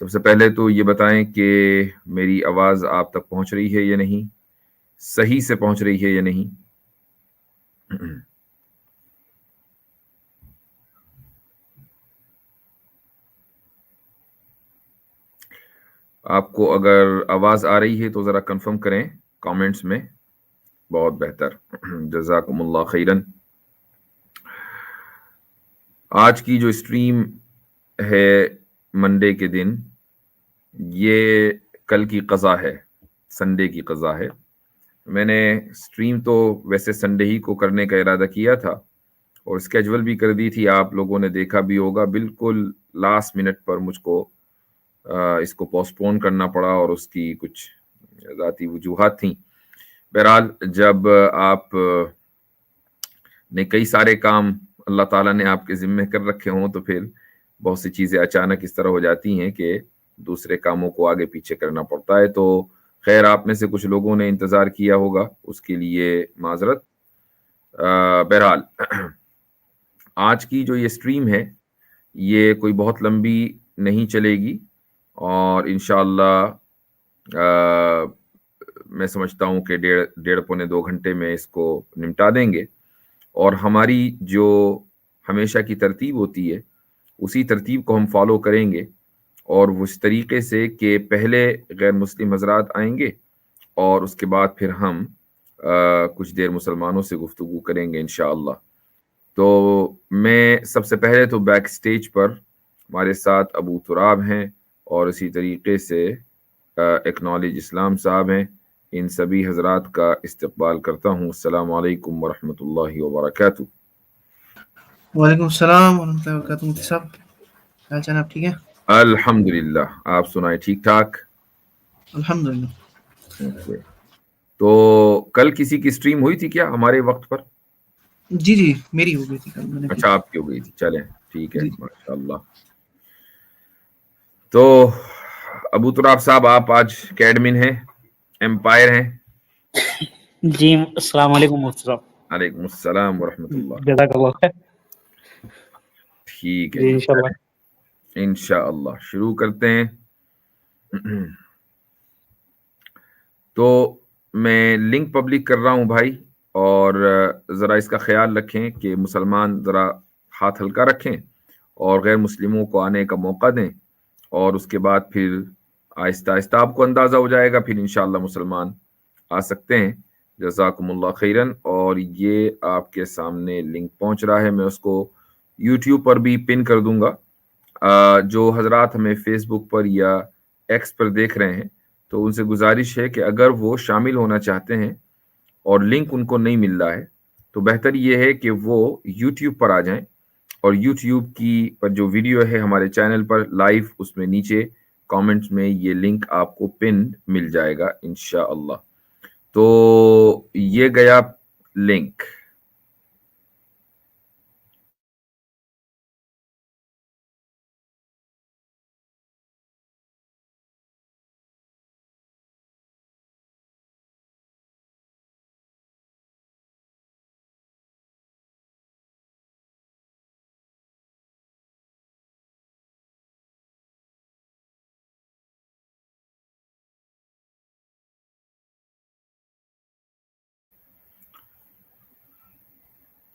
सबसे पहले तो ये बताएं कि मेरी आवाज़ आप तक पहुंच रही है या नहीं, सही से पहुंच रही है या नहीं। आपको अगर आवाज़ आ रही है तो ज़रा कंफर्म करें कमेंट्स में, बहुत बेहतर। जज़ाकुमुल्लाह खैरन। आज की जो स्ट्रीम है मंडे के दिन, ये कल की क़ज़ा है, संडे की क़ज़ा है। मैंने स्ट्रीम तो वैसे संडे ही को करने का इरादा किया था और स्केजुअल भी कर दी थी, आप लोगों ने देखा भी होगा। बिल्कुल लास्ट मिनट पर मुझको इसको पोस्टपोन करना पड़ा और उसकी कुछ ज़ाती वजूहात थी। बहरहाल, जब आप ने कई सारे काम अल्लाह ताला ने आपके ज़िम्मे कर रखे हों तो फिर बहुत सी चीज़ें अचानक इस तरह हो जाती हैं कि दूसरे कामों को आगे पीछे करना पड़ता है। तो खैर, आप में से कुछ लोगों ने इंतज़ार किया होगा, उसके लिए माज़रत। बहरहाल, आज की जो ये स्ट्रीम है ये कोई बहुत लंबी नहीं चलेगी और इंशाअल्लाह मैं समझता हूँ कि डेढ़ पौने 2 घंटे में इसको निपटा देंगे। और हमारी जो हमेशा की तरतीब होती है उसी तरतीब को हम फॉलो करेंगे और उस तरीके से कि पहले गैर मुस्लिम हजरात आएंगे और उसके बाद फिर हम कुछ देर मुसलमानों से गुफ्तगू करेंगे इंशाअल्लाह। तो मैं सबसे पहले तो बैक स्टेज पर हमारे साथ अबू तुराब हैं और इसी तरीके से एक्नॉलेज इस्लाम साहब हैं। इन सभी हजरात का इस्तकबाल करता हूँ। अस्सलाम वालेकुम वरहमतुल्लाहि वबरकातुहू। वालेकुम सलाम वरहमतुल्लाहि वबरकातुहू। मुफ्ती साहब, क्या हाल चाल है? आप ठीक है? अल्हम्दुलिल्लाह, आप सुनाए ठीक ठाक? अल्हम्दुलिल्लाह। ओके। तो कल किसी की स्ट्रीम हुई थी क्या हमारे वक्त पर? जी जी, मेरी हो गई थी कल, मैंने की अच्छा, थी। आपकी हो गई थी, चलें ठीक है, जी माशाअल्लाह। तो अबू तुराब साहब, आप आज कैडमिन हैं, एम्पायर हैं। जी, अस्सलाम वालेकुम मुफ्ती साहब। वालेकुम अस्सलाम वरहमतुल्लाह। जज़ाकल्लाह खैर। ठीक है जी जी, इंशाल्लाह। चलें इंशाअल्लाह शुरू करते हैं। तो मैं लिंक पब्लिक कर रहा हूं भाई, और ज़रा इसका ख्याल रखें कि मुसलमान ज़रा हाथ हल्का रखें और गैर मुस्लिमों को आने का मौका दें, और उसके बाद फिर आहिस्ता आहिस्ता आपको अंदाज़ा हो जाएगा, फिर इंशाअल्लाह मुसलमान आ सकते हैं। जज़ाकुमुल्लाह खैरन। और ये आपके सामने लिंक पहुंच रहा है, मैं उसको यूट्यूब पर भी पिन कर दूंगा। जो हजरात हमें फेसबुक पर या एक्स पर देख रहे हैं, तो उनसे गुजारिश है कि अगर वो शामिल होना चाहते हैं और लिंक उनको नहीं मिल रहा है, तो बेहतर ये है कि वो यूट्यूब पर आ जाएं और यूट्यूब की पर जो वीडियो है हमारे चैनल पर लाइव, उसमें नीचे कमेंट्स में ये लिंक आपको पिन मिल जाएगा इंशाअल्लाह। तो ये गया लिंक।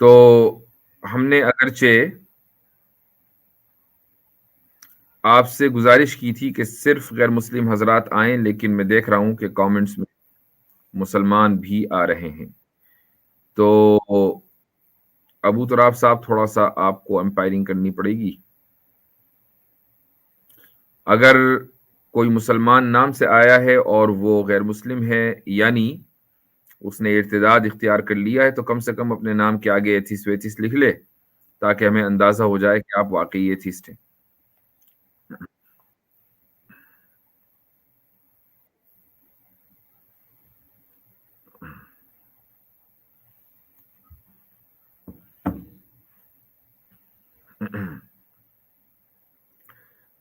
तो हमने अगरचे आपसे गुजारिश की थी कि सिर्फ गैर मुस्लिम हजरात आएं, लेकिन मैं देख रहा हूं कि कमेंट्स में मुसलमान भी आ रहे हैं। तो अबू तुराब साहब थोड़ा सा आपको एम्पायरिंग करनी पड़ेगी। अगर कोई मुसलमान नाम से आया है और वो गैर मुस्लिम है, यानी उसने इर्तिदाद इख्तियार कर लिया है, तो कम से कम अपने नाम के आगे एथिस वेथिस लिख ले, ताकि हमें अंदाजा हो जाए कि आप वाकई एथिस्ट हैं।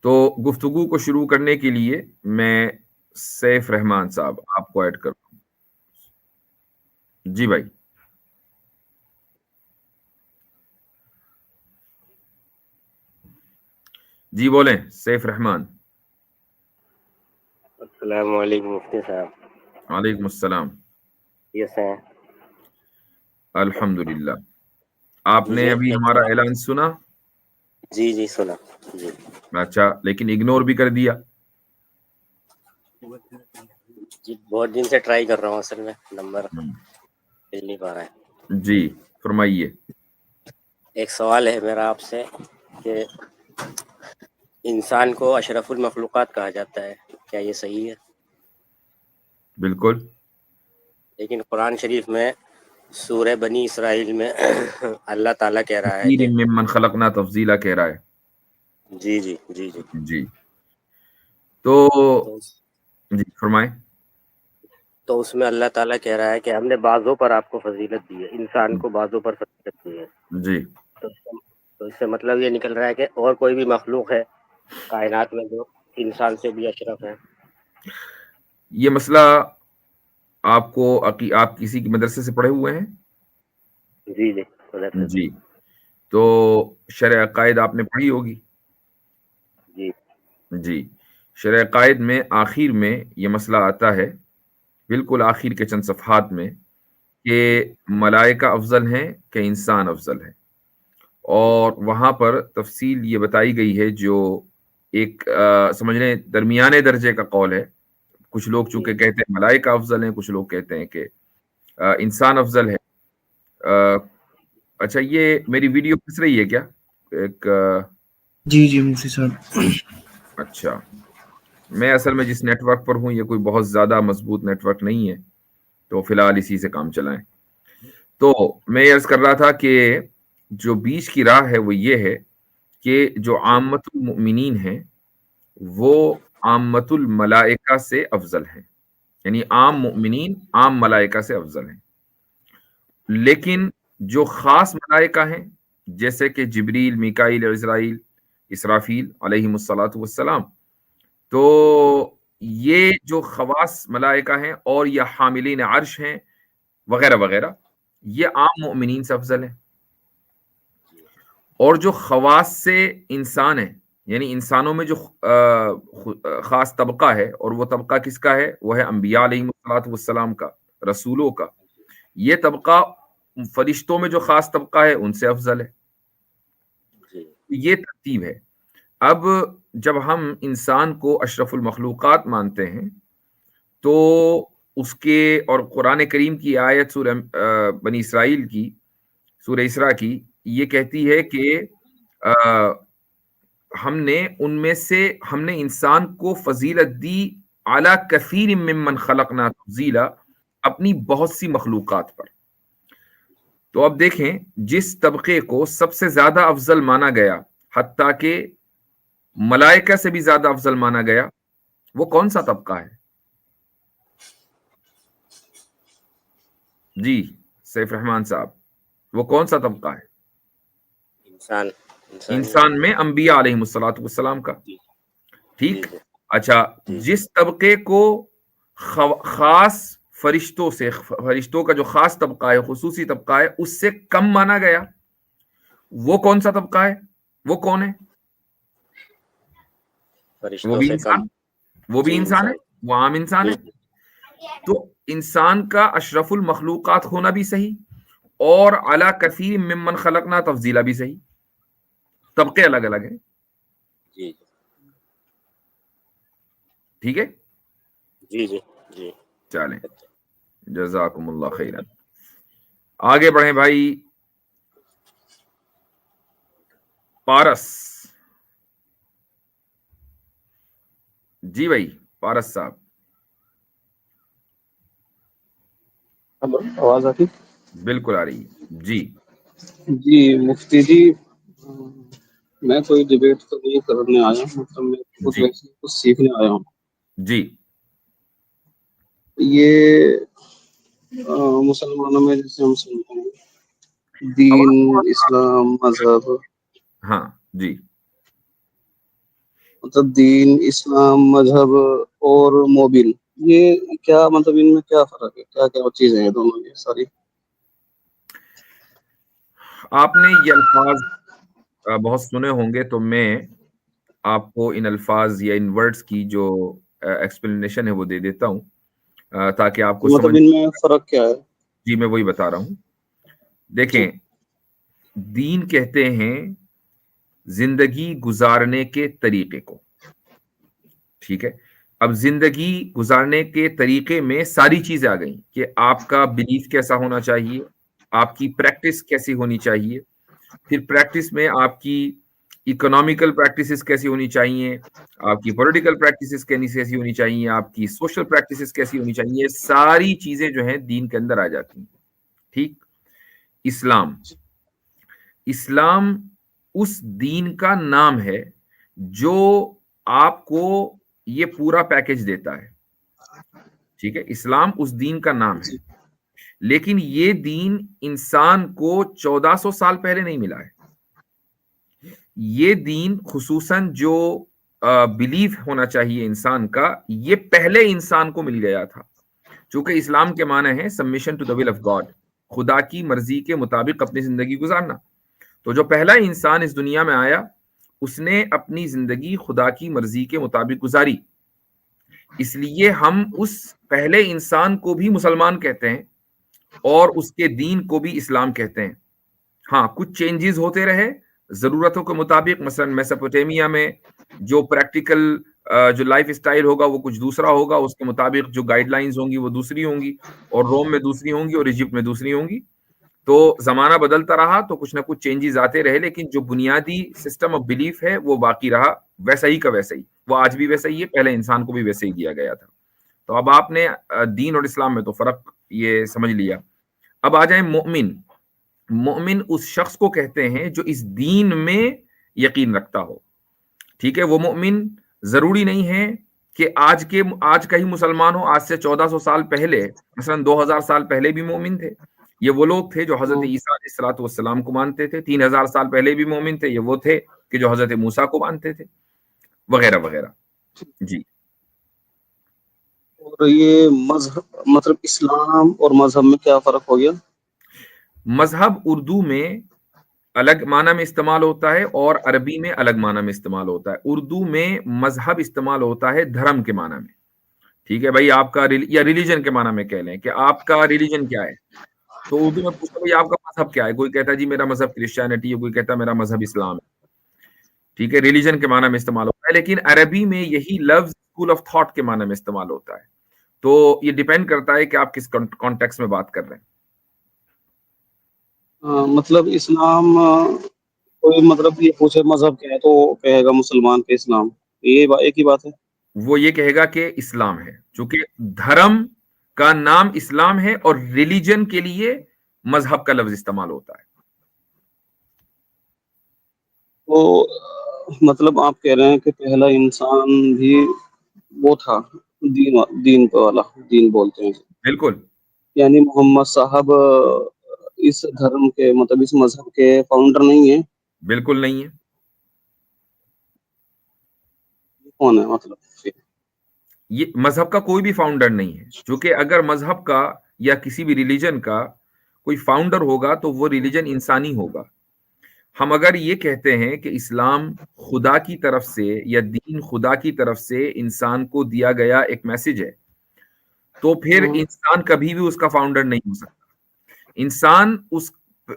तो गुफ्तगू को शुरू करने के लिए मैं सैफ रहमान साहब आपको ऐड कर। जी भाई। जी बोलें सैफ रहमान। अस्सलाम वालेकुम मुफ्ती साहब। वालेकुम अस्सलाम। कैसे हैं? अल्हम्दुलिल्लाह। आपने मुझे अभी एक हमारा सवाल। ऐलान सुना? जी जी सुना जी। अच्छा, लेकिन इग्नोर भी कर दिया। जी बहुत दिन से ट्राई कर रहा हूँ, असल में नंबर हम्म, मिल नहीं पा रहा है। जी फरमाइए। एक सवाल है मेरा आपसे कि इंसान को अशरफुल मखलूक़ात कहा जाता है, क्या ये सही है? बिल्कुल। लेकिन कुरान शरीफ में सूरह बनी इसराइल में अल्लाह ताला कह रहा है कि कसीर मिम्मन खलकना तफजीला कह रहा है। जी जी जी जी। जी तो तो जी फरमाएं। तो उसमें अल्लाह ताला कह रहा है कि हमने बाजों पर आपको फजीलत दी है, इंसान को बाजों पर फजीलत दी है। जी तो इससे मतलब ये निकल रहा है कि और कोई भी मखलूक है कायनात में जो इंसान से भी अशरफ है। ये मसला आप किसी की मदरसे से पढ़े हुए हैं? जी जी मदरसे से। जी। तो शरअ अकायद आपने पढ़ी होगी। जी जी। शरअ अकायद में आखिर में ये मसला आता है, बिल्कुल आखिर के चंद सफ़हात में, कि मलाइका अफजल हैं कि इंसान अफजल है। और वहाँ पर तफसील ये बताई गई है, जो एक समझ लें दरमियाने दर्जे का कौल है। कुछ लोग जी चूंकि कहते हैं मलाइका अफजल हैं, कुछ लोग कहते हैं कि इंसान अफजल है। अ, अच्छा, ये मेरी वीडियो फंस रही है क्या? एक जी जी मुफ्ती साहब। अच्छा, मैं असल में जिस नेटवर्क पर हूँ ये कोई बहुत ज़्यादा मजबूत नेटवर्क नहीं है, तो फिलहाल इसी से काम चलाएं। तो मैं अर्ज कर रहा था कि जो बीच की राह है वो ये है कि जो जी आमतुल मुमिनीन हैं वो आमतुल मलाइका से अफजल हैं, यानी आम मुमिनीन आम मलाइका से अफजल हैं। लेकिन जो खास मलाइका हैं, जैसे कि जिब्रील, मीकाईल, इज़राइल, इसराफील अलैहिमुस्सलातु वस्सलाम, तो ये जो खवास मलाइका हैं और या हामिलीन अर्श हैं वगैरह वगैरह, ये आम मोमिनीन से अफजल है। और जो खवास से इंसान है, यानी इंसानों में जो खास तबका है, और वो तबका किसका है? वो है अंबिया अलैहिमुस्सलातु वस्सलाम का, रसूलों का। ये तबका फरिश्तों में जो खास तबका है उनसे अफजल है। जी ये तरतीब है। अब जब हम इंसान को अशरफुल मखलूकात मानते हैं, तो उसके और कुरान करीम की आयत सूरह बनी इसराइल की, सूरह इसरा की, ये कहती है कि अ, हमने इंसान को फजीलत दी अला कसीर मिम्मन खलकना तफजीला, अपनी बहुत सी मखलूकात पर। तो अब देखें, जिस तबके को सबसे ज्यादा अफजल माना गया, हत्ता के मलाइका से भी ज्यादा अफजल माना गया, वो कौन सा तबका है? जी सैफ रहमान साहब, वो कौन सा तबका है? इंसान इंसानियत। इंसान में अंबिया अलैहिमुस्सलातु वस्सलाम का। जी जी ठीक। जी अच्छा, जी जिस तबके को खास फरिश्तों का जो खास तबका है, खुसूसी तबका है, उससे कम माना गया, वो कौन सा तबका है? वो कौन है? वो फरिश्तों भी से कम। इंसान, वो भी जी इंसान है, इंसान। वो आम इंसान जी है। तो इंसान का अशरफुल मखलूकात होना भी सही, और अला कसीर मिम्मन खलकना तफजीला भी सही। तबके अलग अलग हैं। जी ठीक है। जी जी जी। चलें, जज़ाकुमुल्लाह खैरन। आगे बढ़े भाई। पारस जी, भाई पारस साहब। हेलो, आवाज आती? बिल्कुल आ रही है जी। जी मुफ्ती जी, मैं कोई डिबेट तो नहीं करने आया हूँ, मतलब मैं खुद जी वैसे कुछ सीखने आया हूँ। जी। ये मुसलमानों में जैसे हम सुनते हैं आवाज दीन, थोड़ा इस्लाम, मजहब, सा- हाँ जी। मतलब दीन, इस्लाम, मजहब और मोबिल, ये क्या मतलब इनमें क्या फर्क है? क्या क्या चीजें हैं दोनों ये सारी? आपने ये अल्फाज बहुत सुने होंगे, तो मैं आपको इन अल्फाज या इन वर्ड्स की जो एक्सप्लेनेशन है वो दे देता हूँ, ताकि आपको तो मतलब समझ। इनमें फर्क क्या है? जी मैं वही बता रहा हूँ। जी। देखें, दीन कहते हैं जिंदगी गुजारने के तरीके को, ठीक है। अब जिंदगी गुजारने के तरीके में सारी चीजें आ गई कि आपका बिलीफ कैसा होना चाहिए, आपकी प्रैक्टिस कैसी होनी चाहिए, फिर प्रैक्टिस में आपकी इकोनॉमिकल प्रैक्टिसेस कैसी होनी चाहिए, आपकी पॉलिटिकल प्रैक्टिसेस कैसी होनी चाहिए, आपकी सोशल प्रैक्टिसेस कैसी होनी चाहिए। ये सारी चीजें जो हैं दीन के अंदर आ जाती हैं, ठीक। इस्लाम, इस्लाम उस दीन का नाम है जो आपको ये पूरा पैकेज देता है, ठीक है। इस्लाम उस दीन का नाम है, जी। लेकिन ये दीन इंसान को 1400 साल पहले नहीं मिला है। ये दीन खुसूसन जो बिलीफ होना चाहिए इंसान का, ये पहले इंसान को मिल गया था। चूंकि इस्लाम के माने हैं submission to the will of God, खुदा की मर्जी के मुताबिक अपनी जिंदगी गुजारना। तो जो पहला इंसान इस दुनिया में आया, उसने अपनी जिंदगी खुदा की मर्जी के मुताबिक गुजारी, इसलिए हम उस पहले इंसान को भी मुसलमान कहते हैं और उसके दीन को भी इस्लाम कहते हैं। हाँ, कुछ चेंजेस होते रहे जरूरतों के मुताबिक। मसलन मेसोपोटामिया में जो प्रैक्टिकल जो लाइफ स्टाइल होगा वो कुछ दूसरा होगा, उसके मुताबिक जो गाइडलाइंस होंगी वो दूसरी होंगी, और रोम में दूसरी होंगी और इजिप्ट में दूसरी होंगी। तो जमाना बदलता रहा तो कुछ ना कुछ चेंजेस आते रहे, लेकिन जो बुनियादी सिस्टम ऑफ बिलीफ है वो बाकी रहा वैसा ही का वैसा ही। वो आज भी वैसा ही है, पहले इंसान को भी वैसे ही दिया गया था। तो अब आपने दीन और इस्लाम में तो फर्क ये समझ लिया। अब आ जाए मोमिन। मोमिन उस शख्स को कहते हैं जो इस दीन में यकीन रखता हो, ठीक है। वो मोमिन जरूरी नहीं है कि आज का ही मुसलमान हो। आज से 1400 साल पहले, मसलन 2000 साल पहले भी मोमिन थे। ये वो लोग थे जो हजरत ईसा अलैहिस्सलाम को मानते थे। 3000 साल पहले भी मोमिन थे। ये वो थे कि जो हजरत मूसा को मानते थे, वगैरह वगैरह। जी। और ये मजहब, मतलब इस्लाम और मजहब में क्या फर्क हो गया? मजहब उर्दू में अलग माना में इस्तेमाल होता है और अरबी में अलग माना में इस्तेमाल होता है। उर्दू में मजहब इस्तेमाल होता है धर्म के माना में, ठीक है भाई। आपका या रिलीजन के माना में कह लें कि आपका रिलीजन क्या है। तो उर्दू में पूछते भाई आपका मजहब क्या है, कोई कहता है जी मेरा मजहब क्रिश्चियनिटी है, कोई कहता है मेरा मजहब इस्लाम है, ठीक है। रिलीजन के माना में इस्तेमाल होता है, लेकिन अरबी में यही लफ्ज स्कूल ऑफ थॉट के माना में इस्तेमाल होता है। तो ये डिपेंड करता है कि आप किस कॉन्टेक्स्ट में बात कर रहे हैं। मतलब इस्लाम, कोई मतलब ये पूछे मजहब क्या है तो कहेगा मुसलमान के इस्लाम, एक ही बात है। वो ये कहेगा कि इस्लाम है, क्योंकि धर्म का नाम इस्लाम है और रिलीजन के लिए मजहब का लफ्ज इस्तेमाल होता है। तो मतलब आप कह रहे हैं कि पहला इंसान भी वो था, दीन दीन पे वाला, दीन बोलते हैं, बिल्कुल। यानी मोहम्मद साहब इस धर्म के, मतलब इस मजहब के फाउंडर नहीं है? बिल्कुल नहीं है। कौन है मतलब फिर? ये मजहब का कोई भी फाउंडर नहीं है, क्योंकि अगर मजहब का या किसी भी रिलीजन का कोई फाउंडर होगा तो वो रिलीजन इंसानी होगा। हम अगर ये कहते हैं कि इस्लाम खुदा की तरफ से या दीन खुदा की तरफ से इंसान को दिया गया एक मैसेज है, तो फिर इंसान कभी भी उसका फाउंडर नहीं हो सकता। इंसान उस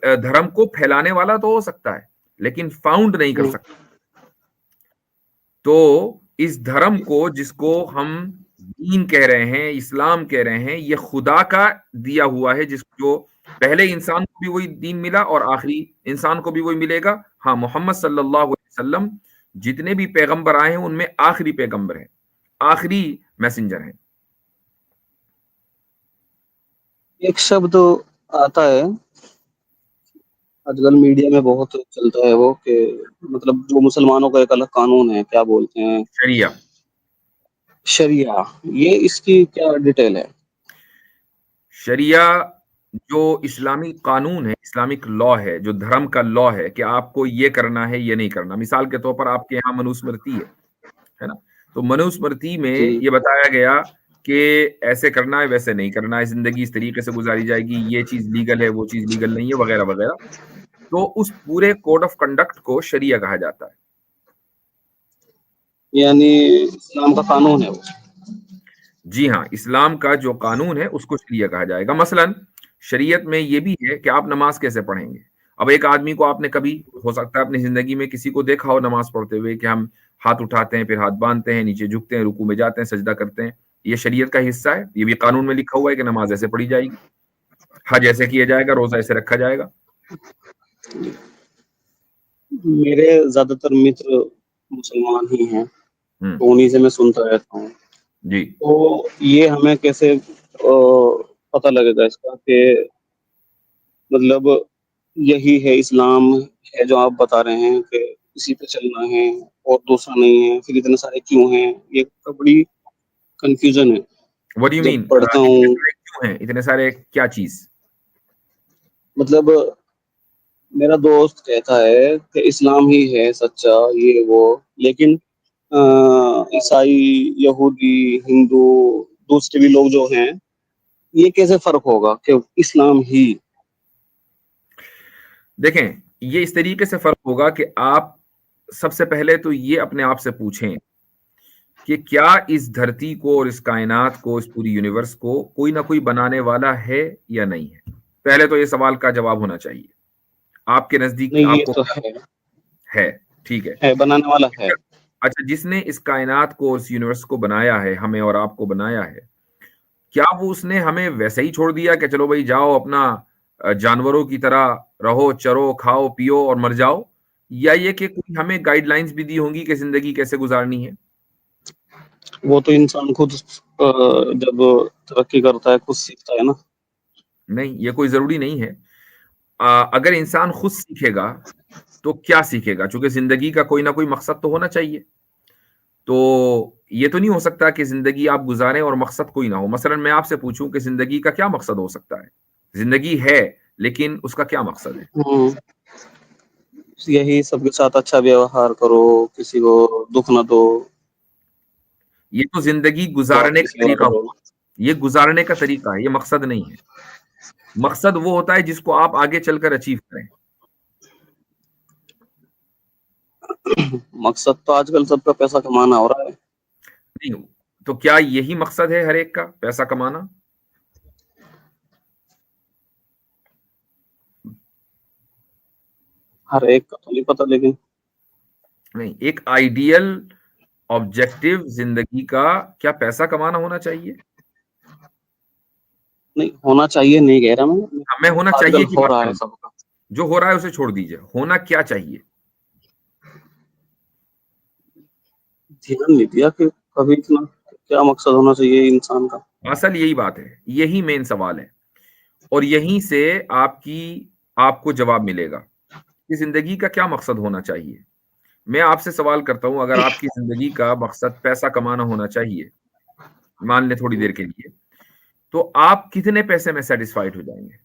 धर्म को फैलाने वाला तो हो सकता है, लेकिन फाउंड नहीं कर सकता। तो इस धर्म को जिसको हम दीन कह रहे हैं, इस्लाम कह रहे हैं, ये खुदा का दिया हुआ है, जिसको पहले इंसान को भी वही दीन मिला और आखिरी इंसान को भी वही मिलेगा। हाँ, मोहम्मद सल्लल्लाहु अलैहि वसल्लम जितने भी पैगंबर आए हैं उनमें आखिरी पैगंबर है, आखिरी मैसेंजर है। एक शब्द आता है आजकल मीडिया में बहुत चलता है, वो कि मतलब जो मुसलमानों का एक अलग कानून है, क्या बोलते हैं, शरिया। शरिया। ये इसकी क्या डिटेल है? शरिया जो इस्लामी कानून है, इस्लामिक लॉ है, जो धर्म का लॉ है कि आपको ये करना है, ये नहीं करना। मिसाल के तौर पर आपके यहाँ मनुस्मृति है ना, तो मनुस्मृति में जी। ये बताया गया कि ऐसे करना है, वैसे नहीं करना है, जिंदगी इस तरीके से गुजारी जाएगी, ये चीज लीगल है, वो चीज लीगल नहीं है, वगैरह वगैरह। तो उस पूरे कोड ऑफ कंडक्ट को शरिया कहा जाता है। यानी इस्लाम का कानून है वो। जी हाँ, इस्लाम का जो कानून है उसको शरिया कहा जाएगा। मसलन शरीयत में ये भी है कि आप नमाज कैसे पढ़ेंगे। अब एक आदमी को आपने कभी, हो सकता है अपनी जिंदगी में किसी को देखा हो नमाज पढ़ते हुए कि हम हाथ उठाते हैं, फिर हाथ बांधते हैं, नीचे झुकते हैं, रुकू में जाते हैं, सजदा करते हैं। ये शरीयत का हिस्सा है, ये भी कानून में लिखा हुआ है कि नमाज ऐसे पढ़ी जाएगी, हज ऐसे किया जाएगा, रोजा ऐसे रखा जाएगा। मेरे ज्यादातर मित्र मुसलमान ही हैं, हम्म, तो उन्हीं से मैं सुनता रहता हूँ। जी। तो ये हमें कैसे पता लगेगा इसका कि मतलब यही है इस्लाम है जो आप बता रहे हैं कि इसी पे चलना है और दूसरा नहीं है, फिर इतने सारे क्यों हैं? ये तो बड़ी कंफ्यूजन है व्हाट डू यू जब मीन, पढ़ता इतने हूँ। सारे क्यों हैं, इतने सारे क्या चीज? मतलब मेरा दोस्त कहता है कि इस्लाम ही है सच्चा, ये वो, लेकिन ईसाई, यहूदी, हिंदू, दूसरे भी लोग जो हैं, ये कैसे फर्क होगा कि इस्लाम ही? देखें, ये इस तरीके से फर्क होगा कि आप सबसे पहले तो ये अपने आप से पूछें कि क्या इस धरती को और इस कायनात को, इस पूरी यूनिवर्स को कोई ना कोई बनाने वाला है या नहीं है। पहले तो ये सवाल का जवाब होना चाहिए आपके नजदीक। नहीं, ये आपको तो है, ठीक है बनाने वाला है। अच्छा, जिसने इस कायनात को, इस यूनिवर्स को बनाया है, हमें और आपको बनाया है, क्या वो उसने हमें वैसे ही छोड़ दिया कि चलो भाई जाओ अपना जानवरों की तरह रहो, चरो, खाओ, पियो और मर जाओ, या ये कि कोई हमें गाइडलाइंस भी दी होंगी कि जिंदगी कैसे गुजारनी है? वो तो इंसान खुद जब तरक्की करता है खुद सीखता है ना। नहीं, ये कोई जरूरी नहीं है। अगर इंसान खुद सीखेगा तो क्या सीखेगा? क्योंकि जिंदगी का कोई ना कोई मकसद तो होना चाहिए। तो ये तो नहीं हो सकता कि जिंदगी आप गुजारें और मकसद कोई ना हो। मसलन मैं आपसे पूछूं कि जिंदगी का क्या मकसद हो सकता है? जिंदगी है लेकिन उसका क्या मकसद है? यही सबके साथ अच्छा व्यवहार करो, किसी को दुख ना दो, ये तो जिंदगी बाप गुजारने की का सेवा तरीका करो। हुआ। ये गुजारने का तरीका है, ये मकसद नहीं है। मकसद वो होता है जिसको आप आगे चलकर अचीव करें। मकसद तो आजकल सबका पैसा कमाना हो रहा है। नहीं, तो क्या यही मकसद है हर एक का, पैसा कमाना? हर एक का तो नहीं पता, लेकिन नहीं, एक आइडियल ऑब्जेक्टिव जिंदगी का क्या पैसा कमाना होना चाहिए? नहीं होना चाहिए, नहीं कह रहा मैं। हमें होना आजकल चाहिए की हो बात रहा है करूं। सबका। जो हो रहा है उसे छोड़ दीजिए, होना क्या चाहिए? ध्यान नहीं दिया कि कभी इतना क्या मकसद होना चाहिए इंसान का। असल यही बात है, यही मेन सवाल है, और यहीं से आपको जवाब मिलेगा कि जिंदगी का क्या मकसद होना चाहिए। मैं आपसे सवाल करता हूं, अगर आपकी जिंदगी का मकसद पैसा कमाना होना चाहिए, मान लें थोड़ी देर के लिए, तो आप कितने पैसे में सेटिस्फाइड हो जाएंगे?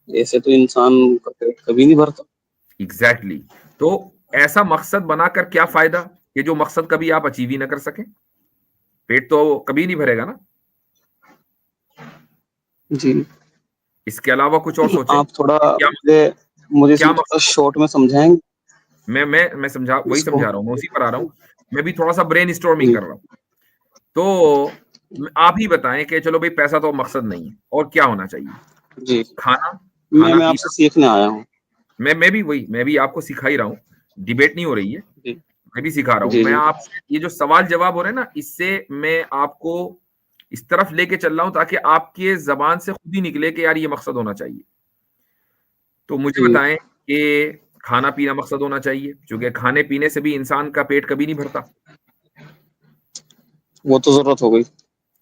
ऐसे तो इंसान का पेट कभी नहीं भरता। एग्जैक्टली तो ऐसा मकसद बनाकर क्या फायदा कि जो मकसद कभी आप अचीव ही ना कर सके? पेट तो कभी नहीं भरेगा ना। जी। इसके अलावा कुछ और सोचें। आप थोड़ा क्या मुझे क्या इसमें थोड़ा मकसद? शॉर्ट में समझाएंगे मैं वही इसको? समझा रहा हूं, मैं उसी पर आ रहा हूं। मैं भी थोड़ा सा ब्रेन स्टॉर्मिंग जी। कर रहा हूं। तो आप ही बताएं कि चलो भाई पैसा तो मकसद नहीं है, और क्या होना चाहिए? जी। खाना, मैं आपसे पीना। सीखने आया हूँ। मैं भी आपको सिखा ही रहा हूँ, डिबेट नहीं हो रही है। जी। मैं भी सिखा रहा हूँ। जी। मैं जी। आपसे ये जो सवाल जवाब हो रहे हैं ना, इससे मैं आपको इस तरफ लेके चल रहा हूं ताकि आपके जबान से खुद ही निकले कि यार ये मकसद होना चाहिए। तो मुझे जी। बताएं कि खाना पीना मकसद होना चाहिए, क्योंकि खाने पीने से भी इंसान का पेट कभी नहीं भरता, वो तो जरूरत हो गई।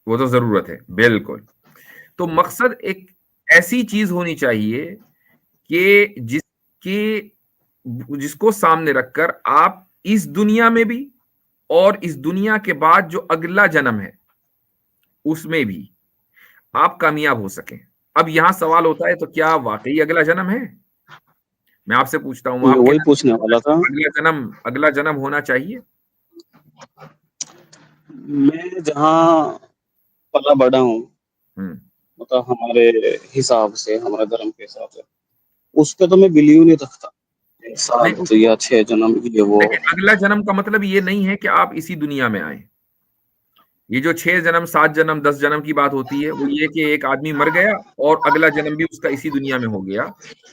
वो तो जरूरत है, बिल्कुल। तो मकसद एक ऐसी चीज होनी चाहिए कि जिसको सामने रखकर आप इस दुनिया में भी और इस दुनिया के बाद जो अगला जन्म है उसमें भी आप कामयाब हो सकें। अब यहां सवाल होता है, तो क्या वाकई अगला जन्म है? मैं आपसे पूछता हूं, मैं आपके वही पूछने वाला था। अगला जन्म होना चाहिए? मैं जहाँ पला बड़ा हूँ, हम्म। मतलब हमारे हिसाब से, हमारे धर्म के हिसाब से, उस पे तो मैं बिलीव नहीं रखता। नहीं, 7 या 6 जन्म ये वो। देखिए, अगला जन्म का मतलब ये नहीं है कि आप इसी दुनिया में आए। ये जो 6 जन्म, 7 जन्म, 10 जन्म की बात होती है, वो ये कि एक आदमी मर गया और अगला जन्म भी उसका इसी दुनिया में हो गया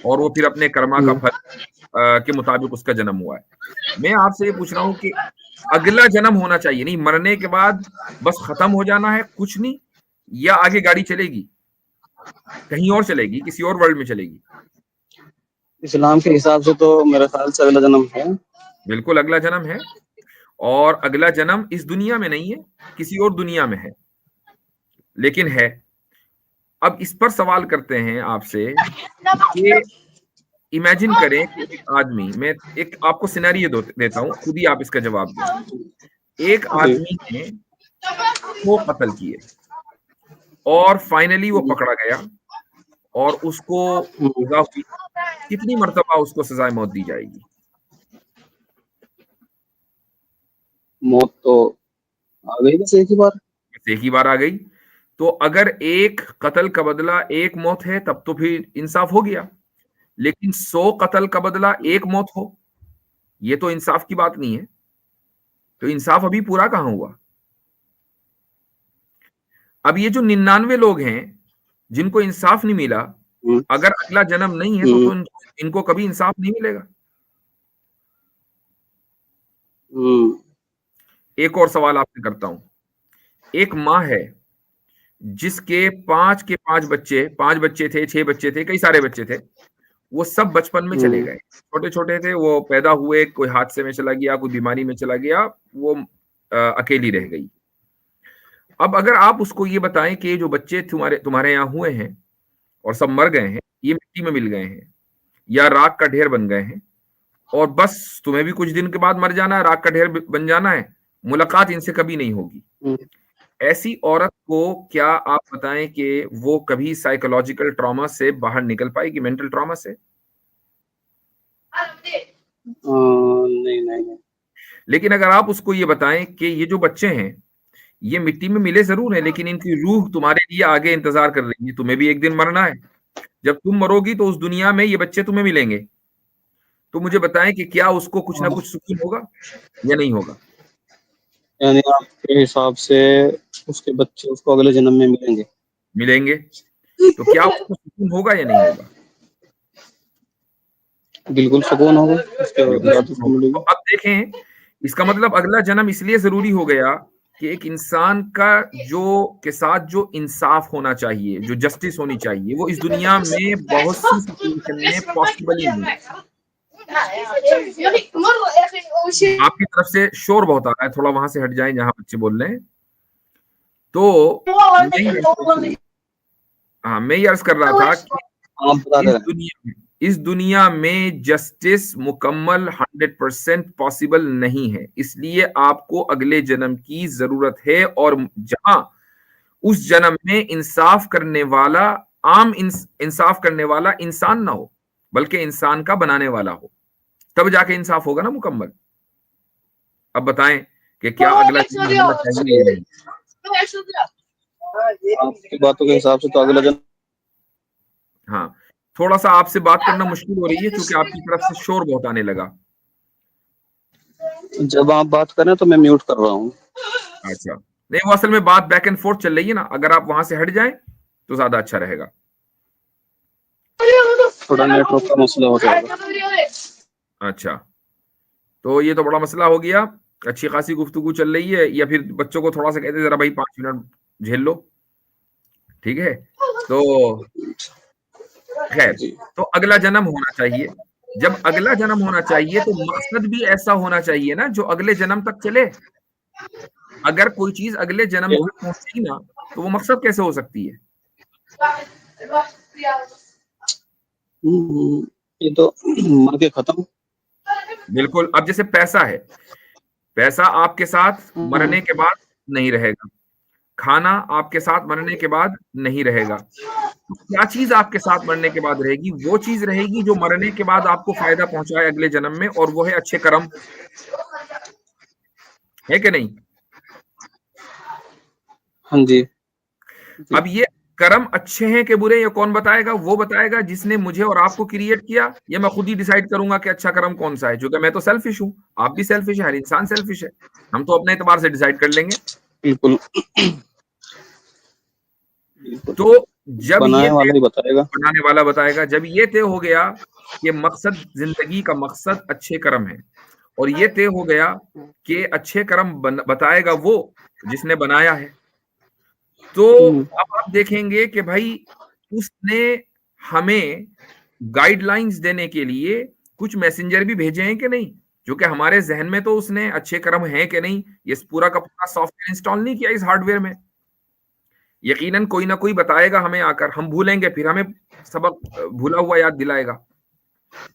और वो फिर अपने कर्मा का फल के मुताबिक उसका जन्म हुआ है। मैं आपसे ये पूछ रहा हूँ कि अगला जन्म होना चाहिए, नहीं मरने के बाद बस खत्म हो जाना है, कुछ नहीं, या आगे गाड़ी चलेगी, कहीं और चलेगी, किसी और वर्ल्ड में चलेगी? इस्लाम के हिसाब से तो मेरे ख्याल से अगला जन्म है। बिल्कुल अगला जन्म है, और अगला जन्म इस दुनिया में नहीं है, किसी और दुनिया में है, लेकिन है। अब इस पर सवाल करते हैं आपसे कि इमेजिन करें कि एक आदमी, मैं एक आपको सिनेरियो देता हूं, खुद ही आप इसका जवाब दें। एक जी। आदमी ने 100 कत्ल किए और फाइनली वो पकड़ा गया और उसको सजा हुई। कितनी मर्तबा उसको सजाए मौत दी जाएगी? मौत तो आ गई बस एक ही बार। एक ही बार आ गई। तो अगर एक कत्ल का बदला एक मौत है तब तो फिर इंसाफ हो गया, लेकिन 100 कत्ल का बदला एक मौत हो, ये तो इंसाफ की बात नहीं है। तो इंसाफ अभी पूरा कहां हुआ? अब ये जो 99 लोग हैं जिनको इंसाफ नहीं मिला, हम्म, अगर अगला जन्म नहीं है तो इनको कभी इंसाफ नहीं मिलेगा। हम्म, एक और सवाल आपसे करता हूं। एक माँ है जिसके 5 के 5 बच्चे, 5 बच्चे थे, 6 बच्चे थे, कई सारे बच्चे थे, वो सब बचपन में चले गए। छोटे छोटे थे, वो पैदा हुए, कोई हादसे में चला गया, कोई बीमारी में चला गया, वो अकेली रह गई। अब अगर आप उसको ये बताएं कि ये जो बच्चे तुम्हारे यहाँ हुए हैं और सब मर गए हैं, ये मिट्टी में मिल गए हैं या राख का ढेर बन गए हैं, और बस तुम्हें भी कुछ दिन के बाद मर जाना है, राख का ढेर बन जाना है, मुलाकात इनसे कभी नहीं होगी, ऐसी औरत को क्या आप बताएं कि वो कभी साइकोलॉजिकल ट्रॉमा से बाहर निकल पाएगी, मेंटल ट्रॉमा से? नहीं नहीं नहीं। लेकिन अगर आप उसको ये बताएं कि ये जो बच्चे हैं ये मिट्टी में मिले जरूर हैं, लेकिन इनकी रूह तुम्हारे लिए आगे इंतजार कर रही है, तुम्हें भी एक दिन मरना है, जब तुम मरोगी तो उस दुनिया में ये बच्चे तुम्हें मिलेंगे, तो मुझे बताएं कि क्या उसको कुछ ना कुछ सुकून होगा या नहीं होगा? यानी आपके हिसाब से उसके बच्चे उसको अगले जन्म में मिलेंगे? मिलेंगे। तो क्या उसको सुकून होगा या नहीं होगा? बिल्कुल सुकून होगा, उसके बाद उसको तो मिलेगी। अब देखें, इसका मतलब अगला जन्म इसलिए जरूरी हो गया कि एक इंसान का जो के साथ जो इंसाफ होना चाहिए, जो जस्टिस होनी चाहिए, वो इस दुनिया में बहुत सी सिचुएशन में पॉसिबल ही नहीं है। आपकी तरफ से शोर बहुत आ रहा है, थोड़ा वहां से हट जाएं जहां बच्चे बोल रहे हैं। तो मैं ये अर्ज कर रहा था कि आप बता रहे इस दुनिया में जस्टिस मुकम्मल 100% पॉसिबल नहीं है, इसलिए आपको अगले जन्म की जरूरत है, और जहां उस जन्म में इंसाफ करने वाला इंसाफ करने वाला इंसान ना हो, बल्कि इंसान का बनाने वाला हो, तब जाके इंसाफ होगा ना मुकम्मल। अब बताएं कि क्या अगला जन्म होना चाहिए या नहीं? आपकी बातों के हिसाब से तो अगला जन्म। हाँ, थोड़ा सा आपसे बात करना मुश्किल हो रही है क्योंकि आपकी तरफ से शोर बहुत आने लगा। जब आप बात करें तो मैं म्यूट कर रहा हूँ। अच्छा, नहीं, वो असल में बात बैक एंड फोर्थ चल रही है ना, अगर आप वहां से हट जाएं तो ज्यादा अच्छा रहेगा। थोड़ा नेटवर्क का मसला हो जाएगा। अच्छा, तो ये तो बड़ा मसला हो गया। अच्छी खासी गुफ्तगू चल रही है, या फिर बच्चों को थोड़ा सा कहते जरा भाई 5 मिनट झेल लो, ठीक है। तो खैर, जी तो अगला जन्म होना चाहिए। जब अगला जन्म होना चाहिए तो मकसद भी ऐसा होना चाहिए ना जो अगले जन्म तक चले। अगर कोई चीज अगले जन्म ये तक पहुंची ना तो वो मकसद कैसे हो सकती है? ये तो मर के खत्म। बिल्कुल। अब जैसे पैसा है, पैसा आपके साथ मरने के बाद नहीं रहेगा, खाना आपके साथ मरने के बाद नहीं रहेगा। तो क्या चीज आपके साथ मरने के बाद रहेगी? वो चीज रहेगी जो मरने के बाद आपको फायदा पहुंचाए अगले जन्म में, और वो है अच्छे कर्म, है कि नहीं? हाँ जी जी अब ये कर्म अच्छे हैं कि बुरे, ये कौन बताएगा? वो बताएगा जिसने मुझे और आपको क्रिएट किया। ये मैं खुद ही डिसाइड करूंगा कि अच्छा कर्म कौन सा है, क्योंकि मैं तो सेल्फिश हूं, आप भी सेल्फिश है, हर इंसान सेल्फिश है। हम तो अपने एतबार से डिसाइड कर लेंगे। बिल्कुल बिल्कुल। तो जब ये बनाने वाला ही बताएगा। बनाने वाला बताएगा, जब ये तय हो गया कि मकसद, जिंदगी का मकसद अच्छे कर्म है, और ये तय हो गया कि अच्छे कर्म बताएगा वो जिसने बनाया है, तो अब आप देखेंगे कि भाई उसने हमें गाइडलाइंस देने के लिए कुछ मैसेंजर भी भेजे हैं कि नहीं, जो कि हमारे जहन में तो उसने अच्छे कर्म हैं कि नहीं, ये पूरा का पूरा सॉफ्टवेयर इंस्टॉल नहीं किया इस हार्डवेयर में। यकीनन कोई ना कोई बताएगा हमें आकर, हम भूलेंगे, फिर हमें सबक भूला हुआ याद दिलाएगा।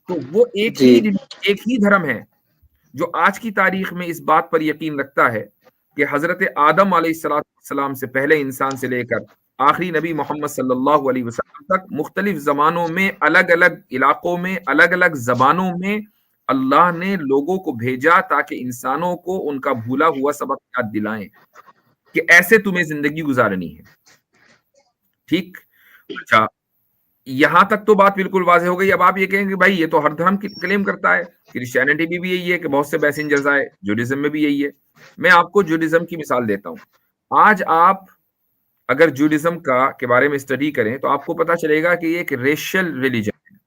तो वो एक ही धर्म है जो आज की तारीख में इस बात पर यकीन रखता है कि हजरत आदम अलैहिस्सलाम से पहले इंसान से लेकर आखिरी नबी मोहम्मद सल्लल्लाहु अलैहि वसल्लम तक मुख्तलिफ जमानों में, अलग अलग इलाकों में, अलग अलग जबानों में अल्लाह ने लोगों को भेजा ताकि इंसानों को उनका भूला हुआ सबक याद दिलाएं कि ऐसे तुम्हें जिंदगी गुजारनी है। ठीक, अच्छा, यहां तक तो बात बिल्कुल वाज़ेह हो गई। अब आप ये कहेंगे भाई ये तो हर धर्म की क्लेम करता है, क्रिश्चियनिटी में भी यही है कि बहुत से मैसेंजर्स आए, जूडिज्म में भी यही है। मैं आपको जूडिज्म की मिसाल देता हूं। आज आप अगर जूडिज्म का के बारे में स्टडी करें तो आपको पता चलेगा कि ये एक रेशियल रिलीजन है,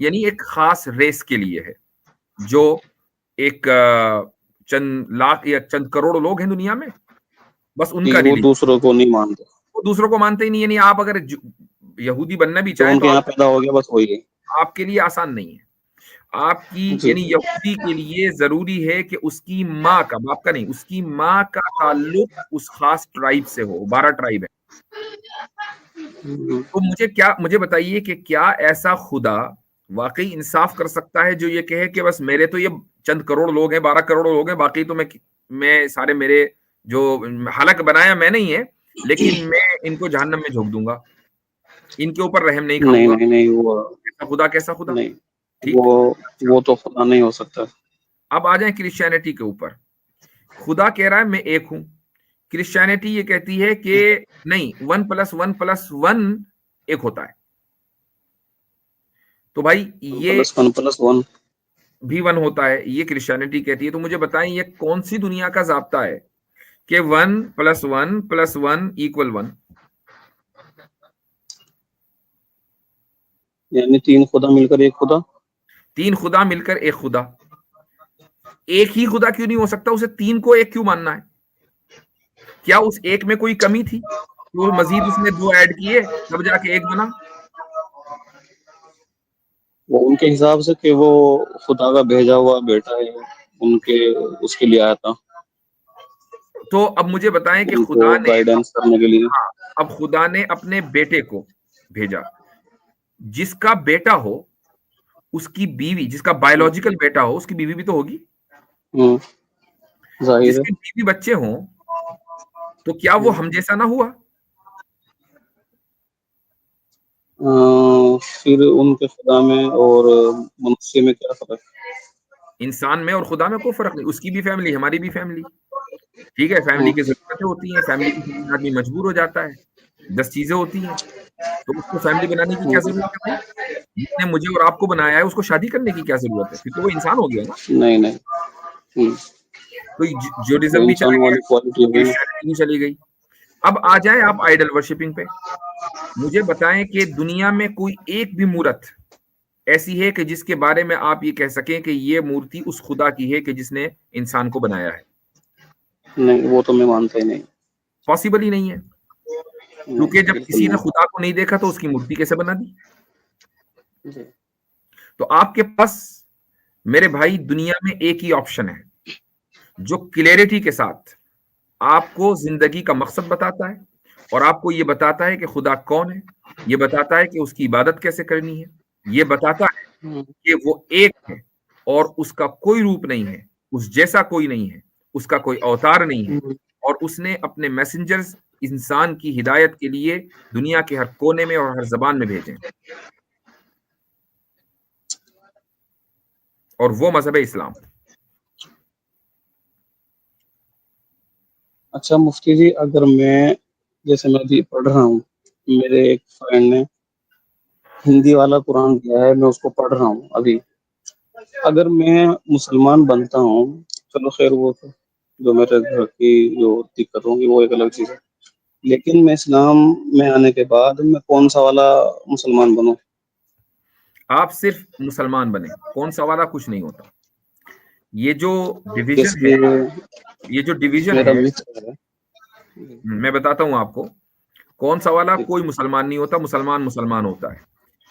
यानी एक खास रेस के लिए है, जो एक चंद लाख या चंद करोड़ लोग हैं दुनिया में, बस उनका वो रिलीजन। दूसरों को नहीं मानते, वो दूसरों को मानते ही नहीं। यानी आप अगर यहूदी बनना भी तो चाहें तो उनके यहाँ पैदा हो गया, बस वही है आपके लिए आसान नहीं है। आपकी जी। यानी यहूदी के लिए जरूरी है कि उसकी माँ का, बाप का नहीं, उसकी माँ का ताल्लुक उस खास ट्राइब से हो। 12 ट्राइब है। तो मुझे बताइए कि क्या ऐसा खुदा वाकई इंसाफ कर सकता है जो ये कहे कि बस मेरे तो ये चंद करोड़ लोग हैं, 12 करोड़ लोग हैं, बाकी तो मैं सारे मेरे जो, हालांकि बनाया मैं नहीं है, लेकिन मैं इनको जहन्नम में झोंक दूंगा, इनके ऊपर रहम नहीं नहीं खाऊंगा। नहीं नहीं, वो ऐसा खुदा कैसा खुदा? नहीं, ठीक। वो तो खुदा नहीं हो सकता। अब आ जाए क्रिश्चियनिटी के ऊपर। खुदा कह रहा है मैं एक हूं, क्रिश्चियनिटी ये कहती है कि नहीं, 1+1+1 एक होता है। तो भाई ये +1+1 भी 1 होता है, ये क्रिश्चियनिटी कहती है। तो मुझे बताएं ये कौन सी दुनिया का जाब्ता है कि 1+1+1 = 1? यानी 3 खुदा मिलकर एक खुदा। 3 खुदा मिलकर एक खुदा। एक ही खुदा क्यों नहीं हो सकता? उसे 3 को एक क्यों मानना है? क्या उस एक में कोई कमी थी? वो मजीद उसने 2 ऐड किए तब जाके एक बना? वो उनके हिसाब से कि वो खुदा का भेजा हुआ बेटा है, उनके उसके लिए आया था, तो अब मुझे बताएं कि उनको खुदा ने, गाइडेंस करने के लिए। हाँ, अब खुदा ने अपने बेटे को भेजा। जिसका बेटा हो उसकी बीवी, जिसका बायोलॉजिकल बेटा हो उसकी बीवी भी तो होगी। जाहिर है। जिसके बीवी बच्चे हों तो क्या वो हम जैसा ना हुआ? फिर उनके खुदा में और मनुष्य में क्या फर्क? इंसान में और खुदा में कोई फर्क नहीं। उसकी भी फैमिली, हमारी भी फैमिली, ठीक है। फैमिली की जरूरतें होती हैं, फैमिली की आदमी मजबूर हो जाता है, 10 चीजें होती हैं, तो उसको फैमिली बनाने की क्या जरूरत है भाई? जिसने मुझे और आपको बनाया है उसको शादी करने की क्या जरूरत है? फिर तो वो इंसान हो गया ना। नहीं नहीं, तो जूडिज्म भी चला इंसान गया, वाली क्वालिटी है। क्रिश्चियनिटी भी चली गई। अब आ जाए आप आइडल वर्शिपिंग पे। मुझे बताएं कि दुनिया में कोई एक भी मूर्त ऐसी है कि जिसके बारे में आप ये कह सकें कि ये मूर्ति उस खुदा की है कि जिसने इंसान को बनाया है? नहीं, वो तो मैं मानता ही नहीं। पॉसिबल ही नहीं है। क्योंकि जब बिल्कुल किसी ने नहीं। खुदा को नहीं देखा तो उसकी मूर्ति कैसे बना दी? जी। तो आपके पास मेरे भाई दुनिया में एक ही ऑप्शन है जो क्लियरिटी के साथ आपको जिंदगी का मकसद बताता है और आपको ये बताता है कि खुदा कौन है, ये बताता है कि उसकी इबादत कैसे करनी है, ये बताता है हम्म, कि वो एक है और उसका कोई रूप नहीं है, उस जैसा कोई नहीं है, उसका कोई अवतार नहीं है हम्म। और उसने अपने मैसेंजर्स इंसान की हिदायत के लिए दुनिया के हर कोने में और हर जबान में भेजे और वो मजहब है इस्लाम। अच्छा मुफ्ती जी, अगर मैं, जैसे मैं अभी पढ़ रहा हूँ, मेरे एक फ्रेंड ने हिंदी वाला कुरान दिया है, मैं उसको पढ़ रहा हूँ अभी। अगर मैं मुसलमान बनता हूँ, चलो खैर वो तो जो मेरे घर की जो दिक्कत होगी वो एक अलग चीज़ है, लेकिन मैं इस्लाम में आने के बाद मैं कौन सा वाला मुसलमान बनूं? आप सिर्फ मुसलमान बने, कौन सा वाला कुछ नहीं होता। ये जो डिवीजन है, जैसे ये जो डिवीजन मेरा है, मित्र है। मैं बताता हूं आपको, कौन सा वाला ठीक। कोई मुसलमान नहीं होता, मुसलमान मुसलमान होता है।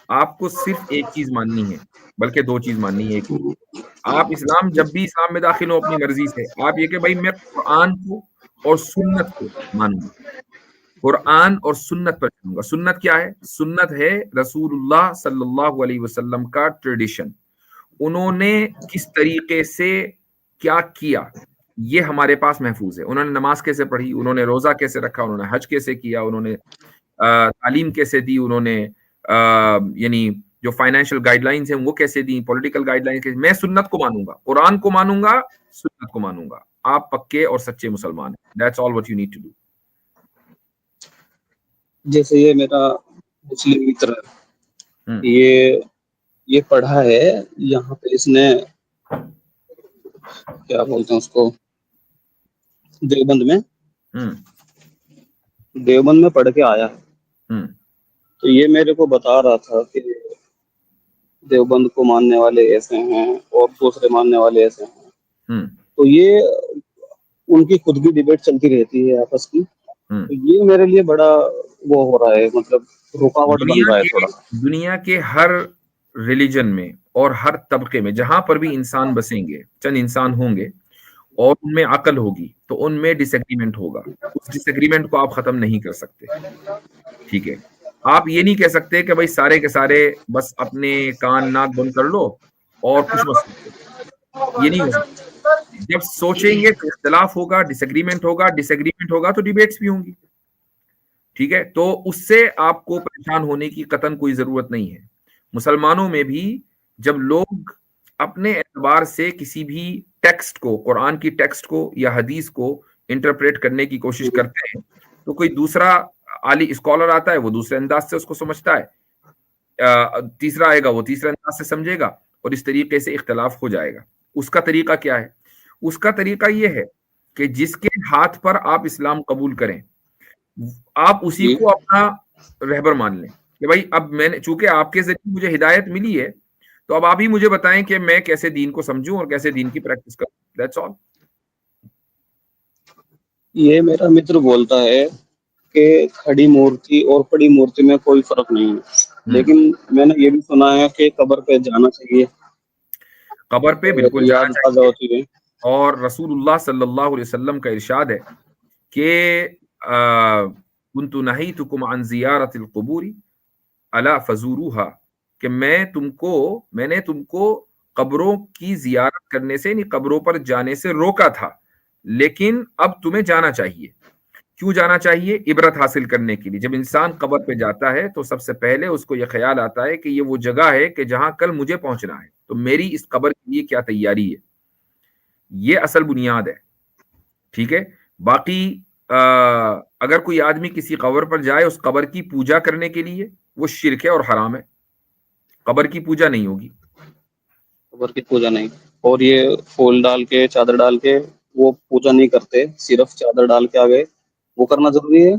आपको सिर्फ एक चीज माननी है, बल्कि दो चीज माननी है, एक नहीं। आप इस्लाम, जब भी इस्लाम में दाखिल हो अपनी मर्जी से, आप ये कि भाई मैं कुरान को और सुन्नत को मानूंगा, कुरान और सुन्नत पर चलूंगा। सुन्नत क्या है? सुन्नत है रसूलुल्लाह सल्लल्लाहु अलैहि वसल्लम का ट्रेडिशन। उन्होंने किस तरीके से क्या किया, ये हमारे पास महफूज है। उन्होंने नमाज कैसे पढ़ी, उन्होंने रोजा कैसे रखा, उन्होंने हज कैसे किया, उन्होंने तालीम कैसे दी, उन्होंने यानी जो फाइनेंशियल गाइडलाइंस हैं वो कैसे दी, पॉलिटिकल गाइडलाइंस कैसे। मैं सुन्नत को मानूंगा, कुरान को मानूंगा, सुन्नत को मानूंगा। आप पक्के और सच्चे मुसलमान हैं। That's all what you need to do. जैसे ये मेरा मुस्लिम मित्र है, हम्म ये पढ़ा है यहाँ पे, इसने क्या बोलते हैं उसको, देवबंद में, हम्म देवबंद में पढ़ के आया है। हम्म तो ये मेरे को बता रहा था कि देवबंद को मानने वाले ऐसे हैं और दूसरे मानने वाले ऐसे हैं। हम्म तो ये उनकी खुद की डिबेट चलती रहती है आपस की। हम्म तो ये मेरे लिए बड़ा वो हो रहा है, मतलब रुकावट बन दुनिया रहा है के थोड़ा। दुनिया के हर रिलीजन में और हर तबके में जहां पर भी इंसान बसेंगे, चंद इंसान होंगे और उनमें अकल होगी, तो उनमें डिसएग्रीमेंट होगा। उस डिसएग्रीमेंट को आप खत्म नहीं कर सकते, ठीक है? आप ये नहीं कह सकते कि भाई सारे के सारे बस अपने कान नाक बंद कर लो और कुछ मत सोचो। ये नहीं हो सकता। जब सोचेंगे तो इख्तलाफ होगा, डिसएग्रीमेंट होगा तो डिबेट्स भी होंगी, ठीक है? तो उससे आपको परेशान होने की कतन कोई जरूरत नहीं है। मुसलमानों में भी जब लोग अपने एतबार से किसी भी टेक्स्ट को, कुरान की टेक्स्ट को या हदीस को इंटरप्रेट करने की कोशिश करते हैं, तो कोई दूसरा आली स्कॉलर आता है, वो दूसरे अंदाज से उसको समझता है, तीसरा आएगा वो तीसरे अंदाज से समझेगा और इस तरीके से इख्तलाफ हो जाएगा। उसका तरीका क्या है? उसका तरीका ये है कि जिसके हाथ पर आप इस्लाम कबूल करें, आप उसी जी। को अपना रहबर मान लें कि भाई अब मैंने, चूंकि आपके जरिए मुझे हिदायत मिली है, तो अब आप ही मुझे बताएं कि मैं कैसे दीन को समझूं और कैसे दीन की प्रैक्टिस करूं। That's all. ये मेरा मित्र बोलता है कि खड़ी मूर्ति और पड़ी मूर्ति में कोई फर्क नहीं है, लेकिन मैंने ये भी सुना है कि कब्र पे जाना चाहिए, कब्र पे बिल्कुल तो जाना याद ताजा चाहिए होती है। और रसूलुल्लाह सल्लल्लाहु अलैहि वसल्लम का इरशाद है कि कुन्तु नहीतुकुम अन ज़ियारतिल क़ुबूरी अला फज़ूरूहा, कि मैंने तुमको कब्रों की जियारत करने से, नहीं कब्रों पर जाने से रोका था, लेकिन अब तुम्हें जाना चाहिए। क्यों जाना चाहिए? इबरत हासिल करने के लिए। जब इंसान कब्र पे जाता है तो सबसे पहले उसको यह ख्याल आता है कि ये वो जगह है कि जहां कल मुझे पहुंचना है, तो मेरी इस कब्र के लिए क्या तैयारी है। ये असल बुनियाद है, ठीक है? बाकी अगर कोई आदमी किसी कब्र पर जाए उस कब्र की पूजा करने के लिए, वो शिर्क है और हराम है। कब्र की पूजा नहीं होगी। कब्र की पूजा नहीं, और ये फूल डाल के चादर डाल के वो पूजा नहीं करते, सिर्फ चादर डाल के आ गए, वो करना जरूरी है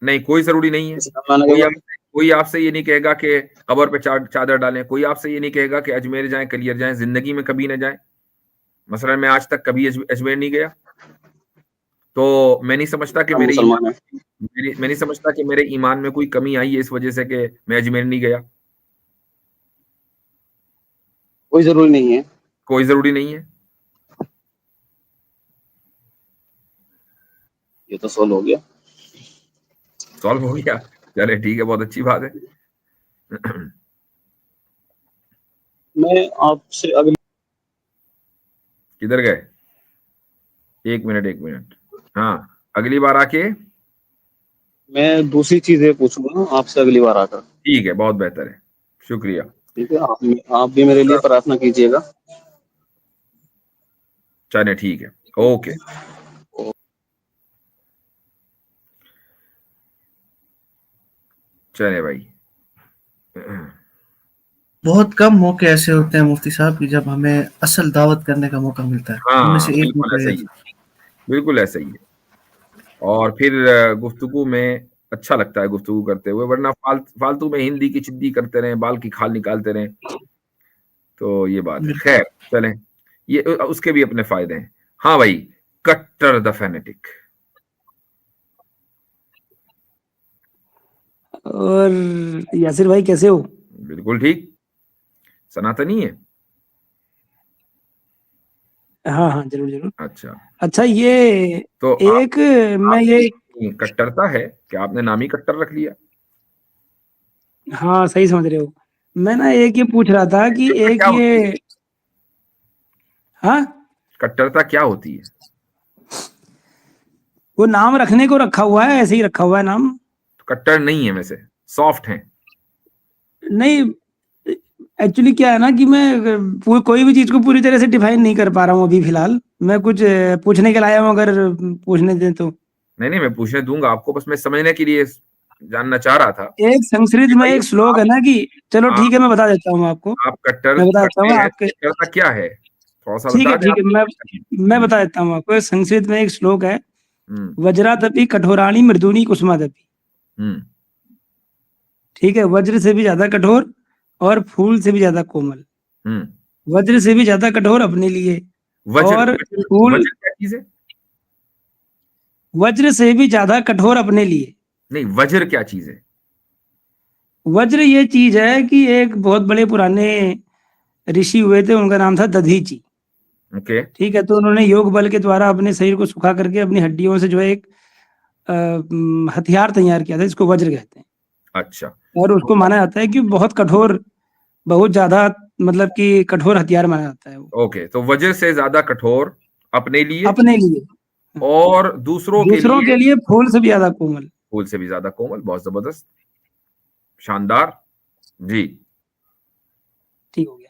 नहीं, कोई जरूरी नहीं है। इस्लाम में आने के बाद? कोई आपसे ये नहीं कहेगा कि कब्र पे चादर डालें। कोई आपसे ये नहीं कहेगा कि अजमेर जाएं, कलियर जाएं, जिंदगी में कभी ना जाएं। मसलन मैं आज तक कभी अजमेर नहीं गया, तो मैं नहीं समझता कि मेरे मुसलमान है, मैं नहीं समझता कि मेरे ईमान में कोई कमी आई है इस वजह से कि मैं अजमेर नहीं गया। कोई जरूरी नहीं है। कोई जरूरी नहीं है। ये तो सोल्व हो गया। सॉल्व हो गया, चले ठीक है, बहुत अच्छी बात है। मैं आपसे अगली किधर गए? एक मिनट। हाँ, अगली बार आके मैं दूसरी चीजें पूछूंगा आपसे अगली बार आकर। ठीक है, बहुत बेहतर है, शुक्रिया। ठीक है, आप भी मेरे लिए प्रार्थना कीजिएगा। चले ठीक है, ओके। चले भाई। बहुत कम मौके ऐसे होते हैं मुफ्ती साहब कि जब हमें असल दावत करने का मौका मिलता है, उनमें हाँ से एक बिल्कुल मौका ऐसा ये ही था। है, बिल्कुल ऐसा ही है। और फिर गुफ्तगू में अच्छा लगता है गुफ्तगू करते हुए, वरना फालतू में हिंदी की चिद्दी करते रहें, बाल की खाल निकालते रहें, तो ये बात है। बिल्कुल। खैर चलें, ये उसके भी अपने फायदे हैं। हाँ भाई, कट्टर द फैनेटिक। और यासिर भाई कैसे हो? बिल्कुल ठीक, सनातनी है। हाँ हाँ, जरूर जरूर। अच्छा, अच्छा, ये तो एक मैं ये आपकी कट्टरता है कि आपने नाम ही कट्टर रख लिया? हाँ, सही समझ रहे हो। मैं ना एक ये पूछ रहा था कि कट्टरता एक क्या होती है? ये हाँ, कट्टरता क्या होती है? वो नाम रखने को रखा हुआ है, ऐसे ही रखा हुआ है नाम। तो कट्टर नहीं है, वैसे सॉफ्ट है। नहीं, एक्चुअली क्या है ना कि मैं कोई भी चीज को पूरी तरह से डिफाइन नहीं कर पा रहा हूँ अभी फिलहाल। मैं कुछ पूछने के लिए आया हूँ, अगर पूछने दें तो। नहीं, मैं पूछने दूंगा आपको, बस मैं समझने के लिए जानना चाह रहा था एक संस्कृत कि में भाई एक श्लोक है ना कि, चलो ठीक है, मैं बता देता हूँ आपको। आप कट्टर मैं बता देता करते हूँ हैं, आपके। कट्टरता क्या है, थोड़ा सा ठीक बता है दें ठीक है, आप। मैं बता देता हूँ आपको। संस्कृत में एक श्लोक है, हम्म वज्रादपि कठोराणी मृदुनी कुसुमादपि। हम्म ठीक है, वज्र से भी ज्यादा कठोर और फूल से भी ज्यादा कोमल। हम्म वज्र से भी ज्यादा कठोर अपने लिए, वज्र और वज्र फूल, वज्र क्या चीज है? वज्र से भी ज्यादा कठोर अपने लिए। नहीं, वज्र क्या चीज है? वज्र ये चीज है कि एक बहुत बड़े पुराने ऋषि हुए थे, उनका नाम था दधीची। ओके। ठीक है, तो उन्होंने योग बल के द्वारा अपने शरीर को सुखा करके अपनी हड्डियों से जो है एक हथियार तैयार किया था, इसको वज्र कहते हैं। अच्छा, और उसको माना जाता है कि बहुत कठोर, बहुत ज्यादा, मतलब कि कठोर हथियार माना जाता है वो ओके, तो वज्र से ज्यादा कठोर अपने लिए, अपने लिए। और दूसरों के दूसरों लिए के लिए फूल से भी ज्यादा कोमल। फूल से भी ज्यादा कोमल। बहुत जबरदस्त, शानदार जी। ठीक हो गया।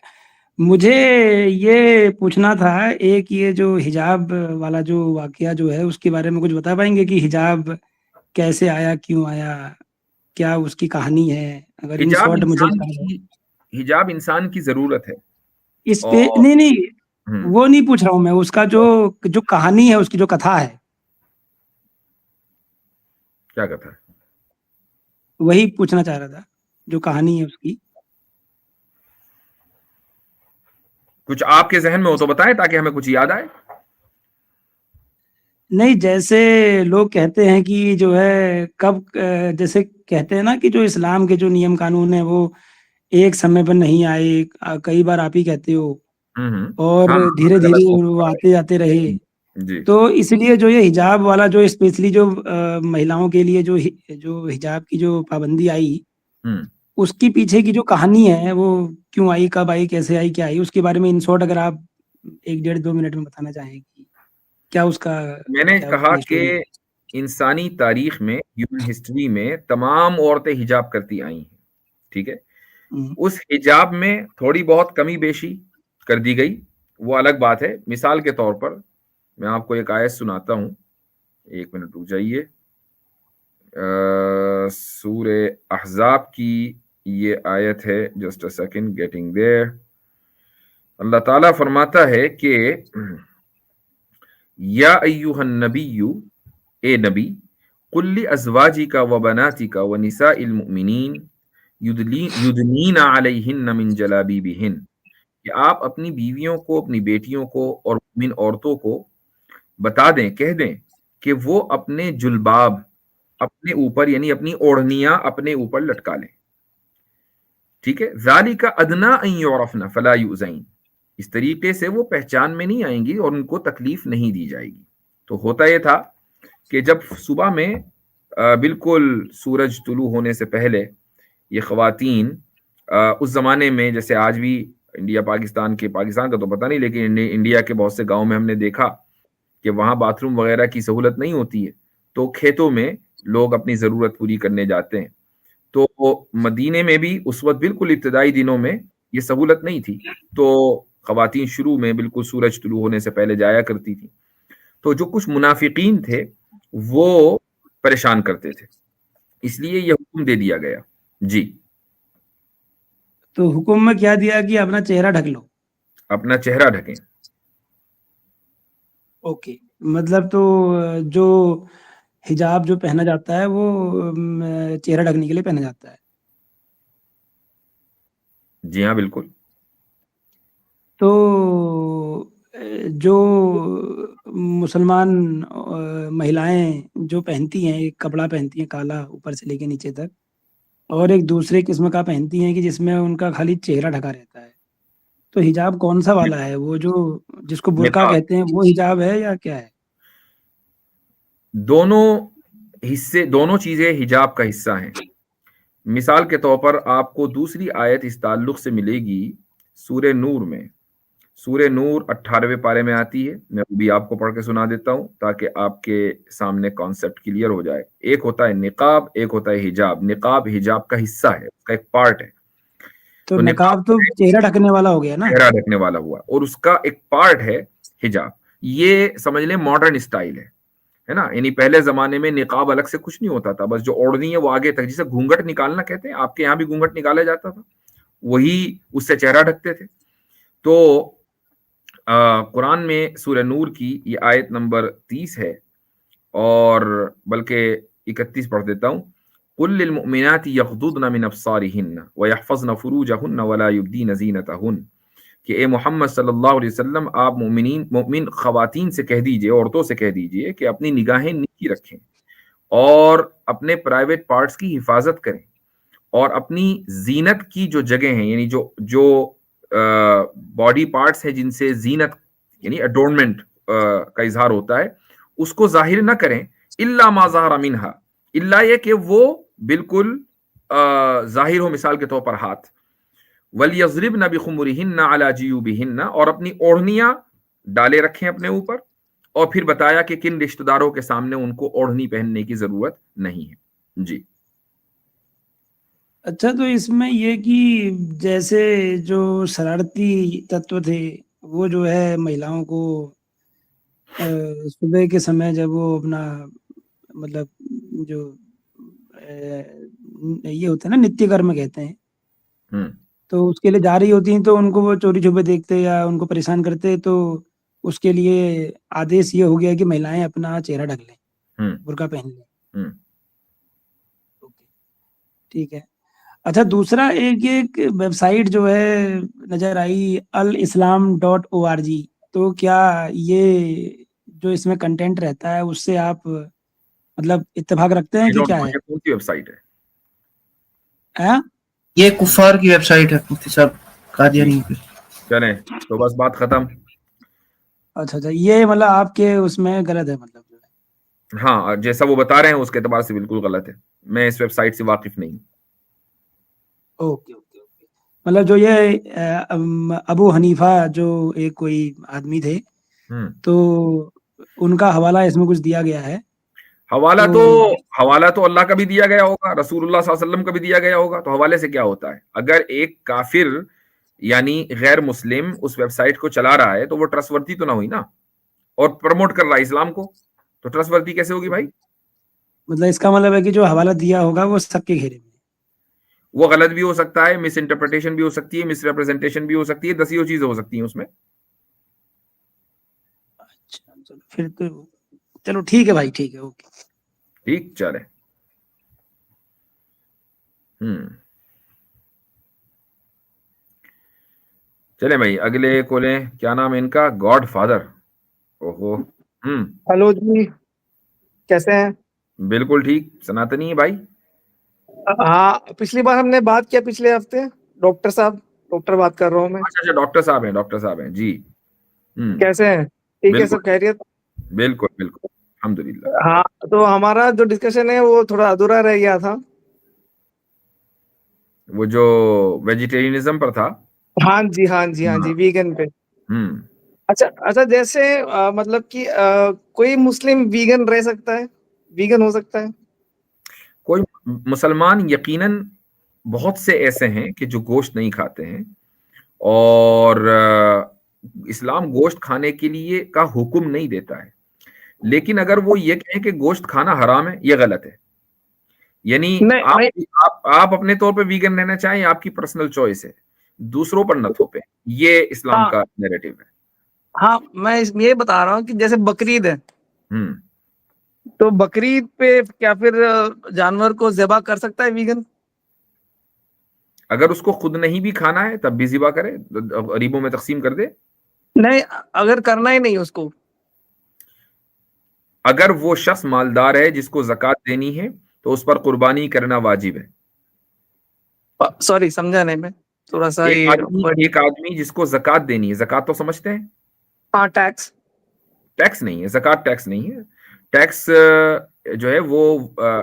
मुझे ये पूछना था, एक ये जो हिजाब वाला जो वाकया जो है, उसके बारे में कुछ बता पाएंगे कि हिजाब कैसे आया, क्यों आया, क्या उसकी कहानी है, अगर इन हिजाब शॉर्ट मुझे इंसान बता दो। की हिजाब इंसान की जरूरत है। इस पे और नहीं नहीं, हम्म वो नहीं पूछ रहा हूँ मैं, उसका जो जो कहानी है, उसकी जो कथा है, क्या कहता है? वही पूछना चाह रहा था, जो कहानी है उसकी। कुछ आपके जहन में हो तो बताएं, ताकि हमें कुछ याद आए। नहीं, जैसे लोग कहते हैं कि जो है कब जैसे कहते हैं ना कि जो इस्लाम के जो नियम कानून है वो एक समय पर नहीं आए, कई बार आप ही कहते हो, और हाँ, धीरे अलग धीरे अलग वो आते जाते रहे। जी। तो इसलिए जो ये हिजाब वाला जो स्पेशली जो महिलाओं के लिए जो हिजाब की जो पाबंदी आई, हम्म उसकी पीछे की जो कहानी है वो क्यों आई, कब आई, कैसे आई, क्या आई, उसके बारे में इन शॉर्ट अगर आप 1 डेढ़ 2 मिनट में बताना चाहें कि क्या उसका, मैंने क्या कहा उसकी कि स्टोरी है। इंसानी तारीख में, ह्यूमन हिस्ट्री में तमाम औरतें हिजाब करती आई हैं, ठीक है। हम्म, उस हिजाब में थोड़ी बहुत कमी बेशी कर दी गई, वो अलग बात है। मिसाल के तौर पर मैं आपको एक आयत सुनाता हूं, 1 मिनट रुक जाइए। सूरे अहजाब की ये आयत है, just a second, getting there. Allah ताला फरमाता है कि या अय्युहन नबिय्यु, ए नबी, कुल्ली अज़वाजिका व बनातिका व निसाइल मुमिनीन युदनीना अलैहिन्न मिन जलाबीबिहिन, कि आप अपनी बीवियों को, अपनी बेटियों को और मुमिन औरतों को बता दें, कह दें कि वो अपने जुल्बाब अपने ऊपर यानी अपनी ओढ़नियां अपने ऊपर लटका लें। ठीक है, ज़ालिका अदना अन युरफ़ना फला युज़ैन, इस तरीके से वो पहचान में नहीं आएंगी और उनको तकलीफ नहीं दी जाएगी। तो होता यह था कि जब सुबह में बिल्कुल सूरज तुलू होने से पहले ये ख़वातीन उस ज़माने में, जैसे आज भी इंडिया पाकिस्तान का तो पता नहीं, लेकिन इंडिया के बहुत से गांव में हमने देखा कि वहाँ बाथरूम वगैरह की सहूलत नहीं होती है, तो खेतों में लोग अपनी ज़रूरत पूरी करने जाते हैं। तो मदीने में भी उस वक्त बिल्कुल इब्तदाई दिनों में ये सहूलत नहीं थी, तो ख़वातीन शुरू में बिल्कुल सूरज तुलू होने से पहले जाया करती थी। तो जो कुछ मुनाफिकीन थे वो परेशान करते थे, इसलिए ये हुक्म दे दिया गया। जी, तो हुक्म में क्या दिया कि अपना चेहरा ढक लो? अपना चेहरा ढकें। ओके, मतलब तो जो हिजाब जो पहना जाता है वो चेहरा ढकने के लिए पहना जाता है। जी हाँ, बिल्कुल। तो जो मुसलमान महिलाएं जो पहनती हैं, एक कपड़ा पहनती हैं काला ऊपर से लेके नीचे तक, और एक दूसरे किस्म का पहनती हैं कि जिसमें उनका खाली चेहरा ढका रहता है, तो हिजाब कौन सा वाला है? वो जो जिसको बुर्का निकाब। कहते हैं वो हिजाब है या क्या है? दोनों चीजें हिजाब का हिस्सा हैं। मिसाल के तौर पर आपको दूसरी आयत इस ताल्लुक से मिलेगी सूरे नूर में। सूरे नूर 18वें पारे में आती है, मैं भी आपको पढ़ के सुना देता हूं ताकि आपके सामने कॉन्सेप्ट क्लियर हो जाए। एक होता है निकाब, एक होता है हिजाब। निकाब हिजाब का हिस्सा है, उसका एक पार्ट है। तो तो नकाब निकाब तो चेहरा ढकने वाला हो गया ना? चेहरा ढकने वाला हुआ, और उसका एक पार्ट है हिजाब। ये समझ लें मॉडर्न स्टाइल है ना। यानी पहले जमाने में निकाब अलग से कुछ नहीं होता था, बस जो ओढ़नी है वो आगे तक, जिसे घूंघट निकालना कहते हैं, आपके यहाँ भी घूंघट निकाला जाता था, वही उससे चेहरा ढकते थे। तो कुरान में सूरह नूर की ये आयत नंबर 30 है, और बल्कि 31 पढ़ देता हूँ। कुल लिल मुमिनाति यग़दुदन मिन अब्सारिहिन्न व यहफ़ज़न फ़ुरूजहुन्न वला युब्दीन ज़ीनतहुन्न, कि ए मोहम्मद सल्लल्लाहु अलैहि वसल्लम, आप मोमिन ख़वातीन से कह दीजिए, औरतों से कह दीजिए कि अपनी निगाहें नीची रखें और अपने प्राइवेट पार्ट्स की हिफाजत करें, और अपनी जीनत की जो जगह हैं, यानी जो जो बॉडी पार्ट्स हैं जिनसे जीनत यानी एडोर्नमेंट का इजहार होता है, उसको जाहिर न करें। इल्ला मा ज़हरा मिन्हा, इल्ला ये कि वो बिल्कुल जाहिर हो, मिसाल के तौर पर हाथ। वलियज़रिबन बिखुमुरिहिन्ना अला जियूबिहिन्ना, और अपनी ओढ़नियां डाले रखें अपने ऊपर। और फिर बताया कि किन रिश्तेदारों के सामने उनको ओढ़नी पहनने की जरूरत नहीं है। जी, अच्छा, तो इसमें ये कि जैसे जो शरारती तत्व थे वो जो है महिलाओं को सुबह के समय जब वो अपना मतलब जो ये होता है ना, नित्य कर्म कहते हैं, हम्म, तो उसके लिए जा रही होती हैं, तो उनको वो चोरी छुपे देखते या उनको परेशान करते, तो उसके लिए आदेश ये हो गया कि महिलाएं अपना चेहरा ढक लें, हम्म, बुर्का पहन लें। हम्म। ओके, ठीक है। अच्छा, दूसरा एक वेबसाइट जो है नजर आई, al-islam.org, तो क्या ये जो इसमें कंटेंट रहता है उससे आप मतलब इत्तेफाक रखते हैं आई कि डोंट क्या नो है? ये कौन सी वेबसाइट है। हैं? ये कुफार की वेबसाइट है मुफ्ती साहब, जी, कादियानी की। चलें तो बस बात खत्म। अच्छा अच्छा, ये मतलब आपके उसमें गलत है, मतलब जो है। हाँ, जैसा वो बता रहे हैं उसके एतबार से बिल्कुल गलत है। मैं इस वेबसाइट से वाकिफ नहीं। ओके ओके ओके, मतलब जो ये अबू हनीफा जो एक कोई आदमी थे, हम्म। तो उनका हवाला इसमें कुछ दिया गया है। हवाला तो तो हवाला तो अल्लाह का भी दिया गया होगा, रसूलुल्लाह सल्लल्लाहु अलैहि वसल्लम का भी दिया गया होगा, तो हवाले से क्या होता है? अगर एक काफिर यानी गैर मुस्लिम उस वेबसाइट को चला रहा है तो वो ट्रस्टवर्दी तो ना हुई ना, और प्रमोट कर रहा है इस्लाम को, तो ट्रस्टवर्दी कैसे होगी भाई? मतलब इसका मतलब है कि जो हवाला दिया होगा वो सबके घेरे में। वो गलत भी हो सकता है, मिस इंटरप्रिटेशन भी हो सकती है, मिस रिप्रेजेंटेशन भी हो सकती है, दसियों चीजें हो सकती हैं उसमें। अच्छा, चलो फिर तो, चलो ठीक है भाई, ठीक है, ओके। ठीक, चले। हम्म, चले भाई, अगले कोले क्या नाम है इनका? God father. ओहो। हम्म। हेलो जी। कैसे हैं? बिल्कुल ठीक, सनातनी है भाई। हाँ, पिछली बार हमने बात किया पिछले हफ्ते। डॉक्टर साहब, डॉक्टर बात कर रहा हूँ मैं। अच्छा, डॉक्टर साहब हैं, डॉक्टर साहब हैं जी। कैसे हैं? ठीक है, बिल्कुल सब खैरियत? बिल्कुल बिल्कुल, अल्हम्दुलिल्लाह। हाँ, तो हमारा जो डिस्कशन है वो थोड़ा अधूरा रह गया था। वो जो वेजिटेरियनिज्म पर था। हाँ जी, हाँ जी, हाँ जी, वीगन पे। हम्म अच्छा अच्छा, जैसे मतलब कि कोई मुस्लिम वीगन रह सकता है, वीगन हो सकता है? कोई मुसलमान यकीनन बहुत से ऐसे हैं कि जो गोश्त नहीं खाते हैं, और इस्लाम गोश्त खाने के लिए का हुक्म नहीं देता है। लेकिन अगर वो ये कहें कि गोश्त खाना हराम है, ये गलत है। यानी नहीं नहीं, आप अपने तौर पे वीगन रहना चाहें, आपकी पर्सनल चॉइस है, दूसरों पर न थोपे। ये इस्लाम हाँ का नैरेटिव है। हाँ, मैं ये बता रहा हूँ कि जैसे बकरीद है, हम्म तो बकरीद पे क्या फिर जानवर को ज़िबा कर सकता है वीगन? अगर उसको खुद नहीं भी खाना है तब भी ज़िबा करे, गरीबों में तकसीम कर दे। नहीं, अगर करना ही नहीं उसको। अगर वो शख्स मालदार है जिसको ज़कात देनी है, तो उस पर कुर्बानी करना वाजिब है। सॉरी, समझा नहीं मैं, थोड़ा सा ये एक आदमी जिसको ज़कात देनी है, ज़कात तो समझते हैं? हाँ, टैक्स। टैक्स नहीं है, ज़कात टैक्स नहीं है। टैक्स जो है वो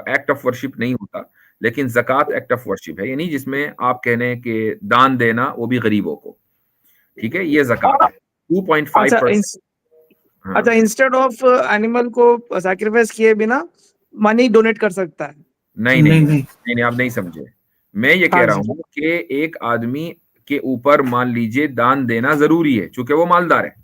एक्ट ऑफ वर्शिप नहीं होता, लेकिन ज़कात एक्ट ऑफ वर्शिप है, यानी जिसमें आप कहने के दान देना, वो भी गरीबों को। ठीक है, ये ज़कात है 2.5%। अच्छा, हाँ, अच्छा, इंस्टेड ऑफ एनिमल को सैक्रिफाइस किए बिना मनी डोनेट कर सकता है? नहीं नहीं नहीं नहीं नहीं, नहीं, आप नहीं समझे। मैं ये कह हाँ रहा जी, हूं कि एक आदमी के ऊपर मान लीजिए दान देना जरूरी है, चूंकि वो मालदार है।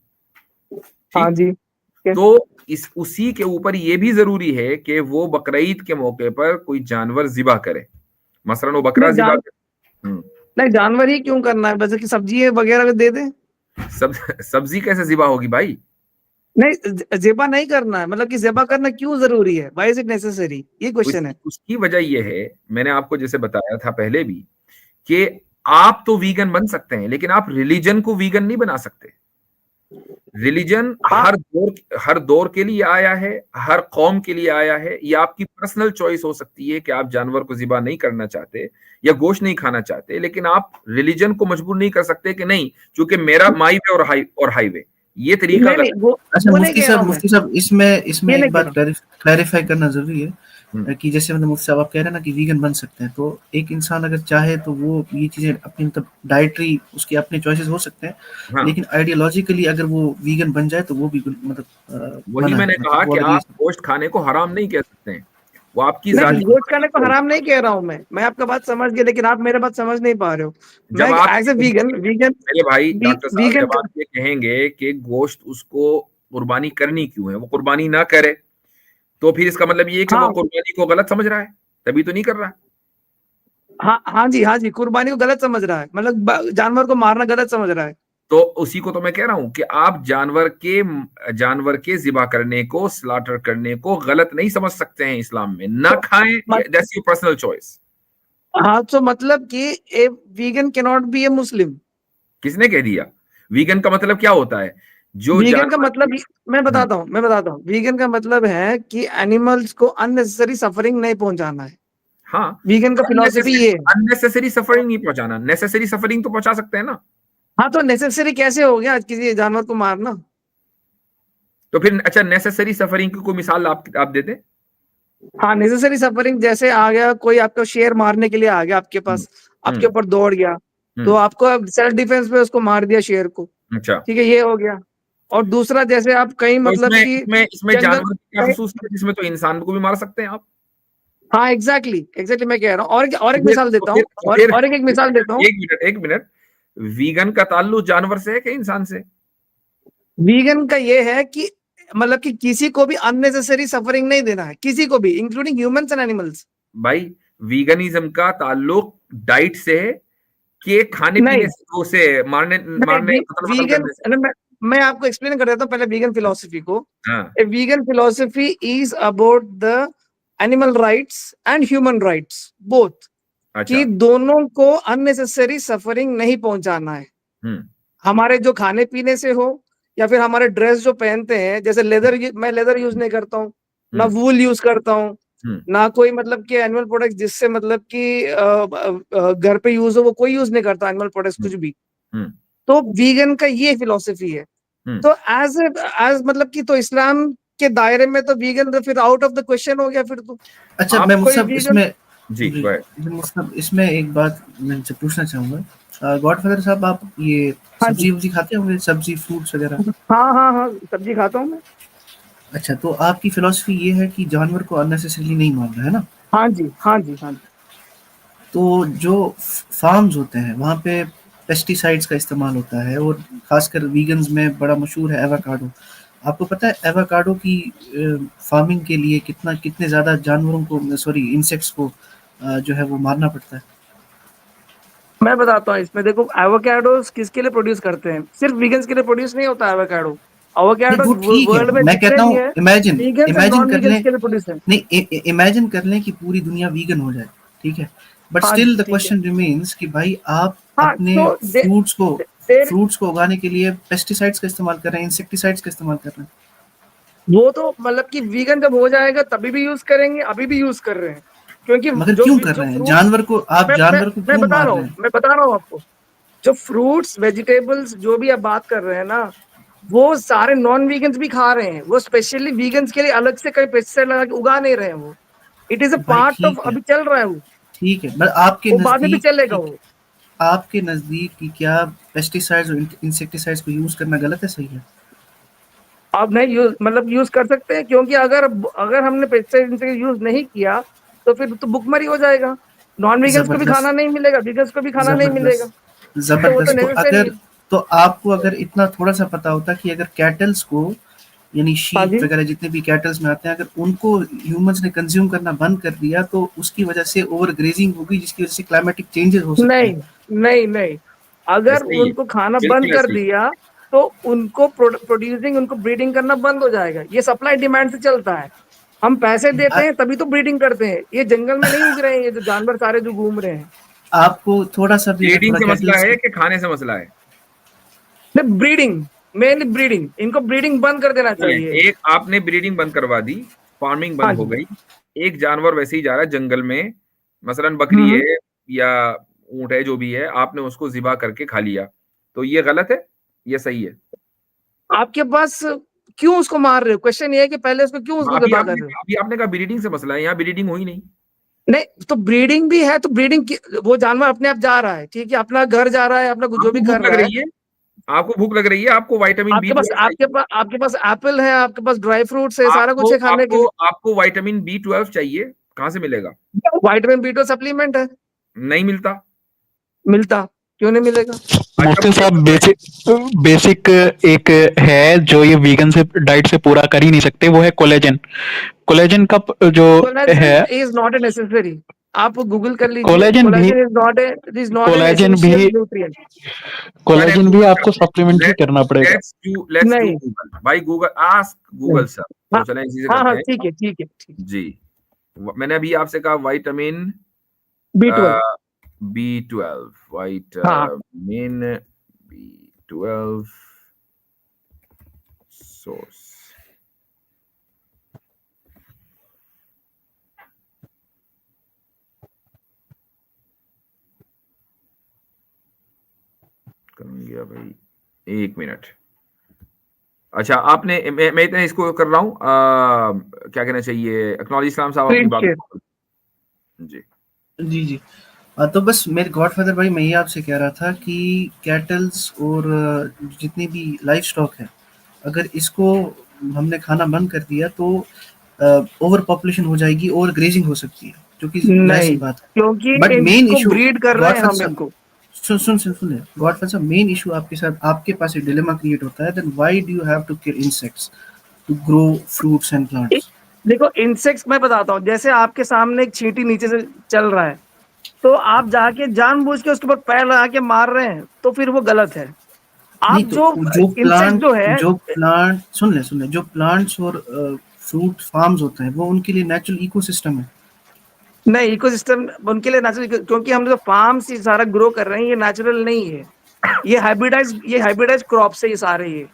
हाँ ठीक, जी, तो इस उसी के ऊपर ये भी जरूरी है कि वो बकरीद के मौके पर कोई जानवर जिबा करे, मसलन वो बकरा नहीं जिबा करे। नहीं, जानवर ही क्यों करना है, जैसे कि सब्जी वगैरह दे दे। सब्जी कैसे जिबा होगी भाई? नहीं, ज़िबा नहीं करना है, मतलब कि ज़िबा करना क्यों जरूरी है? व्हाई इज इट नेसेसरी, ये क्वेश्चन है। उसकी वजह यह है, मैंने आपको जैसे बताया था पहले भी, कि आप तो वीगन बन सकते हैं, लेकिन आप रिलीजन को वीगन नहीं बना सकते। रिलीजन हाँ हर दौर के लिए आया है, हर कौम के लिए आया है। ये आपकी पर्सनल चॉइस हो सकती है कि आप जानवर को ज़िबा नहीं करना चाहते या गोश्त नहीं खाना चाहते, लेकिन आप रिलीजन को मजबूर नहीं कर सकते कि नहीं, क्योंकि मेरा माई वे और हाईवे, ये तरीका नहीं नहीं, गलत अच्छा वो नहीं कह रहा हूँ मैं, मुफ्ती साहब, इसमें इसमें ये नहीं एक कह बात रहा हूँ। क्लैरिफाई करना जरूरी है है। कि जैसे मतलब मुफ्ती साहब आप कह रहे हैं ना कि वीगन बन सकते हैं, तो एक इंसान अगर चाहे तो वो ये चीजें अपनी मतलब डाइटरी उसके अपने चॉइसेस हो सकते हैं, हाँ, लेकिन आइडियोलॉजिकली अगर वो वीगन बन जाए तो वो भी मतलब वही मना है, मैंने कहा मतलब वो कि अगर ये आप गोश्त खाने को हराम नहीं कह सकते हैं, वो आपकी नहीं, जाती गोश्त खाने को हराम नहीं कह रहा हूँ मैं आपका बात समझ गया, लेकिन आप मेरे बात समझ नहीं पा रहे हो। मैं जब आप एज ए वीगन वीगन मेरे भाई डॉक्टर साहब, वीगन जब आप ये कहेंगे कि गोश्त उसको कुर्बानी करनी क्यों है, वो कुर्बानी ना करे, तो फिर इसका मतलब ये है कि वो हाँ कुर्बानी को गलत समझ रहा है, तभी तो नहीं कर रहा। हाँ हाँ जी, हाँ जी, कुर्बानी को गलत समझ रहा है, मतलब जानवर को मारना गलत समझ रहा है। तो उसी को तो मैं कह रहा हूं कि आप जानवर के जिबा करने को, स्लाटर करने को गलत नहीं समझ सकते हैं इस्लाम में। ना तो खाएं, मत, दैट्स योर पर्सनल चॉइस। हाँ, तो मतलब कि ए वीगन कैन नॉट बी ए मुस्लिम। किसने कह दिया? वीगन का मतलब क्या होता है? जो वीगन का जानवर मतलब, मैं बताता हूँ, वीगन का मतलब है कि एनिमल्स को अननेसेसरी सफरिंग नहीं पहुंचाना है। हाँ, वीगन का फिलॉसफी ये है। अननेसेसरी सफरिंग नहीं पहुंचाना, नेसेसरी सफरिंग तो पहुंचा सकते हैं ना। हाँ, तो नेसेसरी कैसे हो गया किसी जानवर को मारना? तो फिर अच्छा, नेसेसरी सफरिंग की कोई मिसाल आप दे दें। हाँ, नेसेसरी सफरिंग जैसे आ गया, कोई आपको शेर मारने के लिए आ गया आपके हम्म, पास, आपके हम्म, ऊपर दौड़ गया, तो हम्म, आपको सेल्फ डिफेंस पे उसको मार दिया शेर को। अच्छा, ठीक है, ये हो गया। और दूसरा, जैसे आप कहीं तो मतलब इसमें कि इसमें इसमें जंगल, जानवर की क्या खसूसियत है? इसमें तो इंसान को भी मार सकते हैं आप। हाँ एग्जैक्टली एग्जैक्टली, मैं कह रहा हूँ। और एक तो फिर मिसाल तो देता हूँ, फिर तो फिर और एक मिसाल देता हूँ। एक मिनट, वीगन का ताल्लुक जानवर से है कि इंसान से? वीगन का ये है कि मतलब कि किसी को भी अननेसेसरी सफरिंग नहीं देना है, किसी को भी, इंक्लूडिंग ह्यूमंस एंड एनिमल्स। भाई, वीगनिज्म का ताल्लुक डाइट से है कि खाने नहीं पीने से, उसे मारने मारने कत्ल वतल वीगन, करने से? मैं आपको एक्सप्लेन कर देता हूँ पहले वीगन फिलोसफी को। हाँ, A vegan philosophy is about the animal rights and human rights both, अच्छा, कि दोनों को अननेसेसरी सफरिंग नहीं पहुंचाना है। हम्म, हमारे जो खाने पीने से हो, या फिर हमारे ड्रेस जो पहनते हैं, जैसे लेदर, मैं लेदर यूज नहीं करता हूँ, ना वूल यूज करता हूँ, हम्म, ना कोई मतलब कि एनिमल प्रोडक्ट्स जिससे मतलब कि घर पे यूज हो, वो कोई यूज नहीं करता एनिमल प्रोडक्ट्स कुछ भी। हम्म, तो वीगन का ये फिलॉसफी है। हम्म। तो एज मतलब कि तो इस्लाम के दायरे में तो वीगन तो फिर आउट ऑफ द क्वेश्चन हो गया फिर तो। अच्छा आप मैं कोई मतलब vegan- इसमें जी जी, go ahead. मतलब इसमें एक बात मैं इनसे पूछना चाहूंगा, गॉडफादर साहब आप ये हाँ जी, सब्जी वब्जी खाते होंगे, सब्जी फ्रूट्स वगैरह? हाँ हाँ हाँ, सब्जी खाता हूँ मैं। अच्छा, तो आपकी फिलॉसफी ये है कि जानवर को अननेसेसरीली नहीं मारना है ना? हाँ जी, हाँ जी, हाँ जी। तो जो फार्म्स होते हैं वहाँ पे पेस्टिसाइड्स का इस्तेमाल होता है, और खासकर वीगन्स में बड़ा मशहूर है एवोकाडो। आपको पता है एवोकाडो की फार्मिंग के लिए कितने ज़्यादा जानवरों को, सॉरी इंसेक्ट्स को जो है वो मारना पड़ता है? मैं बताता हूँ इसमें, देखो एवोकाडोस किसके लिए प्रोड्यूस करते हैं? सिर्फ वीगन्स के लिए प्रोड्यूस नहीं होता एवोकाडो। नहीं एवोकाडो वो ठीक है, वर्ल्ड में मैं जितने कहता भी हूँ है, imagine vegans and imagine non कर वीगन्स लें, के लिए प्रोड्यूस है। नहीं इमेजिन कर लें कि पूरी दुनिया वीगन हो जाए, ठीक है, बट हाँ जी, स्टिल द ठीक है। क्वेश्चन रिमेन्स कि भाई आप हाँ, अपने तो देर फ्रूट्स को उगाने के लिए पेस्टिसाइड्स का इस्तेमाल कर रहे हैं, इंसेक्टिसाइड्स का इस्तेमाल कर रहे हैं। वो तो मतलब कि वीगन जब हो जाएगा तभी भी यूज करेंगे, अभी भी यूज कर रहे हैं। क्योंकि मगर जो क्यों कर जो रहे हैं? फ्रूट्स, आप जानवर को मैं क्यों बता मार रहा रहे हूँ, हैं? मैं बता रहा हूँ आपको, जो फ्रूट्स वेजिटेबल्स जो भी आप बात कर रहे हैं ना, वो सारे नॉन वीगन्स भी खा रहे हैं। वो स्पेशली वीगन्स के लिए अलग से कोई पेस्टिसाइड लगा के उगा नहीं रहे हैं। वो इट इज अ भाई पार्ट ऑफ, अभी चल रहा है वो ठीक है, बट वो बाद में भी चलेगा वो। आपके नजदीक कि क्या पेस्टिसाइड्स और इंसेक्टिसाइड्स को यूज करना गलत है, सही है? आप नहीं यूज मतलब यूज कर सकते हैं, क्योंकि अगर अगर हमने पेस्टिसाइड यूज नहीं किया तो फिर तो भुखमरी हो जाएगा। नॉन वीगन्स को भी खाना जबरदस्त, नहीं मिलेगा, वीगन्स को भी खाना नहीं मिलेगा। जबरदस्त, तो वो तो जबरदस्त। नेसेसरी है। तो आपको अगर इतना थोड़ा सा पता होता कि अगर कैटल्स को, यानी हाँ शीप जी, वगैरह जितने भी कैटल्स में आते हैं, अगर उनको ह्यूमंस ने कंज्यूम करना बंद कर दिया तो उसकी वजह से ओवर ग्रेजिंग होगी, जिसकी वजह से क्लाइमेटिक चेंजेस हो सकते नहीं हैं। नहीं नहीं, अगर ऐसा ही है, उनको खाना बंद बिल्कुल कर ऐसे ही। दिया तो उनको प्रोड्यूसिंग, उनको ब्रीडिंग करना बंद हो जाएगा। ये सप्लाई डिमांड से चलता है। हम पैसे देते हैं तभी तो ब्रीडिंग करते हैं। ये जंगल में नहीं उग रहे हैं, ये जो जानवर सारे जो घूम रहे हैं। आपको थोड़ा सा भी अगर ब्रीडिंग थोड़ा से मसला कैटल्स है की, कि खाने से मसला है? ब्रीडिंग, मेनली ब्रीडिंग, इनको ब्रीडिंग बंद कर देना चलें, चाहिए। एक आपने ब्रीडिंग बंद करवा दी, फार्मिंग हाँ बंद हो जी। गई, एक जानवर वैसे ही जा रहा है जंगल में, मसलन बकरी हम्म, है या ऊंट है, जो भी है, आपने उसको ज़िबा करके खा लिया, तो ये गलत है, ये सही है? आपके पास क्यों उसको मार रहे हो? क्वेश्चन ये है कि पहले उसको क्यों उसको अभी ज़िबा कर आपने रहे हो? अभी आपने कहा ब्रीडिंग से मसला है, यहाँ ब्रीडिंग हुई नहीं। नहीं, तो ब्रीडिंग भी है तो ब्रीडिंग, वो जानवर अपने आप जा रहा है, ठीक है, अपना घर जा रहा है, अपना जो भी आपको कर भूख लग रहा है। रही है, आपको भूख लग रही है, आपको विटामिन बी ट्वेल्व आपके पास एप्पल है, आपके पास ड्राई फ्रूट्स है, सारा आपको कुछ है खाने के आपको लिए। आपको विटामिन बी 12 चाहिए, कहाँ से मिलेगा? विटामिन बी 12 सप्लीमेंट है, नहीं मिलता। मिलता, क्यों नहीं मिलेगा? अच्छा मुफ्ती मुझे साहब, बताइए, बेसिक एक है जो ये वीगन से डाइट से पूरा कर ही नहीं सकते, वो है कोलेजन। कोलेजन का जो है, collagen is not a necessary. आप गूगल कर लीजिए, कोलेजन भी collagen is not an collagen essential भी न्यूट्रिएंट। मैंने कोलेजन भी गूगल आपको कर सप्लीमेंट ही करना पड़ेगा। लेट्स डू नहीं गूगल भाई, गूगल आस्क नहीं, गूगल सर। हाँ तो चलें इसी से हाँ करते हाँ, हैं। ठीक है ठीक है ठीक है। जी, मैंने अभी आपसे कहा विटामिन B12, B12, हाँ। Vitamin B12 source. कहाँ गया भाई, एक मिनट। अच्छा, आपने मैं इतना इसको कर रहा हूँ, क्या कहना चाहिए, एक्नॉलेज इस्लाम साहब अपनी स्क्रीन बात। शेयर। जी जी जी। तो बस मेरे गॉडफादर भाई, मैं ये आपसे कह रहा था कि कैटल्स और जितनी भी लाइफ स्टॉक है, अगर इसको हमने खाना बंद कर दिया तो ओवर पॉपुलेशन हो जाएगी, ओवर ग्रेजिंग हो सकती है, जो कि जायज़ सी नहीं, बात है। क्योंकि बट मेन इनको इशू, ब्रीड कर रहे हैं गॉडफादर हम साहब, इनको। सुनिए गॉडफादर साहब, मेन इशू आपके साथ, आपके पास एक डिलेमा क्रिएट होता है, then why do you have to kill insects to grow fruits and plants? देखो इंसेक्ट्स, मैं बताता हूँ, जैसे आपके सामने एक चींटी नीचे से चल रहा है, तो आप जाके जानबूझ के उसके ऊपर पैर लगा के मार रहे हैं, तो फिर वो गलत है। नहीं आप तो जो इंसेक्ट जो है, जो प्लांट सुन ले, जो प्लांट्स और फ्रूट फार्म्स होते हैं वो उनके लिए नेचुरल इकोसिस्टम है। नहीं, इकोसिस्टम उनके लिए नेचुरल, क्योंकि हम जो फार्म से सारा ग्रो कर रहे हैं, ये नेचुरल नहीं है। ये हाइब्रिडाइज क्रॉप से ये सारे, ये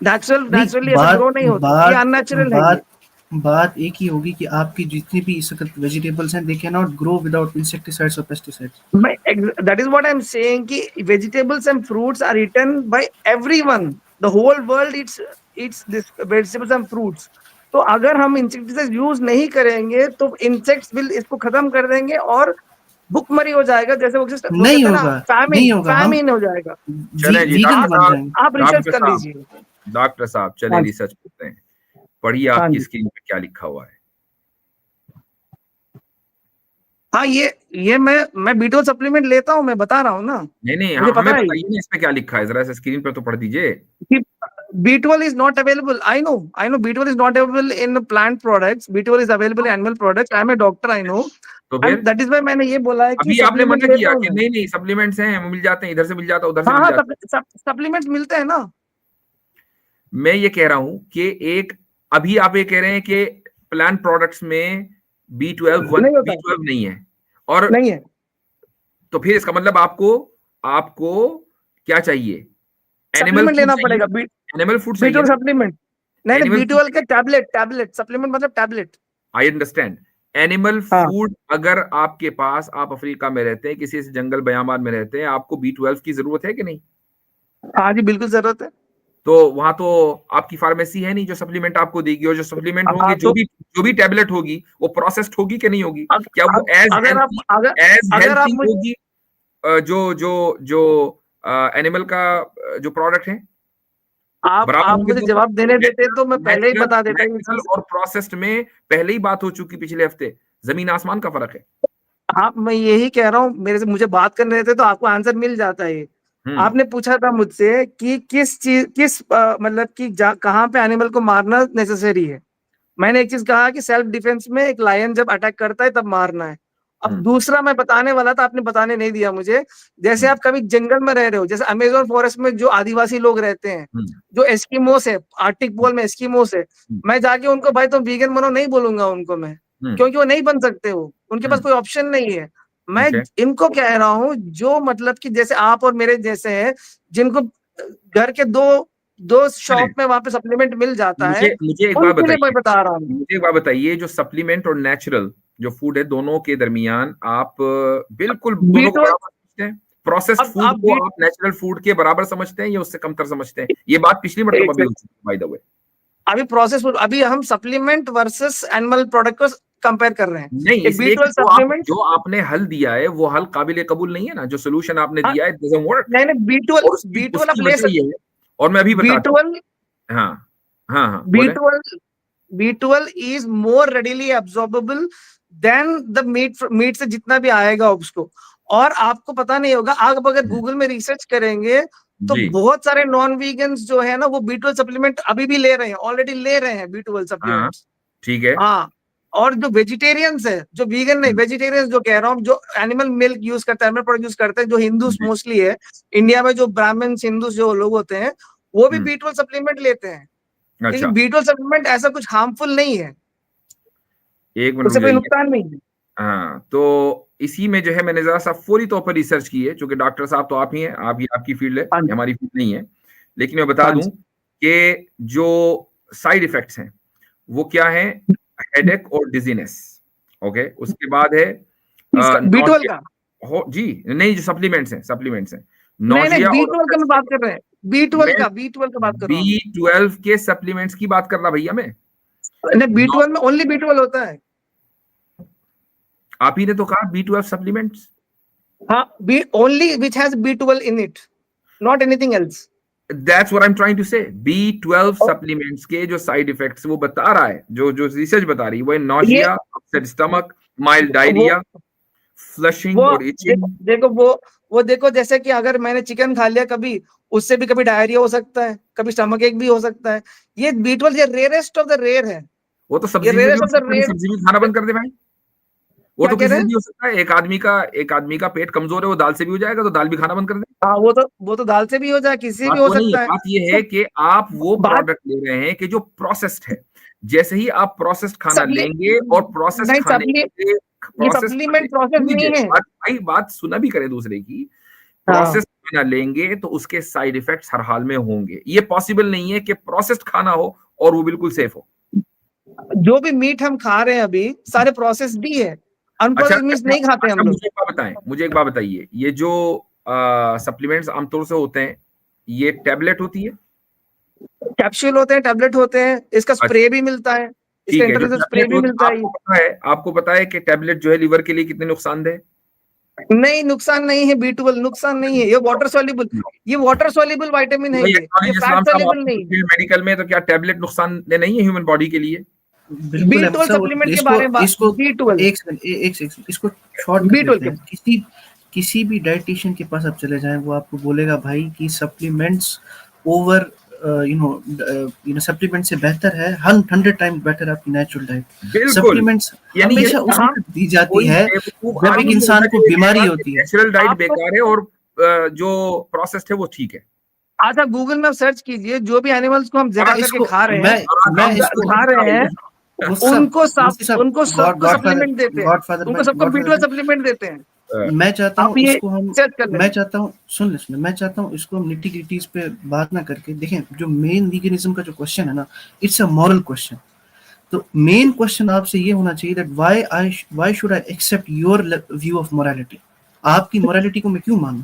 नहीं नेचुरली ऐसा बात ग्रो नहीं होता, ये बात अननेचुरल है बात ये। बात एक ही होगी कि आपकी जितनी भी इस वक्त वेजिटेबल्स हैं, they can not grow without insecticides और pesticides. That is what I'm saying कि vegetables and fruits are eaten by everyone. The whole world eats this vegetables and fruits. तो अगर हम इंसेक्टिसाइड यूज नहीं करेंगे तो इंसेक्ट्स विल इसको खत्म कर देंगे और भुखमरी हो जाएगा, जैसे वो नहीं कहते हैं ना, होगा, नहीं होगा, हम फैमिन हो जाएगा। चले जी वीगन डॉक्टर बन साहब, जाएंगे। आप रिसर्च डॉक्टर कर साहब, लीजिए। डॉक्टर साहब चले हाँ जी। रिसर्च करते हैं। पढ़िए हाँ आपकी जी। स्क्रीन पे क्या लिखा हुआ है। हाँ, ये मैं B12 सप्लीमेंट लेता हूँ, मैं बता रहा हूँ ना, नहीं मुझे हमें पता है बताइए ना इस पे क्या लिखा है, जरा से स्क्रीन पर तो पढ़ दीजिए। कि B12 is not available. I know B12 is not available in plant products. B12 is available in animal products. I am a doctor, I know. तो फिर And that is why मैंने ये बोला है कि अभी आपने सप्लीमेंट मना लेता किया हूँ कि मैं। नहीं सप्लीमेंट्स हैं, मिल जाते हैं, इधर से मिल जाता है, उधर से हाँ मिल हाँ, जाता है। सप्लीमेंट्स मिलते हैं ना। मैं ये कह रहा हूं कि एक अभी आप ये कह रहे हैं कि प्लांट प्रोडक्ट्स में B12 नहीं होता है, B12 नहीं है, और नहीं है। तो फिर इसका मतलब आपको क्या चाहिए? एनिमल सप्लीमेंट फूड लेना चाहिए, पड़ेगा। एनिमल फूड चाहिए B12 ना, सप्लीमेंट नहीं एनिमल फूड। B12 के टैबलेट सप्लीमेंट मतलब टैबलेट। I understand. एनिमल हाँ फूड अगर आपके पास, आप अफ्रीका में रहते हैं, किसी जंगल बयाबान में रहते हैं, आपको B12 की जरूरत है कि नहीं? हाँ जी, बिल्कुल जरूरत है। तो वहां तो आपकी फार्मेसी है नहीं जो सप्लीमेंट आपको देगी, और जो सप्लीमेंट होंगे, हाँ, जो तो भी टैबलेट होगी वो प्रोसेस्ड होगी कि नहीं होगी? अग- क्या वो अगर आप एज अगर आप हेल्थी मुझे होगी जो एनिमल का जो प्रोडक्ट है बराबर आप होंगे मुझे दोनों? जवाब देने देते तो मैं पहले ही नेचुरल बता देता ये नेचुरल चीज। और प्रोसेस्ड में पहले ही बात हो चुकी पिछले हफ्ते, जमीन आसमान का फर्क है। हाँ, मैं यही कह रहा हूँ, मेरे से मुझे बात करने देते तो आपको आंसर मिल जाता है। हम्म आपने पूछा था मुझसे कि मतलब कि कहाँ पे एनिमल को मारना नेसेसरी है। मैंने एक चीज कहा कि सेल्फ डिफेंस में एक लायन जब अटैक करता है तब मारना है। अब हम्म दूसरा मैं बताने वाला था, आपने बताने नहीं दिया मुझे। जैसे हम्म आप कभी जंगल में रह रहे हो, जैसे अमेजोन फॉरेस्ट में जो आदिवासी लोग रहते हैं, हम्म जो एस्किमोस है, आर्टिक पोल में एस्किमोस है, हम्म मैं जाके उनको भाई तुम वीगन बनो नहीं बोलूंगा उनको मैं, हम्म क्योंकि वो नहीं बन सकते, वो उनके पास कोई ऑप्शन नहीं है। मैं ओके। इनको कह रहा हूँ जो मतलब कि जैसे आप और मेरे जैसे हैं, जिनको घर के दो दो चलिए, शॉप में वहां पे सप्लीमेंट मिल जाता है, मुझे एक बात उनके लिए मैं बताइए, बता रहा हूँ। मुझे एक बात बताइए, जो सप्लीमेंट और नेचुरल जो फूड है, दोनों के दरमियान आप बिल्कुल दोनों को B12 बराबर समझते हैं? प्रोसेस्ड अब फूड आप को बी आप नेचुरल फूड के बराबर समझते हैं या उससे कमतर समझते हैं? ये बात पिछली मरतबा एक भी हो सेकंड, चुकी है बाय द वे। अभी प्रोसेस फूड, अभी हम सप्लीमेंट वर्सेस एनिमल प्रोडक्ट को कंपेयर कर रहे हैं। नहीं, एक इसलिए कि B12 सप्लीमेंट, जो आपने हल दिया है वो हल काबिल कबूल नहीं है ना, जो सोल्यूशन आपने दिया है डजंट वर्क। नहीं नहीं B12 और उसकी B12 आप उसकी ले वजह ये सकते, है, और मैं अभी बताता हूँ। B12 हाँ हाँ बोले। B12 B12 is more readily absorbable than the meat से जितना भी आएगा उसको। और आपको पता नहीं होगा, आप अगर गूगल में रिसर्च करेंगे तो जी बहुत सारे नॉन वीगन्स जो है ना वो B12 सप्लीमेंट अभी भी ले रहे हैं, ऑलरेडी ले रहे हैं B12 हाँ सप्लीमेंट्स। ठीक है। हाँ, और जो वेजिटेरियंस है, जो वीगन नहीं, वेजिटेरियंस जो कह रहा हूँ, जो एनिमल मिल्क यूज करते हैं, एनिमल प्रोडक्ट यूज करते हैं, जो हिंदूस जी, मोस्टली है इंडिया में, जो ब्राह्मण हिंदूस जो लोग होते हैं, वो भी हम्म, B12 सप्लीमेंट लेते हैं। क्योंकि अच्छा B12 सप्लीमेंट ऐसा कुछ हार्मफुल नहीं है, एक मिनट उससे रुक कोई जाइए। नुकसान नहीं है। हाँ, तो इसी में जो है मैंने जरा सा फौरी तौर पर रिसर्च की है, क्योंकि डॉक्टर साहब तो आप ही हैं, आप ही आपकी फील्ड है, हाँ ये जी, हमारी फील्ड नहीं है। लेकिन मैं बता हाँ दूं जी। कि जो साइड इफेक्ट्स हैं वो क्या है? हेडेक और डिजीनेस। ओके, उसके बाद है इसका B12 नौजिया। का हो जी, नहीं, जो सप्लीमेंट्स हैं, नहीं नौजिया और B12 का मैं बात कर रहे हैं, मैं B12 का बात कर रहा हूँ। B12 के सप्लीमेंट्स की बात कर रहा भैया मैं। नहीं, नौ- B12 में ओनली B12 होता है। आप ही ने तो कहा B12 सप्लीमेंट्स। हाँ, B only which has B12 in it, not anything else. That's what I'm trying to say. B12 supplements के जो साइड इफेक्ट्स वो बता रहा है, जो जो रिसर्च बता रही है, वो है ये नौशिया, अपसेट स्टमक, माइल्ड वो डायरिया, फ्लशिंग वो और इचिंग। देखो वो देखो, जैसे कि अगर मैंने चिकन खा लिया कभी, उससे भी कभी डायरिया हो सकता है, कभी स्टमक एक भी हो सकता है। ये B12 ये रेयरेस्ट ऑफ द रेयर है, वो तो ये सब्जी में भी रेयरेस्ट हो ऑफ द सकता है, रेयर। सब्जी भी खाना बंद कर दे भाई। वो क्या तो कह किसी रहे से हैं? भी हो सकता है। एक आदमी का पेट कमजोर है, वो दाल से भी हो जाएगा, तो दाल भी खाना बंद कर दे। हाँ, वो तो दाल से भी हो जाए, किसी से भी बात हो वो नहीं है, सकता है। बात ये तो है कि आप वो बात प्रोडक्ट ले रहे हैं कि जो प्रोसेस्ड है। जैसे ही आप प्रोसेस्ड खाना सप्ली लेंगे, और प्रोसेस्ड नहीं, खाने सप्ली के ये प्रोसेस्ड खाने, सप्लीमेंट प्रोसेस सुन लीजिए नहीं है। बात भाई, बात सुना भी करें दूसरे की। हाँ, प्रोसेस्ड खाना लेंगे तो उसके साइड इफेक्ट्स हर हाल में होंगे। ये पॉसिबल नहीं है कि प्रोसेस्ड खाना हो और वो बिल्कुल सेफ हो। जो भी मीट हम खा रहे हैं अभी सारे प्रोसेस्ड ही है, अनप्रोसेस्ड मीट नहीं खाते हम लोग। मुझे एक बात बताएं, मुझे एक बात बताइए, ये जो सप्लीमेंट्स आमतौर से होते हैं, ये टैबलेट होती है? कैप्सूल होते हैं, टैबलेट होते हैं, इसका स्प्रे भी मिलता है, ठीक इसका है, जो इंटरनेशनल स्प्रे भी tablet मिलता है। आपको पता है कि टैबलेट जो है लीवर के लिए कितने नुकसानदेह है? नहीं, नुकसान नहीं है, B12 नुकसान नहीं है, ये वाटर सॉल्युबल, ये वाटर सॉल्युबल विटामिन है, ये फैट सॉल्युबल नहीं है। मेडिकल में तो क्या टैबलेट नुकसानदेह नहीं है ह्यूमन बॉडी के लिए? बिल्कुल B12 अहमद साहब, सप्लीमेंट के बारे में इसको B12 एक सेकंड इसको शॉर्ट कर B12 देते हैं। किसी भी डाइटिशियन के पास आप चले जाएं, वो आपको बोलेगा भाई कि सप्लीमेंट्स ओवर सप्लीमेंट से बेहतर है, 100 टाइम बेटर आपकी नेचुरल डाइट। सप्लीमेंट्स हमेशा उस वक्त दी जाती है जब एक इंसान को बीमारी होती है। नेचुरल डाइट बेकार है और जो प्रोसेस्ड है वो ठीक है। आज आप गूगल में सर्च कीजिए, जो भी एनिमल्स को हम जगा करके खा रहे हैं, उनको सप्लीमेंट देते हैं, उनको सबको B12 सप्लीमेंट देते हैं। मैं चाहता हूँ इसको हम मैं चाहता हूँ इसको हम निटी ग्रिटीज पे बात ना करके देखें। जो मेन वीगनिज्म का जो क्वेश्चन है ना, इट्स अ मॉरल क्वेश्चन। तो मेन क्वेश्चन आपसे ये होना चाहिए that why should I accept your view of morality. आपकी मोरालिटी को मैं क्यों मानूं?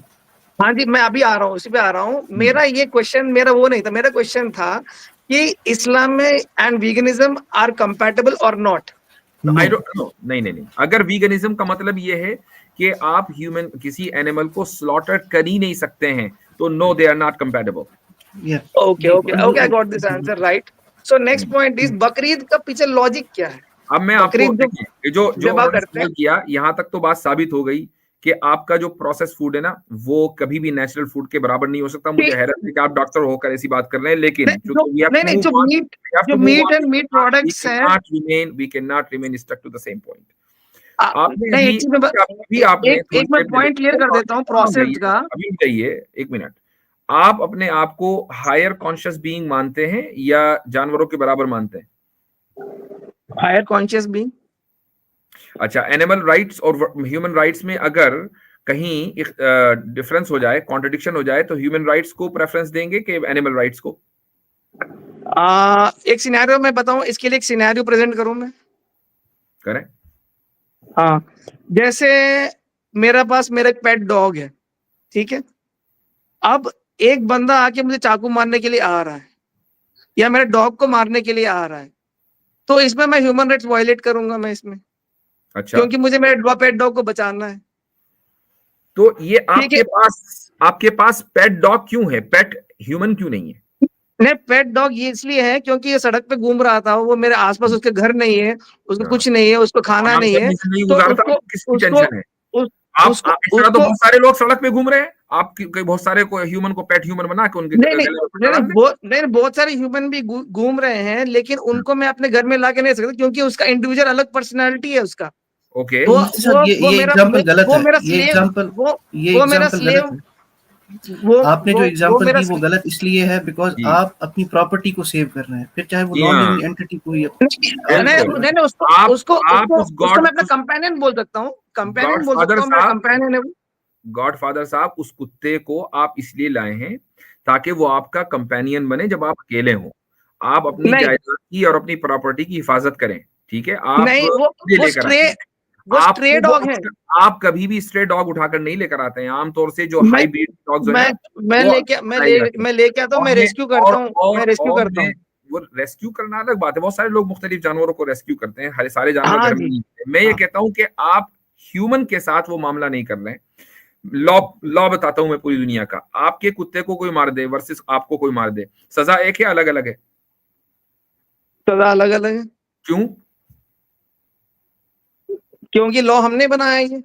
हाँ जी, मैं अभी आ रहा हूँ, उसी पे आ रहा हूँ। मेरा ये क्वेश्चन मेरा वो नहीं था, मेरा क्वेश्चन था कि इस्लाम में एंड वीगनिज्म आर कंपैटिबल और नॉट। आई डोंट नो, नहीं। अगर वीगनिज्म का मतलब ये है कि आप किसी एनिमल को स्लॉटर कर ही नहीं सकते हैं, तो no, they are not compatible. Okay, I got this answer, right. So next point is Bakrid का पीछे लॉजिक क्या है? अब मैं आपको जो किया, यहाँ तक तो बात साबित हो गई कि आपका जो प्रोसेस फूड है ना, वो कभी भी नेचुरल फूड के बराबर नहीं हो सकता। मुझे हैरत है कि आप डॉक्टर होकर ऐसी बात कर रहे हैं, लेकिन जो मीट एंड मीट प्रोडक्ट्स हैं, we cannot remain stuck to the same point. एक मैं पॉइंट क्लियर कर देता हूँ प्रोसेस का। अभी चाहिए एक मिनट। आप अपने आप को हायर कॉन्शियस बीइंग मानते हैं या जानवरों के बराबर मानते हैं? Higher conscious being. अच्छा, एनिमल राइट्स और ह्यूमन राइट्स में अगर कहीं डिफरेंस हो जाए, कॉन्ट्रडिक्शन हो जाए, तो ह्यूमन राइट्स को प्रेफरेंस देंगे कि एनिमल राइट्स को? एक सिनेरियो मैं बताऊं, इसके लिए एक सिनेरियो प्रेजेंट करूं मैं? करें। हाँ, जैसे मेरा एक पेट डॉग है, ठीक है। अब एक बंदा आके मुझे चाकू मारने के लिए आ रहा है या मेरे डॉग को मारने के लिए आ रहा है, तो इसमें मैं ह्यूमन राइट्स वायलेट करूंगा मैं इसमें। अच्छा, क्योंकि मुझे मेरे पेट डॉग को बचाना है। तो ये आपके पास पेट डॉग क्यों है, पेट ह्यूमन क्यों नहीं है? नहीं, पेट डॉग ये इसलिए है क्योंकि ये सड़क पे घूम रहा था, वो मेरे आसपास, उसके घर नहीं है, उसको कुछ नहीं है, उसको खाना नहीं है, तो किसकी टेंशन है? तो बहुत सारे लोग सड़क पे घूम रहे हैं, आप बहुत सारे को ह्यूमन को पेट ह्यूमन बना के उनके नहीं, बहुत सारे ह्यूमन भी घूम रहे हैं, लेकिन उनको मैं अपने घर में ला के नहीं सकता क्योंकि उसका इंडिविजुअल अलग पर्सनैलिटी है उसका। ओके, ये एग्जांपल गलत है, ये एग्जांपल आपने जो एग्जांपल दी वो गलत इसलिए है बिकॉज आप अपनी प्रॉपर्टी को सेव कर रहे हैं, फिर चाहे वो नॉन लिविंग एंटिटी कोई। उसको मैं अपना कंपेनियन बोल सकता हूँ, कंपेनियन है। गॉडफादर साहब, उस कुत्ते को आप इसलिए लाए हैं ताकि वो आपका कंपेनियन बने जब आप अकेले हो। आप अपनी जायदाद की और अपनी प्रॉपर्टी की हिफाजत करें, ठीक है? आप नहीं, वो स्ट्रे डॉग है। आप कभी भी स्ट्रे डॉग उठाकर नहीं लेकर आते हैं। आमतौर से जो हाई ब्रीड डॉग्स हैं, मैं लेके आता हूँ, मैं रेस्क्यू करता हूँ, वो रेस्क्यू करना अलग बात है। बहुत सारे लोग मुख्तलिफ जानवरों को रेस्क्यू करते हैं, हर सारे जानवर घर में नहीं होते। मैं ये कहता हूँ कि आप ह्यूमन के साथ वो मामला नहीं कर रहे हैं। लॉ बताता हूं मैं पूरी दुनिया का। आपके कुत्ते को कोई मार दे वर्सेस आपको कोई मार दे, सजा एक है अलग अलग है? सजा अलग अलग है। क्यों? क्योंकि लॉ हमने बनाया है।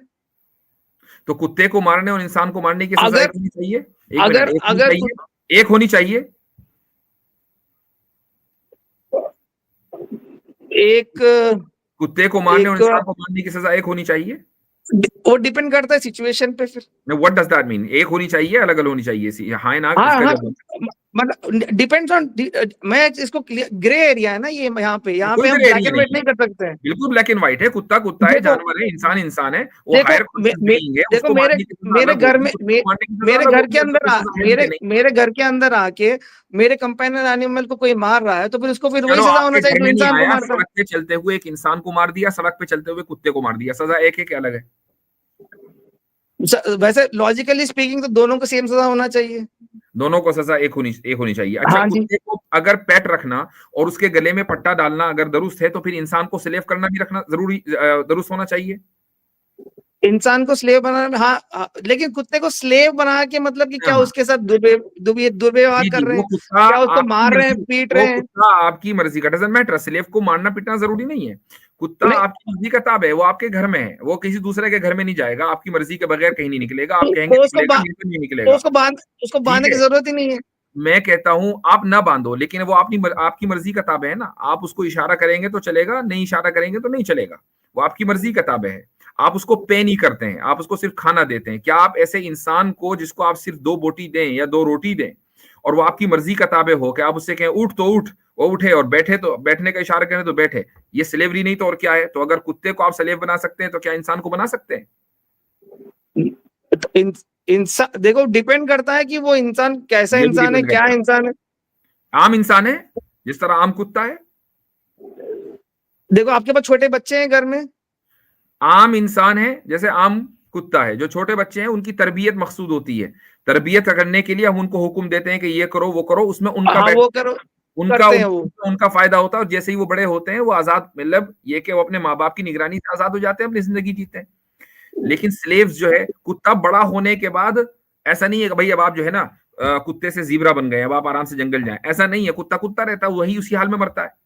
तो कुत्ते को मारने और इंसान को मारने की सजा एक होनी चाहिए? एक होनी चाहिए। एक कुत्ते को मारने और इंसान को मारने की सजा एक होनी चाहिए? वो डिपेंड करता है सिचुएशन पे। फिर व्हाट डज दैट मीन? एक होनी चाहिए, अलग अलग होनी चाहिए? हाँ ना, मतलब डिपेंड्स ऑन, मैं इसको ग्रे एरिया है ना ये, यहाँ पे कोई हम gray black area and white नहीं नहीं कर सकते हैं। बिल्कुल ब्लैक एंड व्हाइट है। कुत्ता कुत्ता है, देखो जानवर है, इंसान है, वो देखो हायर बीइंग है, देखो उसको मेरे मारने की सजा मेरे अलग घर होगी, में कुत्ते को मारने की सजा मेरे अलग घर होगी, के और अंदर कोई सजा है भी नहीं। मेरे घर के अंदर आके मेरे कंपेनियन एनिमल को कोई मार रहा है तो फिर उसको फिर वही चलो सजा होना आपके चाहिए घर जो में नहीं इंसान को आया, मारता है। सड़क पे चलते हुए एक इंसान को मार दिया, सड़क पे चलते हुए कुत्ते को मार दिया, सजा एक है क्या अलग है? वैसे लॉजिकली स्पीकिंग तो दोनों को सेम सजा होना चाहिए। दोनों को सजा एक होनी चाहिए। अच्छा, हाँ जी। कुत्ते को अगर पेट रखना और उसके गले में पट्टा डालना अगर दुरुस्त है, तो फिर इंसान को स्लेव करना भी रखना दुरुस्त होना चाहिए। इंसान को स्लेव बनाने में हाँ, लेकिन कुत्ते को स्लेव बना के मतलब कि क्या हाँ। उसके साथ दुर्व्यवहार जी कर जी, रहे वो हैं, कुत्ता क्या उसको आपकी मार रहे हैं, मर्जी, पीट वो रहे हैं? कुत्ता आपकी मर्जी का डजंट मैटर। स्लेव को मारना पीटना जरूरी नहीं है। कुत्ता नहीं, आपकी मर्जी का ताब है, वो आपके घर में है, वो किसी दूसरे के घर में नहीं जाएगा, आपकी मर्जी के बगैर कहीं नहीं निकलेगा। आप कहेंगे तो निकलेगा, बिल्कुल नहीं तो निकलेगा। उसको ठीक बांधने की है, जरूरत ही नहीं है। मैं कहता हूं आप ना बांधो, लेकिन वो आपकी मर्जी का ताबे है ना। आप उसको इशारा करेंगे तो चलेगा, नहीं इशारा करेंगे तो नहीं चलेगा। वो आपकी मर्जी का ताबे है। आप उसको पे नहीं करते हैं, आप उसको सिर्फ खाना देते हैं। क्या आप ऐसे इंसान को, जिसको आप सिर्फ 2 बोटी दें या 2 रोटी दें और वो आपकी मर्जी का ताबे हो, कि आप उससे कहें उठ तो उठ, वो उठे, और बैठे तो बैठने का इशारा करें तो बैठे, ये स्लेवरी नहीं तो और क्या है? तो अगर कुत्ते को आप स्लेव बना सकते हैं तो क्या इंसान को बना सकते हैं? इंसान देखो डिपेंड करता है कि वो इंसान कैसा ये भी इंसान है, डिपेंड क्या करता है। इंसान है। आम इंसान है जिस तरह आम कुत्ता है, देखो आपके पास छोटे बच्चे हैं घर में, आम इंसान है जैसे आम कुत्ता है। जो छोटे बच्चे हैं उनकी तरबियत मकसूद होती है। तरबियत करने के लिए हम उनको हुक्म देते हैं कि ये करो वो करो, उसमें उनका हाँ वो करो, करते हैं वो। उनका फायदा होता है। और जैसे ही वो बड़े होते हैं वो आजाद, मतलब ये कि वो अपने माँ बाप की निगरानी से आजाद हो जाते हैं, अपनी जिंदगी जीते हैं। लेकिन स्लेव्स जो है, कुत्ता बड़ा होने के बाद ऐसा नहीं है कि भाई अब आप जो है ना कुत्ते से जीब्रा बन गए, अब आप आराम से जंगल जाएं, ऐसा नहीं है। कुत्ता कुत्ता रहता है, वही उसी हाल में मरता है।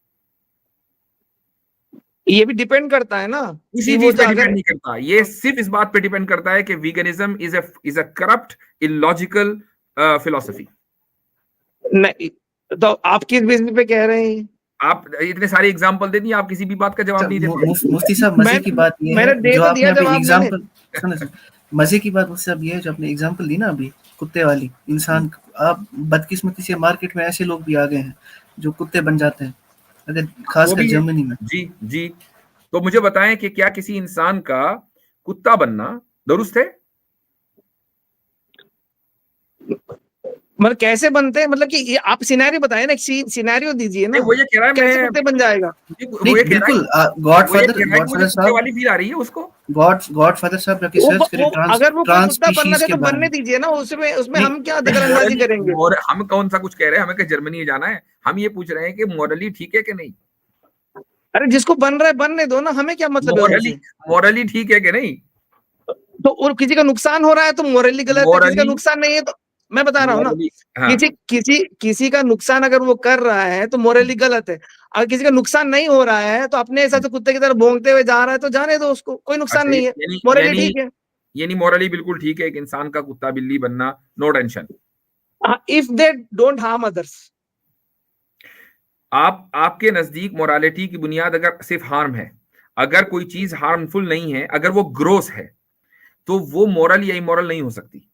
ये भी डिपेंड करता है ना किसी कि वो चीज पे अगर डिपेंड नहीं करता। ये सिर्फ इस बात पे डिपेंड करता है कि veganism is a corrupt illogical philosophy. नहीं, तो आप किस बेसिस पे कह रहे हैं? आप इतने सारे एग्जांपल दे दिए, आप किसी भी बात का जवाब नहीं देते। मुफ्ती साहब मजे की बात ये मैंने है दे जो तो आपने दिया अभी जवाब एग्जांपल सुने, मजे की बात मुफ्ती साहब ये है जो आपने एग्जांपल दी ना अभी कुत्ते वाली इंसान, आप बदकिस्मती से मार्केट में ऐसे लोग भी आ गए हैं जो कुत्ते बन जाते हैं, अगर वो खासकर भी है। जर्मनी में। जी जी, तो मुझे बताएं कि क्या किसी इंसान का कुत्ता बनना दुरुस्त है? मतलब कैसे बनते हैं, मतलब कि ये आप सिनेरियो बताए ना, सिनेरियो दीजिए ना, वो ये कह रहा है कैसे मैं, कुत्ते बन जाएगा? वो ये कह रहा है, बिल्कुल वो ये कह रहा है कि मुझे कुत्ते वाली फील आ रही है उसको। गॉडफादर साहब जाके सर्च करें अगर वो ट्रांस कुत्ता बनना स्पीशीज है के तो बारे बनने में। दीजिए ना, उसमें नहीं, हम क्या दखलंदाजी करेंगे? हम कौन सा कुछ कह रहे हैं, हमें क्या जर्मनी जाना है? हम ये पूछ रहे हैं कि मॉरली ठीक है कि नहीं। अरे जिसको बन रहा है बनने दो ना, हमें क्या मतलब है उससे? मॉरली ठीक है कि नहीं? तो और किसी का नुकसान हो रहा है तो मोरली गलत है, किसी का मॉरली नुकसान नहीं है तो मैं बता रहा हूँ ना, मॉरली हाँ, किसी का नुकसान अगर वो कर रहा है तो मोरली गलत है। अगर किसी का नुकसान नहीं हो रहा है तो अपने हिसाब से कुत्ते की तरह भौंकते हुए जा रहा है तो जाने दो उसको, कोई नुकसान अच्छा नहीं है, यानी मोरली यानी ठीक है। यानी मॉरली बिल्कुल ठीक है एक इंसान का कुत्ता बिल्ली बनना, no tension. If they don't harm others. आपके नजदीक मोरालिटी की बुनियाद अगर सिर्फ हार्म है, अगर कोई चीज हार्मफुल नहीं है, अगर वो ग्रोस है, तो वो मोरल या इमोरल नहीं हो सकती।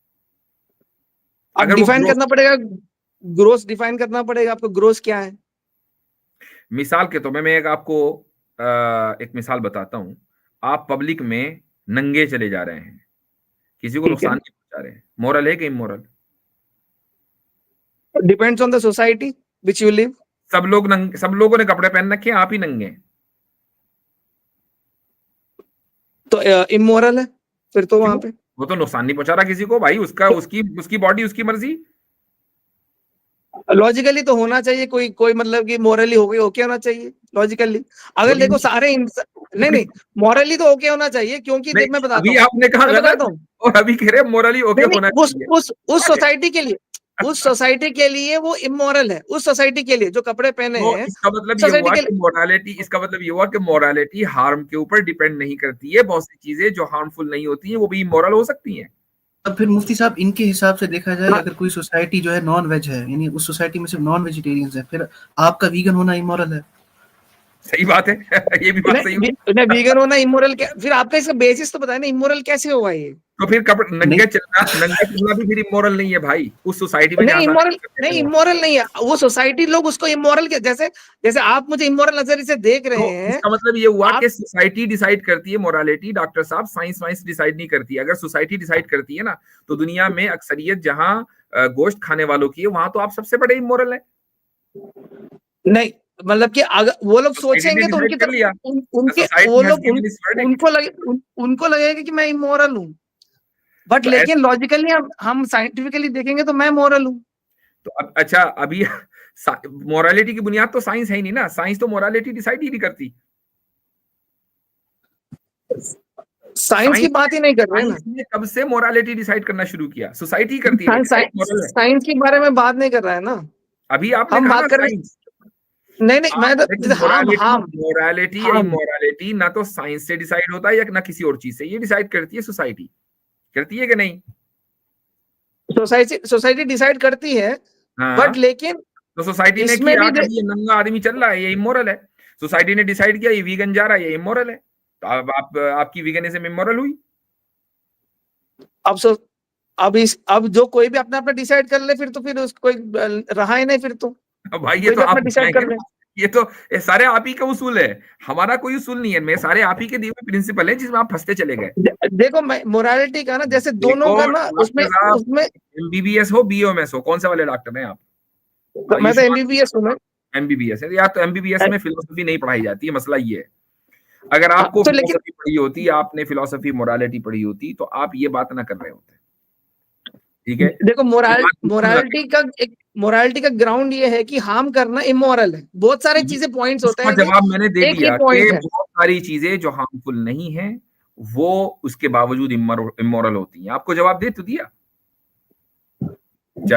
अब अगर वो डिफाइन ग्रोस, करना पड़ेगा, ग्रोस डिफाइन करना पड़ेगा आपको, ग्रोस क्या है? मिसाल के तौर पे मैं एक मिसाल बताता हूं। आप पब्लिक में नंगे चले जा रहे हैं, किसी को ठीक है, नुकसान नहीं पहुंचा रहे हैं, मोरल है कि immoral? Depends on the society which you live. सब लोगों ने कपड़े पहन रखे हैं, आप ही नंगे हैं, तो इमोरल है फिर तो वहां पे। वो तो नुकसान नहीं पहुंचा रहा किसी को भाई, उसकी बॉडी उसकी मर्जी। लॉजिकली तो होना चाहिए, कोई मतलब कि मोरली हो गई ओके होना चाहिए लॉजिकली। अगर देखो सारे नहीं मोरली तो ओके होना चाहिए, क्योंकि देख मैं बताता अभी हूँ, आपने कहा मैं गलत बताता हूँ, और अभी कह रहे मोरली ओके होना चाहिए। उस सोसाइटी के लिए, उस सोसाइटी के लिए वो इमोरल है, उस सोसाइटी के लिए जो कपड़े पहने तो हैं इसका मतलब ये सोसाइटी हुआ के कि लिए। मोरालिटी हार्म के ऊपर डिपेंड नहीं करती है। बहुत सी चीजें जो हार्मफुल नहीं होती हैं वो भी इमोरल हो सकती हैं। अब फिर मुफ्ती साहब इनके हिसाब से देखा जाए हाँ। अगर कोई सोसाइटी जो है नॉन वेज है, यानी उस सोसाइटी में सिर्फ नॉन वेजिटेरियंस है, फिर आपका वीगन होना इमोरल है? सही बात है ये भी बात सही है। वीगन होना इमोरल क्या, फिर आपका इसका बेसिस तो बताया ना, इमोरल कैसे हुआ ये? तो फिर नंगे चलना भी फिर इमोरल नहीं है भाई, उस सोसाइटी में नहीं इमोरल नहीं है वो सोसाइटी, लोग उसको इमोरल के जैसे आप मुझे इमोरल नजरिए से देख रहे तो हैं। इसका मतलब ये हुआ कि सोसाइटी डिसाइड करती है मोरालिटी, डॉक्टर साहब, साइंस डिसाइड नहीं करती है। अगर सोसाइटी डिसाइड करती है ना, तो दुनिया में अक्सरियत जहां गोश्त खाने वालों की है, वहां तो आप सबसे बड़े इमोरल है। नहीं मतलब कि अगर वो लोग सोचेंगे तो उनकी तरफ उनको लगेगा कि मैं इमोरल हूँ, बट तो लेकिन लॉजिकली हम साइंटिफिकली देखेंगे तो मैं मोरल हूँ। तो अच्छा अभी मोरालिटी की बुनियाद तो साइंस है ही नहीं ना, साइंस तो मोरालिटी डिसाइड ही नहीं करती। साइंस की बात ही नहीं कर रहे हैं। कब से मोरालिटी डिसाइड करना शुरू किया? सोसाइटी करती है। साइंस के बारे में बात नहीं कर रहा है ना अभी आपने कहा बात कर रहे हैं। नहीं मैं तो मोरालिटी ना तो साइंस से डिसाइड होता है या ना किसी और चीज से, ये डिसाइड करती है सोसाइटी, करती है कि नहीं? सोसाइटी डिसाइड करती है। हाँ, बट लेकिन तो सोसाइटी ने किया ये नंगा आदमी चल रहा है, ये इमोरल है। सोसाइटी ने डिसाइड किया ये वीगन जा रहा है, ये इमोरल है। तो अब आपकी वीगनिज्म इमोरल हुई। अब जो कोई भी अपना डिसाइड कर ले, फिर तो फिर उसको रहा ही नहीं फिर तो भाई। ये तो आप डिसाइड कर ले, ये तो सारे आप ही का उसूल है, हमारा कोई उसूल नहीं है। मैं सारे आप ही के दिए हुए प्रिंसिपल है जिसमें आप फंसते चले गए। देखो मोरालिटी का ना, जैसे दोनों का ना उसमें एमबीबीएस हो बीओएमएस हो, कौन से वाले डॉक्टर हैं आप? मैं तो एमबीबीएस हूं। एमबीबीएस है या तो एमबीबीएस में फिलोसफी नहीं पढ़ाई जाती है, मसला ये है। अगर आपको फिलोसफी पढ़ी होती, आपने फिलोसफी मोरालिटी पढ़ी होती, तो आप ये बात ना कर रहे होते। ठीक है, देखो मोरालिटी का ग्राउंड ये है कि हार्म करना इमोरल है। बहुत सारी चीजें पॉइंट्स होते हैं, जवाब मैंने दे दिया कि बहुत सारी चीजें जो हार्मफुल नहीं है वो उसके बावजूद इमोरल होती हैं। आपको जवाब दे तो दिया।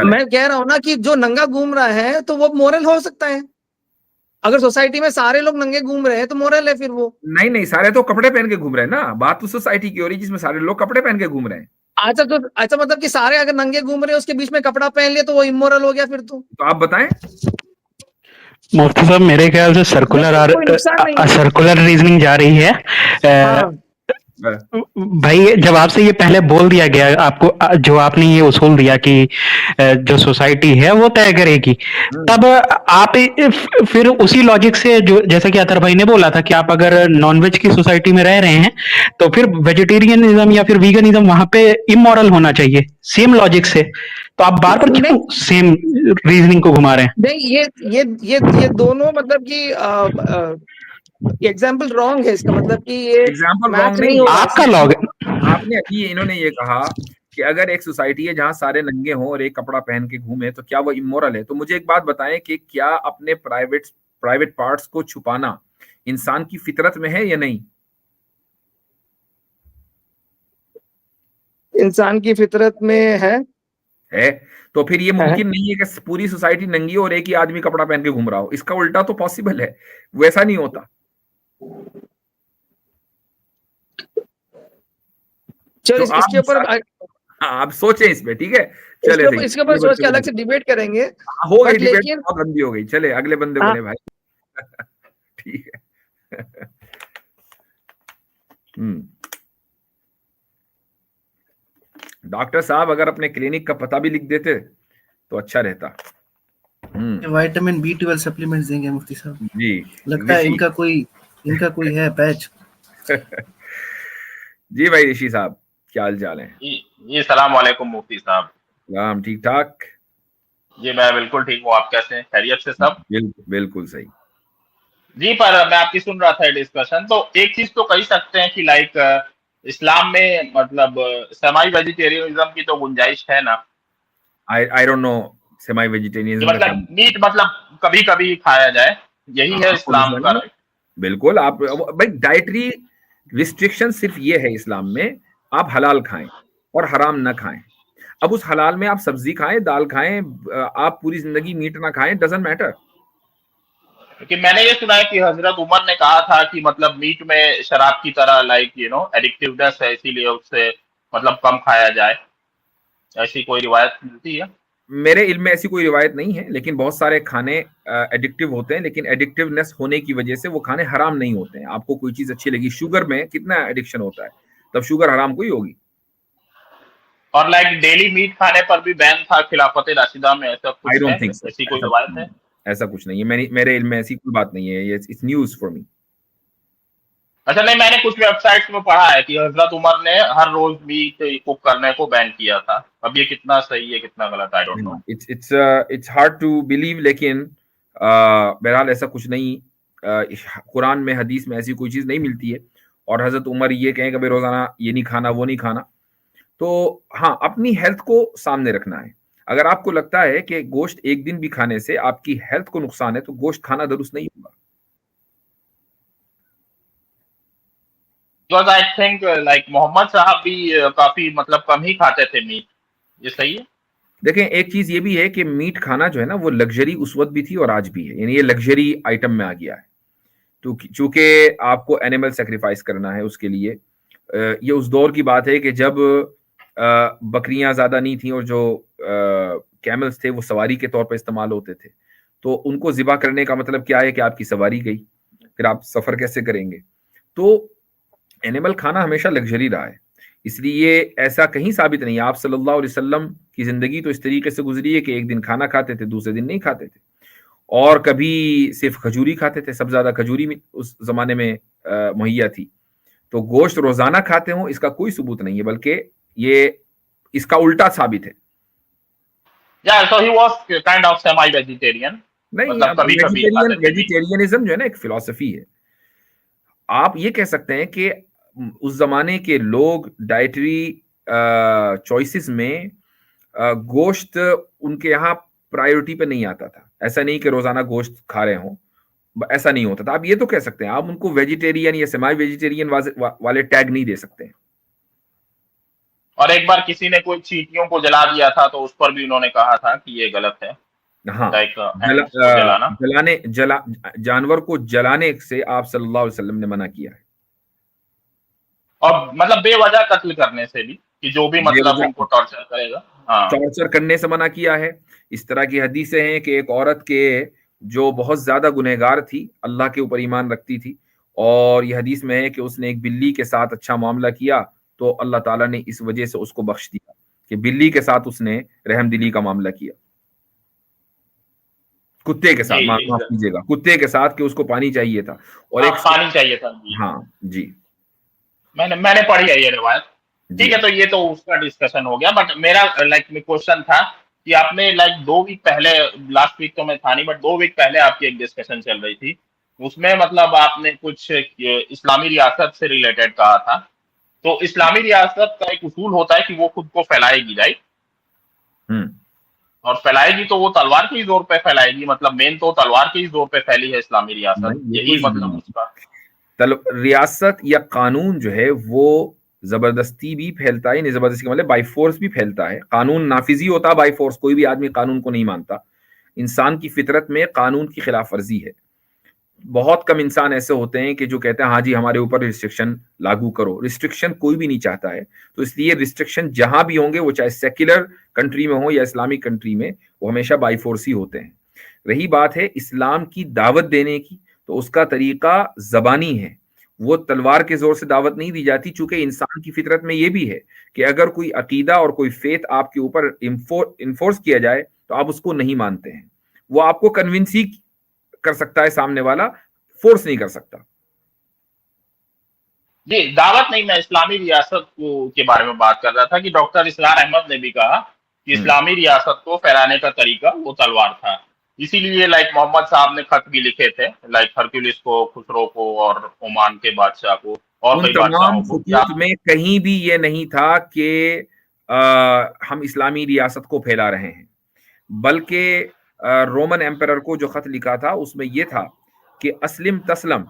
मैं कह रहा हूं ना कि जो नंगा घूम रहा है तो वो मोरल हो सकता है। अगर सोसाइटी में सारे लोग नंगे घूम रहे हैं तो मोरल है फिर वो। नहीं सारे तो कपड़े पहन के घूम रहे हैं ना, बात तो सोसाइटी की हो रही जिसमें सारे लोग कपड़े पहन के घूम रहे हैं। अच्छा मतलब कि सारे अगर नंगे घूम रहे हैं उसके बीच में कपड़ा पहन लिया तो वो इमोरल हो गया फिर तो आप बताएं। मुफ्ती साहब मेरे ख्याल से सर्कुलर रीजनिंग जा रही है। भाई जब आपसे ये पहले बोल दिया गया आपको, जो आपने ये उसूल दिया कि जो सोसाइटी है वो तय करेगी, तब आप फिर उसी लॉजिक से, जो जैसा कि अतर भाई ने बोला था कि आप अगर नॉनवेज की सोसाइटी में रह रहे हैं तो फिर वेजिटेरियनिज्म या फिर वीगनिज्म वहां पे इमोरल होना चाहिए, सेम लॉजिक से। तो आप बार बार क्यों सेम रीजनिंग को घुमा रहे हैं? नहीं ये दोनों मतलब कि एग्जाम्पल रॉन्ग है। इसका मतलब कि ये एग्जाम्पल रॉन्ग नहीं, आपका लॉग आपने अभी इन्होंने ये कहा कि अगर एक सोसाइटी है जहां सारे नंगे हों और एक कपड़ा पहन के घूमे तो क्या वो इमोरल है? तो मुझे एक बात बताएं कि क्या अपने प्राइवेट पार्ट्स को छुपाना इंसान की फितरत में है या नहीं? इंसान की फितरत में है। तो फिर ये मुमकिन नहीं है कि पूरी सोसाइटी नंगी और एक ही आदमी कपड़ा पहन के घूम रहा हो। इसका उल्टा तो पॉसिबल है, वैसा नहीं होता। चलो तो इसके ऊपर आप सोचें इस पे, ठीक है? चले इसके ऊपर सोच के अलग से डिबेट करेंगे। हो गई डिबेट, बहुत लंबी हो गई। चले अगले बंदे बोले भाई। ठीक है। डॉक्टर साहब अगर अपने क्लिनिक का पता भी लिख देते तो अच्छा रहता। विटामिन B12 सप्लीमेंट्स देंगे मुफ्ती साहब जी। लगता है इनका कोई है बैच। जी भाई ऋषि साहब क्या हाल चाल है? जी सलाम वालेकुम मुफ्ती साहब। सलाम, ठीक ठाक जी मैं बिल्कुल ठीक हूँ। आप कैसे हैं? खैरियत से सब? बिल्कुल सही जी। पर मैं आपकी सुन रहा था डिस्कशन, तो एक चीज तो कह सकते हैं कि लाइक इस्लाम में मतलब सेमी वेजिटेरियनिज्म की तो गुंजाइश है ना? आई डोंट नो सेमी वेजिटेरियनिज्म मतलब मीट मतलब कभी कभी खाया जाए, यही है इस्लाम का। बिल्कुल। आप भाई डाइटरी रिस्ट्रिक्शन सिर्फ ये है इस्लाम में, आप हलाल खाएं और हराम ना खाएं। अब उस हलाल में आप सब्जी खाएं, दाल खाएं, आप पूरी जिंदगी मीट ना खाएं, डजंट मैटर। लेकिन मैंने ये सुना है कि हजरत उमर ने कहा था कि मतलब मीट में शराब की तरह लाइक एडिक्टिवनेस है, इसीलिए उससे मतलब कम खाया जाए। ऐसी कोई रिवायत मिलती है? मेरे इल्म में ऐसी कोई रिवायत नहीं है, लेकिन बहुत सारे खाने एडिक्टिव होते हैं, लेकिन एडिक्टिवनेस होने की वजह से वो खाने हराम नहीं होते हैं। आपको कोई चीज अच्छी लगी, शुगर में कितना एडिक्शन होता है, तब शुगर हराम कोई होगी? और लाइक डेली मीट खाने पर भी बैन था खिलाफत राशिदा में, ऐसा आई कुछ डोंट है, थिंक सो, ऐसी कोई रवायत है? ऐसा कुछ नहीं है, मेरे इल्म में ऐसी कोई बात नहीं है, ये इट्स न्यूज़ फॉर मी। अच्छा नहीं, मैंने कुछ वेबसाइट्स में पढ़ा है कि हजरत उमर ने हर रोज मीट कुक करने को बैन किया था। अब ये कितना सही है कितना गलत, I don't know. It's hard to believe, लेकिन बहरहाल ऐसा कुछ नहीं, कुरान में हदीस में ऐसी कोई चीज नहीं मिलती है। और हजरत उमर ये कहें कि भाई रोजाना ये नहीं खाना वो नहीं खाना, तो हाँ अपनी हेल्थ को सामने रखना है। अगर आपको लगता है कि गोश्त एक दिन भी खाने से आपकी हेल्थ को नुकसान है तो गोश्त खाना दुरुस्त नहीं होगा। Because I think like Muhammad साहब भी काफी मतलब कम ही खाते थे मीट, ये सही है? देखें एक चीज ये भी है कि मीट खाना जो है ना वो लग्जरी उस वक्त भी थी और आज भी है, यानी ये लग्जरी आइटम में आ गया है। तो चूंकि आपको एनिमल सेक्रीफाइस करना है उसके लिए, ये उस दौर की बात है कि जब बकरियां ज्यादा नहीं थी और जो कैमल्स थे वो सवारी के तौर पर इस्तेमाल होते थे, तो उनको जिबा करने का मतलब क्या है कि आपकी सवारी गई, फिर आप सफर कैसे करेंगे। तो एनिमल खाना हमेशा लग्जरी रहा है, इसलिए ऐसा कहीं साबित नहीं है। आप सल्लल्लाहु अलैहि वसल्लम की जिंदगी तो इस तरीके से गुजरी है कि एक दिन खाना खाते थे दूसरे दिन नहीं खाते थे, और कभी सिर्फ खजूरी खाते थे, सबसे ज्यादा खजूरी में उस जमाने में मुहैया थी। तो गोश्त रोजाना खाते हो इसका कोई सबूत नहीं है, बल्कि ये इसका उल्टा साबित है। Yeah, so he was kind of semi-vegetarian. नहीं, मतलब कभी कभी वेजिटेरियनिज्म जो है ना एक फिलॉसफी है। आप ये कह सकते हैं कि उस जमाने के लोग डाइटरी चॉइसेस में गोश्त उनके यहाँ प्रायोरिटी पे नहीं आता था। ऐसा नहीं कि रोजाना गोश्त खा रहे हों, ऐसा नहीं होता था। आप ये तो कह सकते हैं, आप उनको वेजिटेरियन या सेमी वेजिटेरियन वाले टैग नहीं दे सकते हैं। और एक बार किसी ने कोई चींटियों को जला दिया था तो उस पर भी उन्होंने कहा था कि ये गलत है। हाँ, लाइक जानवर को जलाने से आप सल्लल्लाहु अलैहि वसल्लम ने मना किया है। और मतलब बेवजह कत्ल करने से भी, कि जो भी मतलब उनको टॉर्चर करेगा, हाँ, टॉर्चर करने से मना किया है। इस तरह की हदीसें हैं कि एक औरत के जो बहुत ज्यादा गुनहगार थी, अल्लाह के ऊपर ईमान रखती थी, और यह हदीस में है कि उसने एक बिल्ली के साथ अच्छा मामला किया तो अल्लाह ताला ने इस वजह से उसको बख्श दिया कि बिल्ली के साथ उसने रहमदिली का मामला किया। कुत्ते के साथ, माफ कीजिएगा, कुत्ते के साथ कि उसको पानी चाहिए था, और एक पानी चाहिए था। हाँ जी, मैंने पढ़ी है ये रिवायत। ठीक है, तो ये तो उसका डिस्कशन हो गया। बट मेरा लाइक क्वेश्चन था कि आपने लाइक 2 वीक पहले, लास्ट वीक तो मैं था नहीं, बट 2 वीक पहले आपकी एक डिस्कशन चल रही थी, उसमें मतलब आपने कुछ इस्लामी रियासत से रिलेटेड कहा था। तो इस्लामी रियासत का एक उसूल होता है कि वो खुद को फैलाएगी, राइट? और फैलाएगी तो वो तलवार के ही जोर पे फैलाएगी, मतलब मेन तो तलवार के ही जोर पे फैली है इस्लामी रियासत, यही मतलब उसका। रियासत या कानून जो है वो जबरदस्ती भी फैलता है, नहीं जबरदस्ती मतलब बाई फोर्स भी फैलता है। कानून नाफिजी होता है बाई फोर्स, कोई भी आदमी कानून को नहीं मानता। इंसान की फितरत में कानून की खिलाफ वर्जी है। बहुत कम इंसान ऐसे होते हैं कि जो कहते हैं हाँ जी हमारे ऊपर रिस्ट्रिक्शन लागू करो। रिस्ट्रिक्शन कोई भी नहीं चाहता है, तो इसलिए रिस्ट्रिक्शन जहां भी होंगे, वो चाहे सेक्युलर कंट्री में हो या इस्लामिक कंट्री में, वो हमेशा बाई फोर्स ही होते हैं। रही बात है इस्लाम की दावत देने की, तो उसका तरीका जबानी है, वो तलवार के जोर से दावत नहीं दी जाती। चूंकि इंसान की फितरत में ये भी है कि अगर कोई अकीदा और कोई फेथ आपके ऊपर इन्फोर्स किया जाए तो आप उसको नहीं मानते हैं। वो आपको कन्विंस ही कर सकता है सामने वाला, फोर्स नहीं कर सकता। जी, दावत नहीं, मैं इस्लामी रियासत को के बारे में बात कर रहा था कि डॉक्टर इसरार अहमद ने भी कहा कि इस्लामी रियासत को फैलाने का तरीका वो तलवार था। इसीलिए लाइक मोहम्मद साहब ने खत भी लिखे थे, लाइक हरक्यूलिस को, खुसरो को और ओमान के बादशाह को और कई बादशाहों को। में कहीं भी ये नहीं था कि हम इस्लामी रियासत को फैला रहे हैं, बल्कि रोमन एम्परर को जो खत लिखा था उसमें यह था कि अस्लिम तस्लम,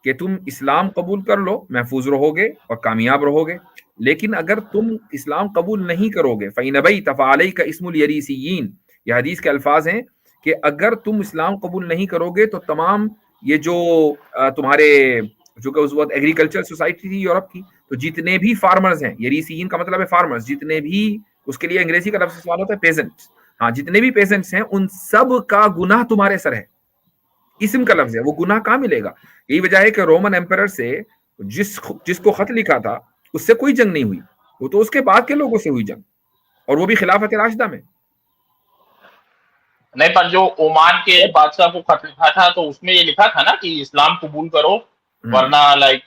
कि तुम इस्लाम कबूल कर लो, महफूज रहोगे और कामयाब रहोगे। लेकिन अगर तुम इस्लाम कबूल नहीं करोगे, फ़इनबई तफ़अलई का इस्मुल यरीसियीन, यह हदीस के अल्फाज हैं कि अगर तुम इस्लाम कबूल नहीं करोगे तो तमाम ये जो तुम्हारे जो कि उस वक्त एग्रीकल्चर सोसाइटी थी यूरोप की, तो जितने भी फार्मर्स हैं, यरीसियीन का मतलब है फार्मर्स, जितने भी, उसके लिए अंग्रेजी का लफ्ज़ इस्तेमाल होता है पेजेंट्स, हाँ, जितने भी पेजेंट्स हैं उन सब का गुनाह तुम्हारे सर है। इस्म का लफ्ज है, वो गुनाह कहाँ मिलेगा? यही वजह है कि रोमन एम्परर से जिसको खत लिखा था उससे कोई जंग नहीं हुई, वो तो उसके बाद के लोगों से हुई जंग। और वो भी खिलाफत राशिदा में। नहीं, पर जो ओमान के बादशाह को खत लिखा था तो उसमें ये लिखा था ना कि इस्लाम कबूल करो, वरना लाइक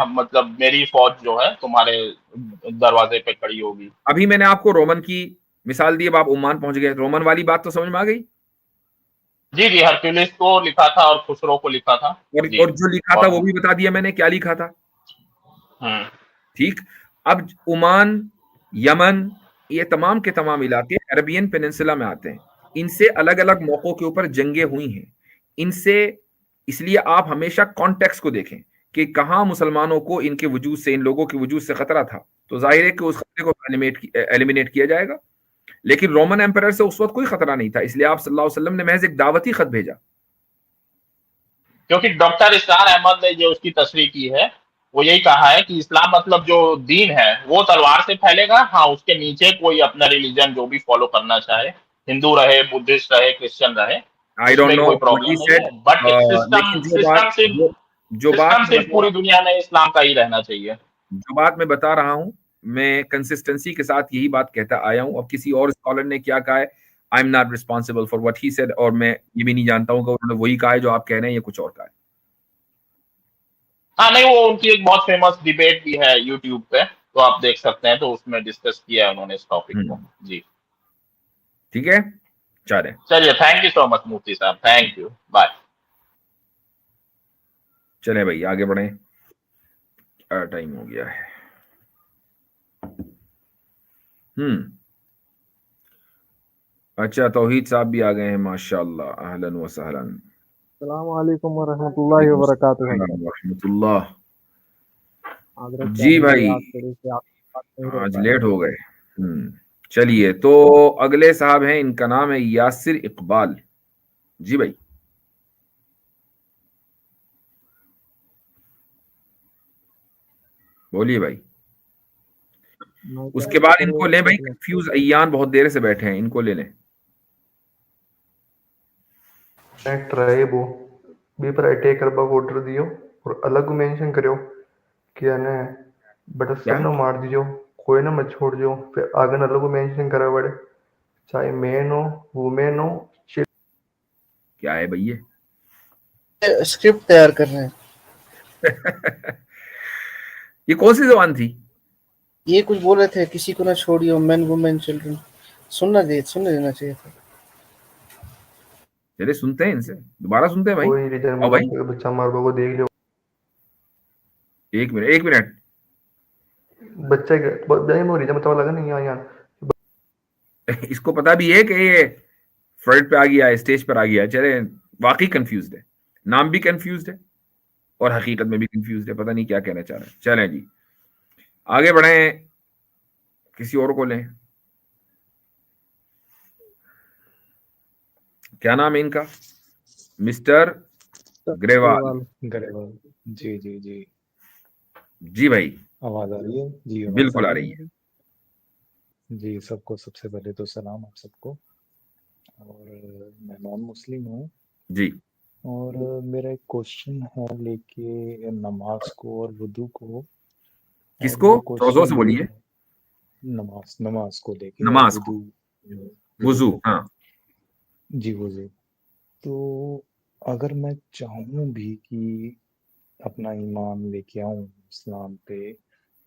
मतलब मेरी फौज जो है तुम्हारे दरवाजे पे खड़ी होगी। अभी मैंने आपको रोमन की मिसाल दी, अब आप ओमान पहुंच गए, रोमन वाली बात तो समझ में आ गई। जी जी, हरक्यूलिस को लिखा था और खुसरो को लिखा था। और जो लिखा था वो भी बता दिया मैंने क्या लिखा था। ठीक, अब ओमान, यमन, ये तमाम के तमाम इलाके अरबियन पेनिनसुला में आते हैं। इनसे अलग अलग मौकों के ऊपर जंगें हुई हैं इनसे, इसलिए आप हमेशा कॉन्टेक्स्ट को देखें कि कहां मुसलमानों को इनके वजूद से, इन लोगों के वजूद से खतरा था, तो जाहिर है कि उस खतरे को एलिमिनेट किया जाएगा। लेकिन रोमन एम्परर से उस वक्त कोई खतरा नहीं था, इसलिए आप सल्लल्लाहु अलैहि वसल्लम ने महज एक दावती खत भेजा। क्योंकि डॉक्टर इसरार अहमद ने जो उसकी तस्रीह की है वो यही कहा है कि इस्लाम मतलब जो दीन है वो तलवार से फैलेगा, हाँ उसके नीचे कोई अपना रिलीजन जो भी फॉलो करना चाहे, हिंदू रहे, बुद्धिस्ट रहे, क्रिश्चियन रहे, आई डोंट नो कोई प्रॉब्लम नहीं है, बट सिस्टम सिर्फ पूरी दुनिया में इस्लाम का ही रहना चाहिए। जो बात मैं बता रहा हूं, मैं कंसिस्टेंसी के साथ यही बात कहता आया हूं। अब किसी और स्कॉलर ने क्या कहा है, I am not responsible for what he said, और मैं ये भी नहीं जानता हूं कि उन्होंने वही कहा है जो आप कह रहे हैं, ये कुछ और कहा है। हाँ नहीं, वो उनकी एक बहुत फेमस डिबेट भी है यूट्यूब पे, तो आप देख सकते हैं, तो उसमें डिस्कस किया है उन्होंने इस टॉपिक को। जी ठीक है, चलिए, थैंक यू सो मच मुफ्ती साहब, थैंक यू, बाय। चले भाई आगे बढ़े, टाइम हो गया है। अच्छा, तौहीद साहब भी आ गए हैं, माशाअल्लाह, अहलन व सहलन। अस्सलाम वालेकुम व रहमतुल्लाहि व बरकातुहू। रहमतुल्लाह। जी भाई, आज लेट हो गए। चलिए, तो अगले साहब हैं, इनका नाम है यासिर इकबाल। जी भाई, बोलिए भाई। उसके बाद इनको ले भाई, कंफ्यूज अयान बहुत देर से बैठे हैं, इनको ले लें। ट्राइबो बी पर अटैक करबा ऑर्डर दियो और अलग मेंशन करियो कि ने बट सब ना मार दियो, कोई ना मत छोड़ दियो, फिर आगे अलग मेंशन करा बड़े, चाहे मैन हो वुमेन हो। क्या है भैया, स्क्रिप्ट तैयार कर रहे हैं। ये कौन सी जबान थी? ये कुछ बोल रहे थे, किसी को ना छोड़ियो, मेन वुमेन चिल्ड्रन। सुनने देना चाहिए था। चले सुनते हैं इनसे, दोबारा सुनते हैं भाई। कोई रीजन में भाई बच्चा मारबा को देख लियो। एक मिनट बच्चे के वो रीजन मतलब लगा नहीं यार। इसको पता भी है कि ये फ्रंट पे आ गया है, स्टेज पर आ गया है। चले, वाकई कंफ्यूज्ड है, नाम भी कंफ्यूज्ड है और हकीकत में भी कंफ्यूज्ड है, पता नहीं क्या कहना चाह रहे हैं। चलें जी, आगे बढ़े, किसी और को लें। क्या नाम है इनका? मिस्टर ग्रेवाल। जी जी जी जी भाई, आवाज आ रही है? जी बिल्कुल आ रही है जी। सबको सबसे पहले तो सलाम आप सबको, और मैं नॉन मुस्लिम हूँ जी। और मेरा एक क्वेश्चन है लेके नमाज को और वुदू को। किसको? जोर से बोलिए। नमाज को लेके, नमाज को, वुजू। हाँ जी, वुजू। तो अगर मैं चाहूँ भी कि अपना ईमान लेके आऊं इस्लाम पे,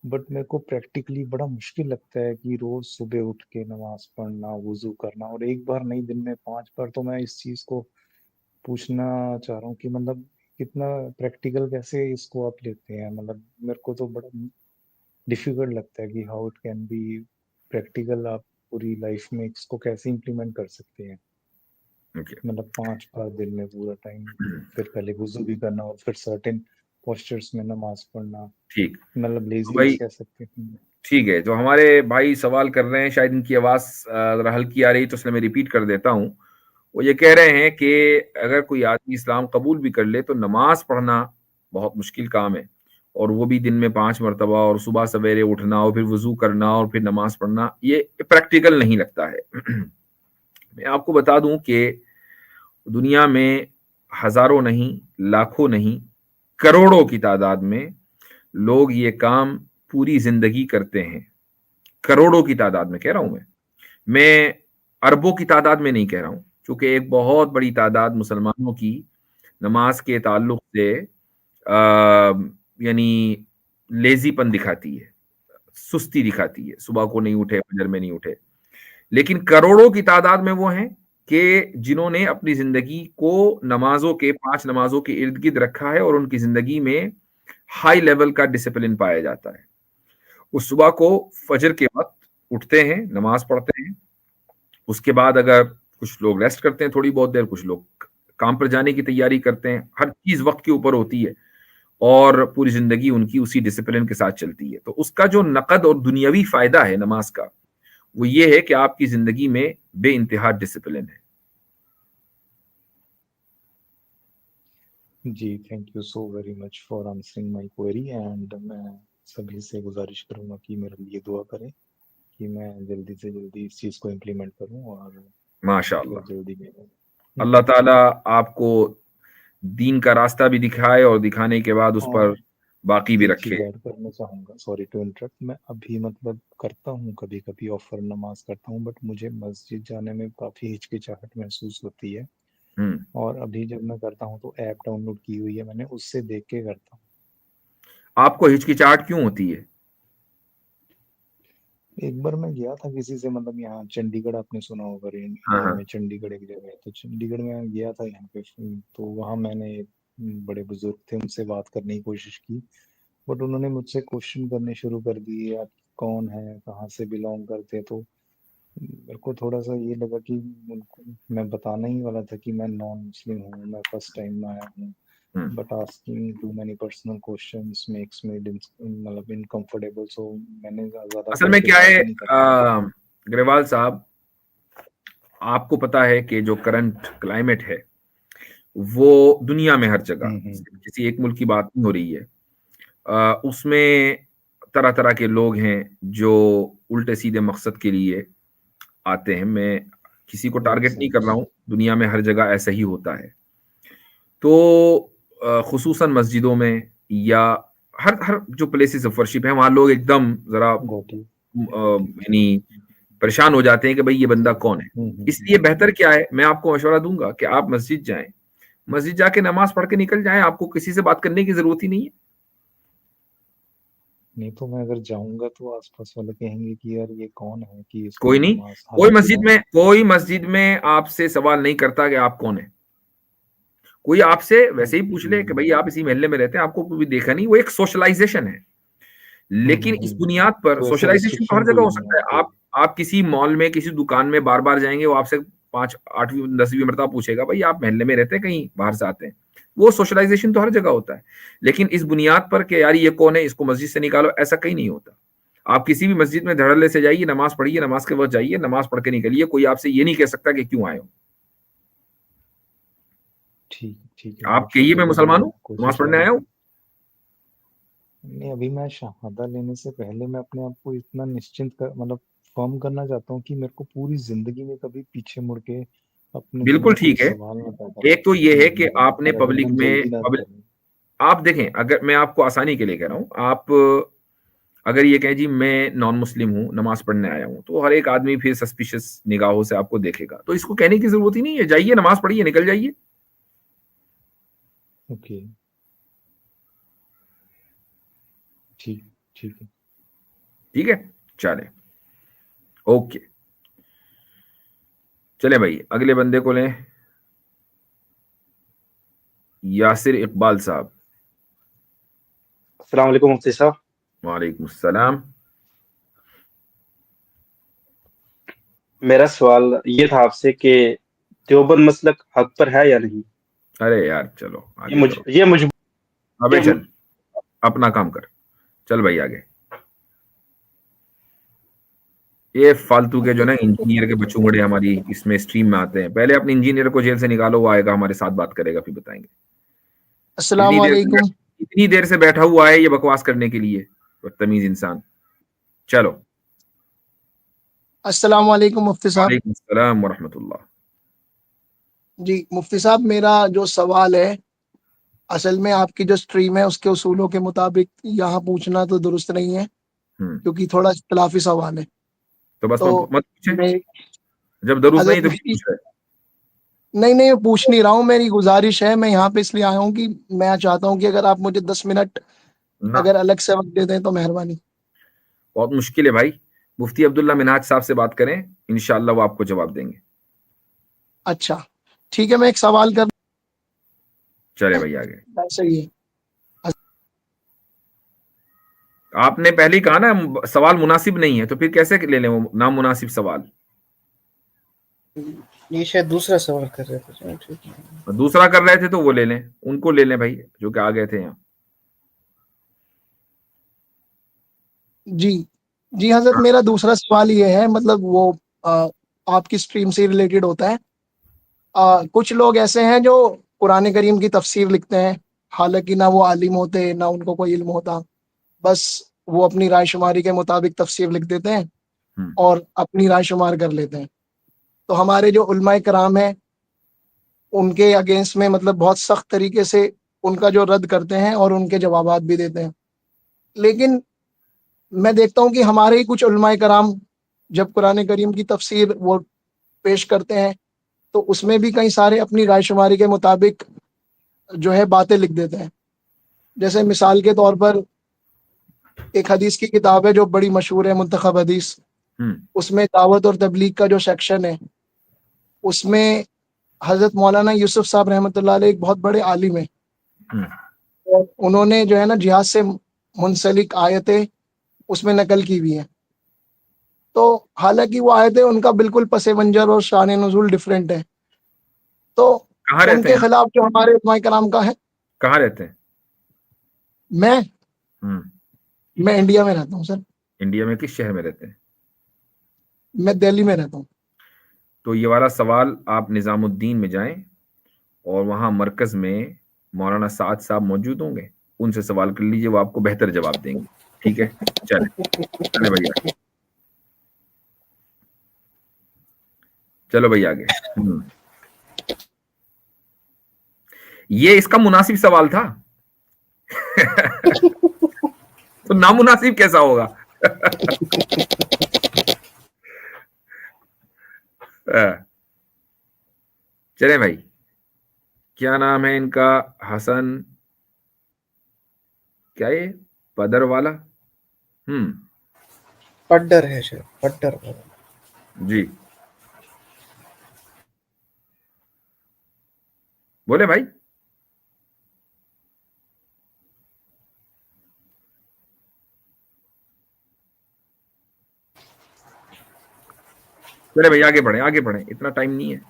बट मेरे को प्रैक्टिकली बड़ा मुश्किल लगता है कि रोज सुबह उठ के नमाज पढ़ना, वुजू करना, और एक बार नहीं दिन में 5 बार। तो मैं इस चीज को पूछना चाह रहा हूँ कि मतलब कितना प्रैक्टिकल, कैसे इसको आप लेते हैं? मतलब मेरे को तो बड़ा डिफिकल्ट लगता है कि how it can be practical. आप पूरी लाइफ में इसको कैसे इम्प्लीमेंट कर सकते हैं? मतलब 5 बार दिन में पूरा टाइम, फिर पहले वुजू भी करना और फिर सर्टेन पोस्चर्स में नमाज पढ़ना। ठीक, मतलब लेजी भाई कह सकते हैं। ठीक है, जो हमारे भाई सवाल कर रहे हैं, शायद इनकी आवाज जरा हल्की आ रही, तो इसलिए मैं रिपीट कर देता हूँ। वो ये कह रहे हैं कि अगर कोई आदमी इस्लाम कबूल भी कर ले तो नमाज पढ़ना बहुत मुश्किल काम है, और वो भी दिन में 5 मरतबा, और सुबह सवेरे उठना और फिर वुजू करना और फिर नमाज पढ़ना, ये प्रैक्टिकल नहीं लगता है। मैं आपको बता दूं कि दुनिया में हजारों नहीं, लाखों नहीं, करोड़ों की तादाद में लोग ये काम पूरी जिंदगी करते हैं, करोड़ों की तादाद में कह रहा हूं मैं अरबों की तादाद में नहीं कह रहा हूं, क्योंकि एक बहुत बड़ी तादाद मुसलमानों की नमाज के ताल्लुक से यानी लेजीपन दिखाती है, सुस्ती दिखाती है, सुबह को नहीं उठे, फजर में नहीं उठे। लेकिन करोड़ों की तादाद में वो हैं कि जिन्होंने अपनी जिंदगी को नमाजों के 5 नमाजों के इर्द गिर्द रखा है और उनकी जिंदगी में हाई लेवल का डिसिप्लिन पाया जाता है। उस सुबह को फजर के वक्त उठते हैं, नमाज पढ़ते हैं, उसके बाद अगर कुछ लोग रेस्ट करते हैं थोड़ी बहुत देर, कुछ लोग काम पर जाने की तैयारी करते हैं, हर चीज वक्त के ऊपर होती है और पूरी जिंदगी उनकी उसी डिसिप्लिन के साथ चलती है। तो उसका जो नकद और दुनियावी फायदा है नमाज का, वो ये है कि आपकी जिंदगी में बेइंतहा डिसिप्लिन है। जी, thank you so very much for answering my query. And मैं सभी से गुजारिश करूंगा कि मेरे लिए दुआ करें कि मैं जल्दी से जल्दी इस चीज को इम्प्लीमेंट करूं और माशाअल्लाह, जल्दी में अल्लाह ताला आपको दीन का रास्ता भी दिखाए और दिखाने के बाद उस पर बाकी भी एक रखे। चीज ऐड करना चाहूंगा, सॉरी टू इंटरप्ट। मैं अभी मतलब करता हूँ कभी कभी ऑफर नमाज करता हूँ, बट मुझे मस्जिद जाने में काफी हिचकिचाहट महसूस होती है। और अभी जब मैं करता हूँ तो ऐप डाउनलोड की हुई है मैंने, उससे देख के करता हूँ। आपको हिचकिचाहट क्यों होती है? एक बार मैं गया था किसी से, मतलब यहाँ चंडीगढ़, आपने सुना होगा, इंडिया में चंडीगढ़ एक जगह है, तो चंडीगढ़ में गया था यहाँ पे, तो वहाँ मैंने बड़े बुजुर्ग थे, उनसे बात करने की कोशिश की, बट उन्होंने मुझसे क्वेश्चन करने शुरू कर दिए, आप कौन है, कहाँ से बिलोंग करते हैं। तो मेरे को थोड़ा सा ये लगा कि उनको मैं बताना ही वाला था कि मैं नॉन मुस्लिम हूँ, मैं फर्स्ट टाइम में आया हूँ, but asking too many personal questions makes me मतलब इनकंफर्टेबल, सो मैंने ज्यादा असल में क्या है ग्रेवाल साहब, आपको पता है कि जो करंट क्लाइमेट है वो दुनिया में हर जगह, किसी एक मुल्क की बात नहीं हो रही है, उसमें तरह तरह के लोग हैं जो उल्टे सीधे मकसद के लिए आते हैं। मैं किसी को टारगेट नहीं कर रहा हूँ, दुनिया में हर जगह ऐसा ही होता है। तो खुसूसन मस्जिदों में या हर हर जो प्लेसेस ऑफ वर्शिप है, वहां लोग एकदम जरा यानी परेशान हो जाते हैं कि भाई ये बंदा कौन है। इसलिए बेहतर क्या है, मैं आपको मशवरा दूंगा कि आप मस्जिद जाएं, मस्जिद जाके नमाज पढ़ के निकल जाएं, आपको किसी से बात करने की जरूरत ही नहीं है। नहीं तो मैं अगर जाऊंगा तो आसपास वाले कहेंगे कि यार ये कौन है, कि कोई नहीं, कोई मस्जिद में आपसे सवाल नहीं करता कि आप कौन है। कोई आपसे वैसे ही पूछ ले कि भाई आप इसी मोहल्ले में रहते हैं, आपको भी देखा नहीं, वो एक सोशलाइजेशन है। लेकिन इस बुनियाद पर सोशलाइजेशन तो हर जगह हो सकता है। आप किसी मॉल में, किसी दुकान में बार बार जाएंगे, वो आपसे 5, 8वीं 10वीं मरतबा पूछेगा भाई आप मोहल्ले में रहते हैं, कहीं बाहर से आते हैं। वो सोशलाइजेशन तो हर जगह होता है। लेकिन इस बुनियाद पर कि यार ये कौन है, इसको मस्जिद से निकालो, ऐसा कहीं नहीं होता। आप किसी भी मस्जिद में धड़ल्ले से जाइए, नमाज पढ़िए, नमाज के वक्त जाइए, नमाज पढ़ के निकलिए, कोई आपसे ये नहीं कह सकता कि क्यों आए हो। ठीक है। आप कहिए मैं मुसलमान हूँ, नमाज पढ़ने आया हूँ। नहीं, अभी मैं शहादा लेने से पहले मैं अपने आप को इतना निश्चिंत कर, मतलब फर्म करना चाहता हूँ कि मेरे को पूरी जिंदगी में कभी पीछे मुड़ के अपने बिल्कुल ठीक है। एक तो ये है कि आपने पब्लिक में आप देखें, अगर मैं आपको आसानी के लिए कह रहा हूँ, आप अगर ये कहें जी मैं नॉन मुस्लिम हूँ, नमाज पढ़ने आया हूँ, तो हर एक आदमी फिर सस्पिशियस निगाहों से आपको देखेगा। तो इसको कहने की जरूरत ही नहीं है, जाइए नमाज पढ़िए, निकल जाइए। ओके, ठीक है, चले, ओके, चले भाई अगले बंदे को लें। यासिर इकबाल साहब। अस्सलाम वालेकुम मुफ्ती साहब। वालेकुम सलाम। मेरा सवाल ये था आपसे कि देवबंद मसलक हक पर है या नहीं? अरे यार चलो ये मुझे अबे चल अपना काम कर, चल भाई आगे। ये फालतू के जो ना इंजीनियर के बचूंगड़े हमारी इसमें स्ट्रीम में आते हैं, पहले अपने इंजीनियर को जेल से निकालो, वो आएगा हमारे साथ बात करेगा, फिर बताएंगे। अस्सलाम वालेकुम। इतनी देर से बैठा हुआ है ये बकवास करने के लिए, बदतमीज इंसान। चलो, अस्सलाम वालेकुम मुफ्ती साहब। वालेकुम सलाम व रहमतुल्लाह। जी मुफ्ती साहब, मेरा जो सवाल है, असल में आपकी जो स्ट्रीम है उसके उसूलों के मुताबिक यहाँ पूछना तो दुरुस्त नहीं है। क्योंकि थोड़ा इख्तिलाफी सवाल है। तो बस तो मत पूछें, मैं जब दुरूद हजरत नहीं तो मेरी पूछ रहे। नहीं नहीं पूछ नहीं रहा हूँ, मेरी गुजारिश है, मैं यहाँ पे इसलिए आया हूँ कि मैं चाहता हूँ कि अगर आप मुझे 10 मिनट ना, अगर अलग से वक्त दे दें तो मेहरबानी। बहुत मुश्किल है भाई। मुफ्ती अब्दुल्ला मिनहाज साहब से बात करें, इंशाअल्लाह वो आपको जवाब देंगे। अच्छा ठीक है, मैं एक सवाल कर चले भाई आगे। सही है। आपने पहले ही कहा ना सवाल मुनासिब नहीं है, तो फिर कैसे ले लें वो नामुनासिब सवाल? ये शायद दूसरा सवाल कर रहे थे। चलो ठीक है, दूसरा कर रहे थे तो वो ले लें, उनको ले लें भाई जो कि आ गए थे यहाँ। जी जी हजरत, मेरा दूसरा सवाल ये है, मतलब वो आपकी स्ट्रीम से रिलेटेड होता है। कुछ लोग ऐसे हैं जो कुरान करीम की तफसीर लिखते हैं, हालांकि ना वो आलिम होते ना उनको कोई इल्म होता, बस वो अपनी राय शुमारी के मुताबिक तफसीर लिख देते हैं और अपनी राय शुमार कर लेते हैं। तो हमारे जो उलमाए कराम हैं उनके अगेंस्ट में मतलब बहुत सख्त तरीके से उनका जो रद्द करते हैं और उनके जवाबात भी देते हैं। लेकिन मैं देखता हूँ कि हमारे ही कुछ उलमाए कराम जब कुरान करीम की तफसीर वो पेश करते हैं तो उसमें भी कई सारे अपनी राय शुमारी के मुताबिक जो है बातें लिख देते हैं। जैसे मिसाल के तौर पर एक हदीस की किताब है जो बड़ी मशहूर है, मुंतखब हदीस, उसमें दावत और तबलीग का जो सेक्शन है उसमें हजरत मौलाना यूसुफ साहब रहमतुल्लाह अलैह एक बहुत बड़े आलिम है, और उन्होंने जो है ना जिहाद से मुंसलिक आयतें उसमें नकल की हुई है। तो हालांकि वो आयतें उनका बिल्कुल पसे मंजर और शान नुज़ूल डिफरेंट है, तो कहाँ रहते उनके हैं? खिलाफ जो हमारे उलमाए कराम का है। कहाँ रहते हैं? मैं इंडिया में रहता हूँ सर। इंडिया में किस शहर में रहते हैं? मैं दिल्ली में रहता हूँ। तो ये वाला सवाल आप निजामुद्दीन में जाएं और वहां मरकज में मौलाना साद साहब मौजूद होंगे, उनसे सवाल कर लीजिए, वो आपको बेहतर जवाब देंगे। ठीक है, चले भैया, चलो भैया आगे। ये इसका मुनासिब सवाल था। तो नामुनासिब कैसा होगा? चले भाई, क्या नाम है इनका? हसन, क्या ये पदर वाला? पड्डर है शायद, पड्डर जी, बोले भाई। चले भाई आगे बढ़े, आगे बढ़े, इतना टाइम नहीं है।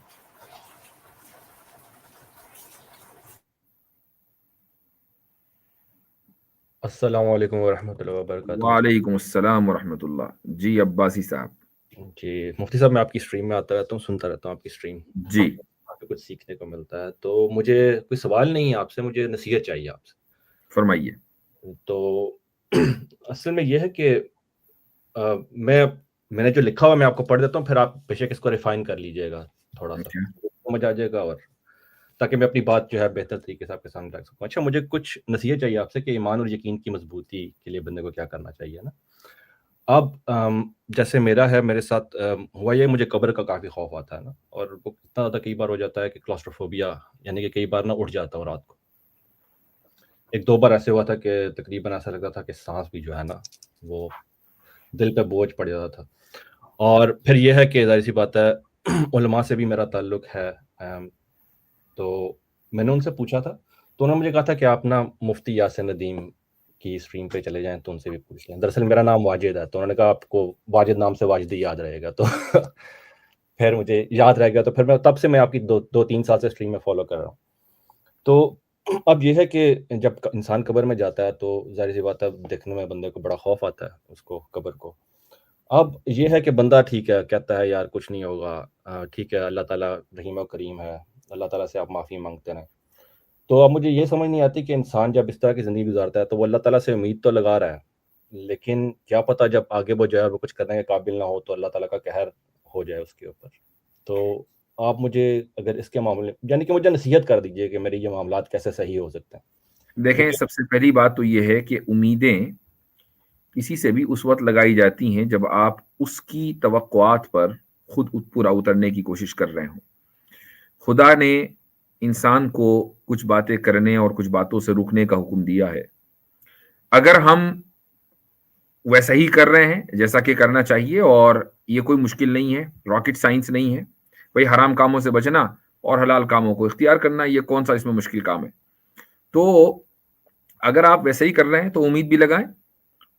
अस्सलाम वालेकुम वरहमतुल्लाहि वबरकातुहू। वालेकुम अस्सलाम वरहमतुल्लाह। जी अब्बासी साहब। जी मुफ्ती साहब, मैं आपकी स्ट्रीम में आता रहता हूँ, सुनता रहता हूँ आपकी स्ट्रीम। जी, आपको कुछ सीखने को मिलता है। तो मुझे कोई सवाल नहीं है आपसे, मुझे नसीहत चाहिए आपसे। फरमाइए। तो असल में यह है कि मैंने जो लिखा हुआ मैं आपको पढ़ देता हूँ, फिर आप बेशक इसको रिफाइन कर लीजिएगा थोड़ा सा, समझ आ जाएगा, और ताकि मैं अपनी बात जो है बेहतर तरीके से आपके सामने रख सकूँ। अच्छा, मुझे कुछ नसीहत चाहिए आपसे कि ईमान और यकीन की मजबूती के लिए बंदे को क्या करना चाहिए ना। अब जैसे मेरा है, मेरे साथ हुआ ये, मुझे कब्र का काफ़ी खौफ आता है ना, और वो इतना ज़्यादा कई बार हो जाता है कि क्लॉस्ट्रोफोबिया, यानी कि कई बार ना उठ जाता हूँ रात को। एक दो बार ऐसे हुआ था कि तकरीबन ऐसा लगता था कि सांस भी जो है ना वो दिल पे बोझ पड़ जाता था। और फिर यह है कि ज़ाहिर सी बात है उलमा से भी मेरा ताल्लुक़ है। तो मैंने उनसे पूछा था, तो उन्होंने मुझे कहा था कि आप ना मुफ्ती यासिर नदीम की स्ट्रीम पे चले जाएं, तो उनसे भी पूछ लें। दरअसल मेरा नाम वाजिद है, तो उन्होंने कहा आपको वाजिद नाम से वाजिदी याद रहेगा। तो फिर मुझे याद रह गया, तो फिर मैं तब से मैं आपकी 2-3 साल से स्ट्रीम में फॉलो कर रहा हूँ। तो अब ये है कि जब इंसान कब्र में जाता है तो ज़ाहिर सी बात है देखने में बंदे को बड़ा खौफ आता है उसको, कब्र को। अब ये है कि बंदा ठीक है, कहता है यार कुछ नहीं होगा, ठीक है, अल्लाह ताला रहीम और करीम है, अल्लाह ताला से आप माफ़ी मांगते रहें। तो अब मुझे ये समझ नहीं आती कि इंसान जब इस तरह की ज़िंदगी गुजारता है तो वो अल्लाह ताला से उम्मीद तो लगा रहा है, लेकिन क्या पता जब आगे वो जो है वो कुछ करने के काबिल ना हो तो अल्लाह ताला का कहर हो जाए उसके ऊपर। तो आप मुझे अगर इसके मामले, यानी कि मुझे नसीहत कर दीजिए कि मेरे ये मामलात कैसे सही हो सकते हैं। देखें, सबसे पहली बात तो ये है कि उम्मीदें किसी से भी उस वक्त लगाई जाती हैं जब आप उसकी तवक्कुआत पर खुद पूरा उतरने की कोशिश कर रहे हो। खुदा ने इंसान को कुछ बातें करने और कुछ बातों से रुकने का हुक्म दिया है। अगर हम वैसा ही कर रहे हैं जैसा कि करना चाहिए, और ये कोई मुश्किल नहीं है, रॉकेट साइंस नहीं है भाई, हराम कामों से बचना और हलाल कामों को इख्तियार करना, ये कौन सा इसमें मुश्किल काम है। तो अगर आप वैसे ही कर रहे हैं तो उम्मीद भी लगाएं।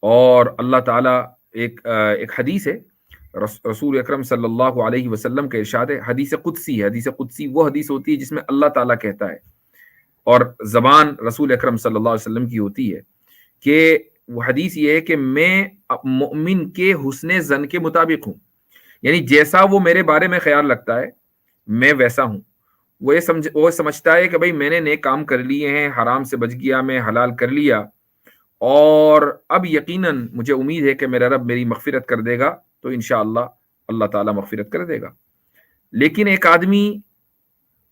और अल्लाह ताला एक हदीस है, रसूल अकरम सल्लल्लाहु अलैहि वसल्लम का इरशाद है, हदीस कुदसी है। हदीस कुदसी वो हदीस होती है जिसमें अल्लाह ताला कहता है और ज़बान रसूल अकरम सल्लल्लाहु अलैहि वसल्लम की होती है कि वो हदीस ये है कि मैं मोमिन के हुस्ने ज़न के मुताबिक हूँ, यानी जैसा वो मेरे बारे में ख्याल रखता है मैं वैसा हूँ। वो समझता है कि भाई मैंने नेक काम कर लिए हैं, हराम से बच गया, मैं हलाल कर लिया, और अब यकीनन मुझे उम्मीद है कि मेरा रब मेरी मगफिरत कर देगा, तो इंशाअल्लाह अल्लाह ताला मगफिरत कर देगा। लेकिन एक आदमी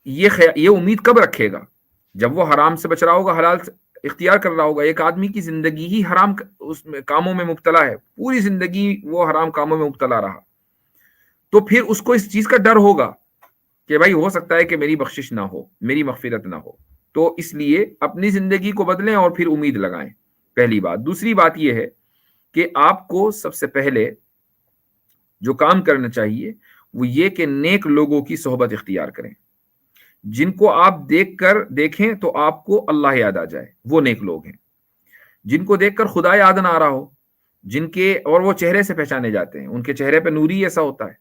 ये उम्मीद कब रखेगा? जब वो हराम से बच रहा होगा, हलाल इख्तियार कर रहा होगा। एक आदमी की जिंदगी ही हराम उसमें कामों में मुब्तला है, पूरी जिंदगी वो हराम कामों में मुब्तला रहा, तो फिर उसको इस चीज का डर होगा कि भाई हो सकता है कि मेरी बख्शिश ना हो, मेरी मगफिरत ना हो। तो इसलिए अपनी जिंदगी को बदलें और फिर उम्मीद लगाएं, पहली बात। दूसरी बात यह है कि आपको सबसे पहले जो काम करना चाहिए वो ये कि नेक लोगों की सोहबत इख्तियार करें। जिनको आप देखें तो आपको अल्लाह याद आ जाए, वो नेक लोग हैं। जिनको देखकर खुदा याद ना आ रहा हो, और वो चेहरे से पहचाने जाते हैं, उनके चेहरे पे नूरी ऐसा होता है।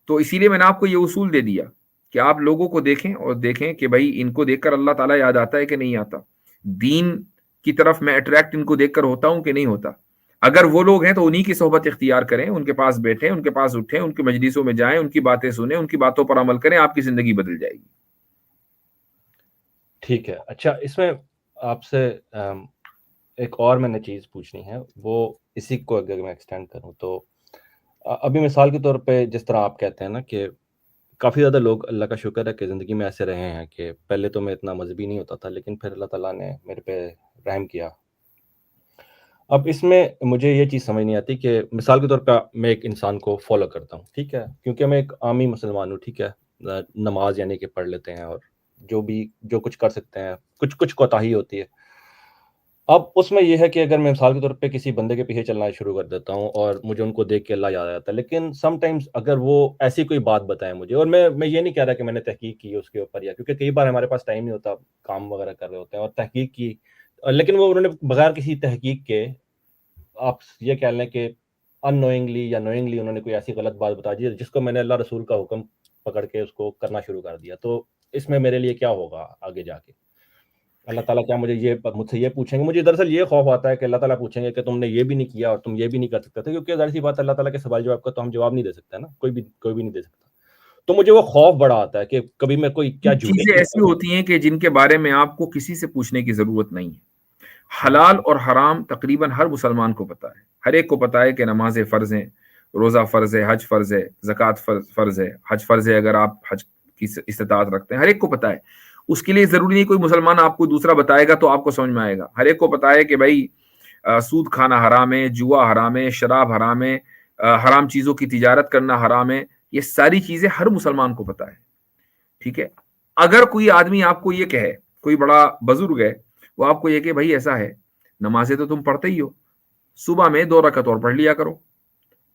तो इसीलिए मैंने आपको ये उसूल दे दिया कि आप लोगों को देखें और देखें कि भाई इनको देखकर अल्लाह ताला याद आता है कि नहीं आता, दीन की तरफ मैं अट्रैक्ट इनको देखकर होता हूं कि नहीं होता। अगर वो लोग हैं तो उन्हीं की सोहबत इख्तियार करें, उनके पास बैठें, उनके पास उठें, उनकी मजलिसों में जाएं, उनकी बातें सुने, उनकी बातों पर अमल करें, आपकी जिंदगी बदल जाएगी। ठीक है। अच्छा, इसमें आपसे एक और मैंने चीज़ पूछनी है, वो इसी को अगर मैं एक्सटेंड करूं तो अभी मिसाल के तौर पे जिस तरह आप कहते हैं ना कि काफ़ी ज़्यादा लोग, अल्लाह का शुक्र है कि ज़िंदगी में ऐसे रहे हैं कि पहले तो मैं इतना मजहबी नहीं होता था, लेकिन फिर अल्लाह ताला ने मेरे पे रहम किया। अब इसमें मुझे ये चीज़ समझ नहीं आती कि मिसाल के तौर पे मैं एक इंसान को फॉलो करता हूँ, ठीक है, क्योंकि मैं एक आमी मुसलमान हूँ, ठीक है, नमाज यानी कि पढ़ लेते हैं और जो कुछ कर सकते हैं, कुछ कोताही होती है। अब उसमें यह है कि अगर मैं मिसाल के तौर पे किसी बंदे के पीछे चलना शुरू कर देता हूँ और मुझे उनको देख के अल्लाह याद आ जाता है, लेकिन समटाइम्स अगर वो ऐसी कोई बात बताए मुझे, और मैं ये नहीं कह रहा कि मैंने तहकीक की उसके ऊपर, या क्योंकि कई बार हमारे पास टाइम नहीं होता, काम वगैरह कर रहे होते हैं और तहकीक की, लेकिन वो उन्होंने बगैर किसी तहकीक के, आप ये कह लें कि अननोइंगली या नोइंगली उन्होंने कोई ऐसी गलत बात बता दी जिसको मैंने अल्लाह रसूल का हुक्म पकड़ के उसको करना शुरू कर दिया। तो इसमें मेरे लिए क्या होगा आगे जाके? अल्लाह ताला क्या मुझसे ये पूछेंगे? मुझे दरअसल ये खौफ आता है कि अल्लाह ताला पूछेंगे कि तुमने ये भी नहीं किया और तुम ये भी नहीं कर सकते थे, क्योंकि ज़ाहिर सी बात, अल्लाह ताला के सवाल जवाब का तो हम जवाब नहीं दे सकते ना, कोई भी नहीं दे सकता। तो मुझे वो खौफ बड़ा आता है कि कभी मैं कोई क्या चीजें ऐसी होती हैं कि जिनके बारे में आपको किसी से पूछने की जरूरत नहीं है। हलाल और हराम तकरीबन हर मुसलमान को पता है, हर एक को पता है कि नमाजें फर्ज हैं, रोजा फर्ज है, हज फर्ज है, ज़कात फर्ज है, हज फर्ज है अगर आप हज की इस्तिताअत रखते हैं, हर एक को पता है। उसके लिए जरूरी नहीं कोई मुसलमान आपको दूसरा बताएगा तो आपको समझ में आएगा। हर एक को पता है कि भाई सूद खाना हराम है, जुआ हराम है, शराब हराम है, हराम चीजों की तिजारत करना हराम है, ये सारी चीजें हर मुसलमान को पता है, ठीक है। अगर कोई आदमी आपको ये कहे, कोई बड़ा बुजुर्ग है, वो आपको ये कहे भाई ऐसा है, नमाजें तो तुम पढ़ते ही हो, सुबह में 2 रकत और पढ़ लिया करो।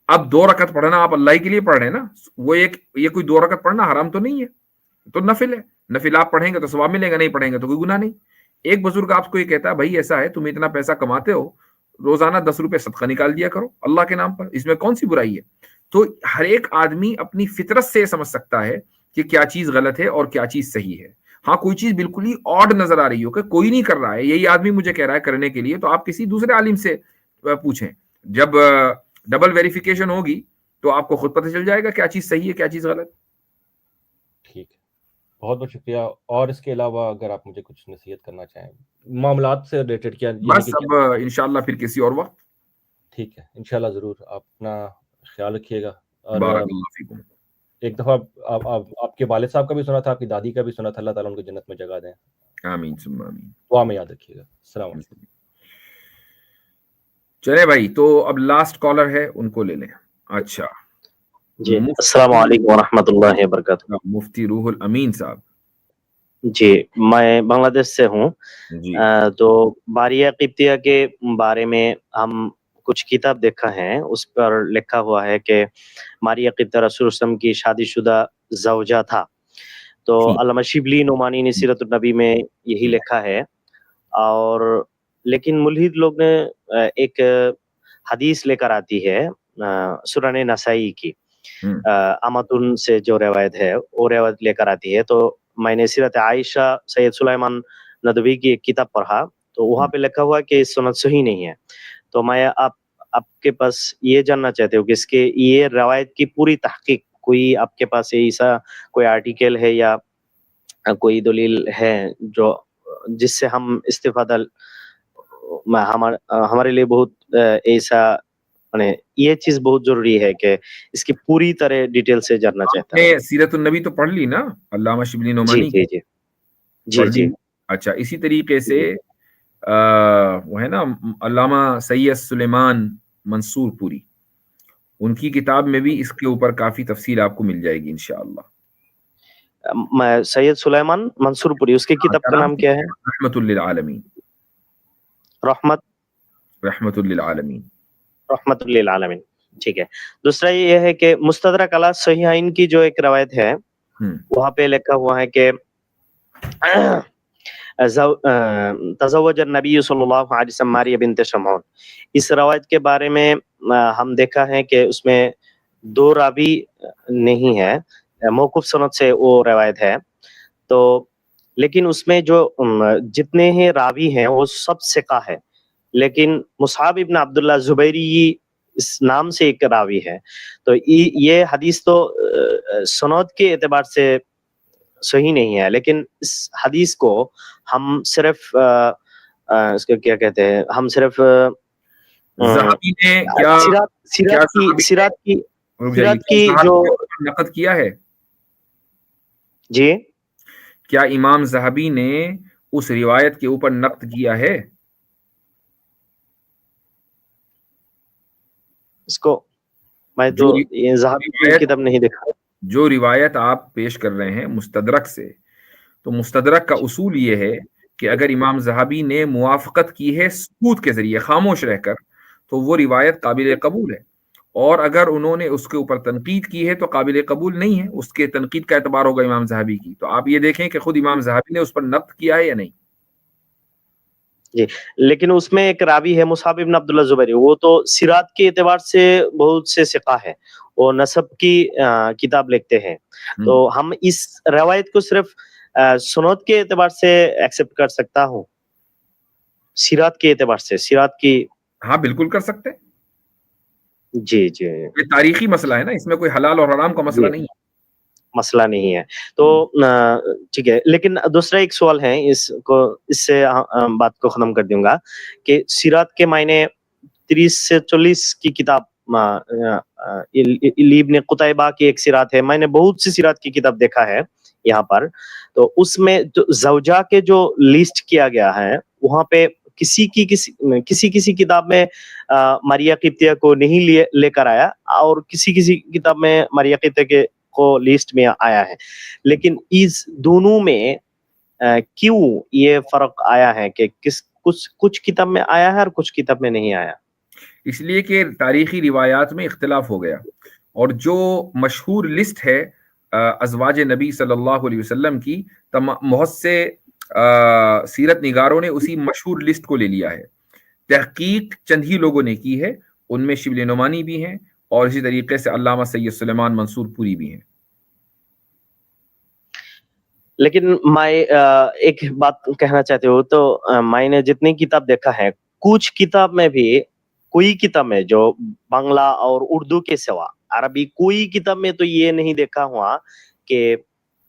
अब 2 रकत पढ़ना आप अल्लाह के लिए पढ़ रहे हैं ना, वो ये कोई 2 रकत पढ़ना हराम तो नहीं है, तो नफिल है, नफिल आप पढ़ेंगे तो सवाब मिलेगा, नहीं पढ़ेंगे तो कोई गुनाह नहीं। एक बुजुर्ग आपको ये कहता है भाई ऐसा है, तुम इतना पैसा कमाते हो, रोजाना 10 रुपए सदका निकाल दिया करो अल्लाह के नाम पर, इसमें कौन सी बुराई है। तो हर एक आदमी अपनी फितरत से समझ सकता है कि क्या चीज गलत है और क्या चीज सही है। हाँ, कोई चीज बिल्कुल ही ऑड नजर आ रही हो कि कोई नहीं कर रहा है, यही आदमी मुझे कह रहा है करने के लिए, तो आप किसी दूसरे आलिम से पूछें। जब डबल वेरिफिकेशन होगी तो आपको खुद पता चल जाएगा क्या चीज सही है क्या चीज गलत। ठीक है, बहुत बहुत शुक्रिया। और इसके अलावा अगर आप मुझे कुछ नसीहत करना चाहें मामलात से रिलेटेड, क्या बस अब इंशाल्लाह फिर किसी और वक्त। ठीक है, इंशाल्लाह जरूर। आप अपना ख्याल रखिएगा। और बारकल्लाहु फीकुम। एक दफा आपके वालिद साहब का भी सुना था, आपकी दादी का भी सुना था, अल्लाह ताला उनको जन्नत में जगह दें। आमीन सुम्मा आमीन। दुआ में याद रखिएगा। अस्सलाम वालेकुम। चले भाई, तो अब लास्ट कॉलर है, उनको ले लें। अच्छा, जी, अस्सलाम वालेकुम वरहमतुल्लाहि वबरकातुहू। मुफ्ती रूहुल अमीन साहब। जी, मैं बांग्लादेश से हूँ। जी। तो बारिया किब्तिया के बारे में हम कुछ किताब देखा है, उस पर लिखा हुआ है कि मारिया किब्तिया रसूल सल्लल्लाहु अलैहि वसल्लम की शादीशुदा ज़ौजा था। तो अल्लामा शिबली नुमानी ने सीरतुन नबी में यही लिखा है। और लेकिन मुल्हिद लोग ने एक हदीस लेकर आती है सुनन नसाई की, अमातुन से जो रिवायत है वो रिवायत लेकर आती है। तो मैंने सीरत आयशा सैयद सुलेमान नदवी की एक किताब पढ़ा, तो वहाँ पे लिखा हुआ कि सनद सही नहीं है। तो मैं आपके पास ये जानना चाहते हो कि इसके ये रिवायत की पूरी तहकीक कोई आपके पास ऐसा कोई आर्टिकल है या कोई दलील है जो जिससे हम इस्तिफादा हमारे लिए बहुत ऐसा माने ये चीज बहुत जरूरी है कि इसकी पूरी तरह डिटेल से जानना चाहता हूँ। आपने सीरतुन नबी तो पढ़ ली ना, अल्लामा शिबली जी नुमानी जी की? जी जी पढ़ ली। जी अच्छा, इसी तरीके से वो है ना अल्लामा सैयद सुलेमान मंसूर पुरी, उनकी किताब में भी इसके ऊपर काफी तफसील आपको मिल जाएगी इंशाअल्लाह। मैं सैयद सुलेमान मंसूरपुरी, उसकी किताब का नाम क्या है? रहमतुल लिल आलमीन। रहमत रहमतुल लिल आलमीन। रहमतुल लिल आलमीन, ठीक है। दूसरा ये है कि मुस्तदरक अला सहीहैन की जो एक रवायत है, वहाँ पे लिखा हुआ है कि तज़व्वज नबी सल्लल्लाहु अलैहि वसल्लम मारिया बिन्त शमऊन। इस रवायत के बारे में हम देखा है कि उसमें 2 रावी नहीं है, मौकूफ सनद से वो रवायत है। तो लेकिन उसमें जो जितने ही रावी हैं वो सब सिका है, लेकिन मुसअब इब्न अब्दुल्लाह ज़ुबैरी इस नाम से एक रावी है। तो ये हदीस तो सनद के एतबार से सही नहीं है, लेकिन इस हदीस को हम सिर्फ इसको क्या कहते हैं, हम सिर्फ ज़हाबी ने क्या सिरात की क्या जो नकद किया है? जी, क्या इमाम ज़हाबी ने उस रिवायत के ऊपर नक़द किया है? इसको मैं तो ये ज़हाबी की किताब नहीं देखा। जो रिवायत आप पेश कर रहे हैं मुस्तदरक से, तो मुस्तदरक का उसूल ये है कि अगर इमाम ज़हाबी ने मुवाफ़क़त की है सबूत के ज़रिए खामोश रहकर, तो वो रिवायत काबिल कबूल है, और अगर उन्होंने उसके ऊपर तनकीद की है तो काबिल कबूल नहीं है, उसके तनकीद का एतबार होगा इमाम ज़हाबी की। तो आप ये देखें कि खुद इमाम ज़हाबी ने उस पर नक़्द किया है या नहीं। जी, लेकिन उसमें एक रावी है मुसअब इब्न अब्दुल्लाह ज़ुबैरी, वो तो सिरात के एतबार से बहुत से सिका है, वो नसब की किताब लिखते हैं। तो हम इस रवायत को सिर्फ सुनद के एतबार से एक्सेप्ट कर सकता हूँ, सिरात के एतबार से, सिरात की। हाँ, बिल्कुल कर सकते हैं। जी, जी। ये तारीखी मसला है ना, इसमें कोई हलाल और हराम का मसला नहीं है। मसला नहीं है। तो ठीक है, लेकिन दूसरा एक सवाल है, इससे बात को खत्म कर दूंगा कि सिरात के मायने 30 से 40 की किताब इब्न कुतैबा की एक सिरात है। मैंने बहुत सी सिरात की किताब देखा है यहाँ पर, तो उसमें जो ज़ौजा के जो लिस्ट किया गया है, वहाँ पे किसी किताब में मारिया किब्तिया को नहीं लेकर आया, और किसी कुछ में मारिया किब्तिया के को लिस्ट में आया है। लेकिन इस दोनों में क्यों ये फर्क आया है कि कुछ किताब में आया है और कुछ किताब में नहीं आया? इसलिए कि तारीखी रिवायात में इख्तिलाफ हो गया, और जो मशहूर लिस्ट है अज़वाज नबी सल्लल्लाहु अलैहि वसल्लम की, बहुत से सीरत निगारों ने उसी मशहूर लिस्ट को ले लिया है। तहकीक चंद ही लोगों ने की है, उनमें शिबली नुमानी भी हैं, और इसी तरीके से अल्लामा सैयद सुलेमान मंसूर पुरी भी हैं। लेकिन मैं एक बात कहना चाहती हूँ, तो मैंने जितनी किताब देखा है, कुछ किताब में भी, कोई किताब में जो बांग्ला और उर्दू के सिवा अरबी कोई किताब में तो ये नहीं देखा हुआ कि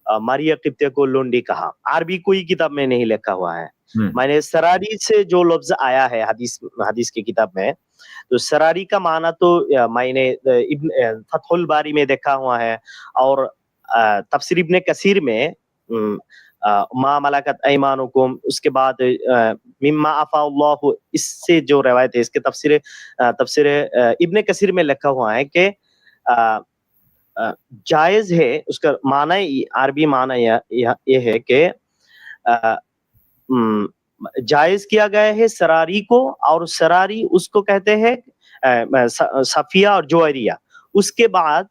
मारिया किब्तिया को लोंडी कहा। अरबी कोई किताब में नहीं लिखा हुआ है। मैंने सरारी से जो लफ्ज आया है हदीस की किताब में, तो सरारी का माना तो मैंने फतहुल बारी में देखा हुआ है, और तफसीर इब्न कसीर में मा मलकत ऐमानुकुम, उसके बाद मिम्मा अफ़ाअल्लाहु, इससे जो रवायत है इसके तफसीर इब्न कसीर में लिखा हुआ है कि जायज है, उसका माना अरबी माना ये है कि जायज किया गया है सरारी को, और सरारी उसको कहते हैं सफिया और जोहरिया। उसके बाद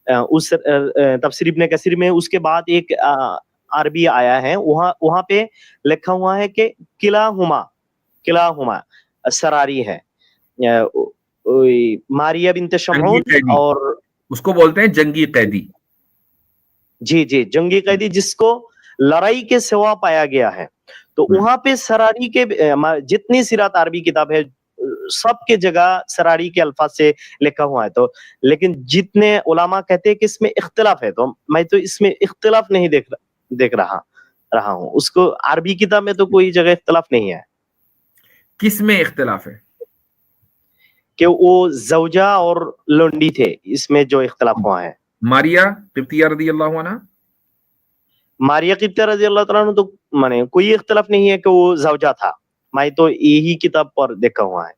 उस तफसीर इब्न कसीर में उसके बाद एक अरबी आया है, वहां पे लिखा हुआ है कि किलाहुमा सरारी है। मारिया बिन्त शमऊन और उसको बोलते हैं जंगी कैदी। जी, जंगी कैदी जिसको लड़ाई के सिवा पाया गया है। तो वहां पे सरारी के जितनी सीरत अरबी किताब है सबके जगह सरारी के अल्फाज से लिखा हुआ है। तो लेकिन जितने उलामा कहते हैं कि इसमें इख्तिलाफ है, तो मैं तो इसमें इख्तिलाफ नहीं देख रहा हूँ। उसको अरबी किताब में तो कोई जगह इख्तिलाफ नहीं है। किस में इख्तिलाफ है? कि वो जौजा और लोंडी थे, इसमें जो इख्तिलाफ हुआ है। मारिया किब्तिया रज़ियल्लाहु अन्हा, मारिया किब्तिया रज़ियल्लाहु अन्हा तो माने कोई इख्तिलाफ नहीं है कि वो जौजा था। मैं तो यही किताब पर देखा हुआ है।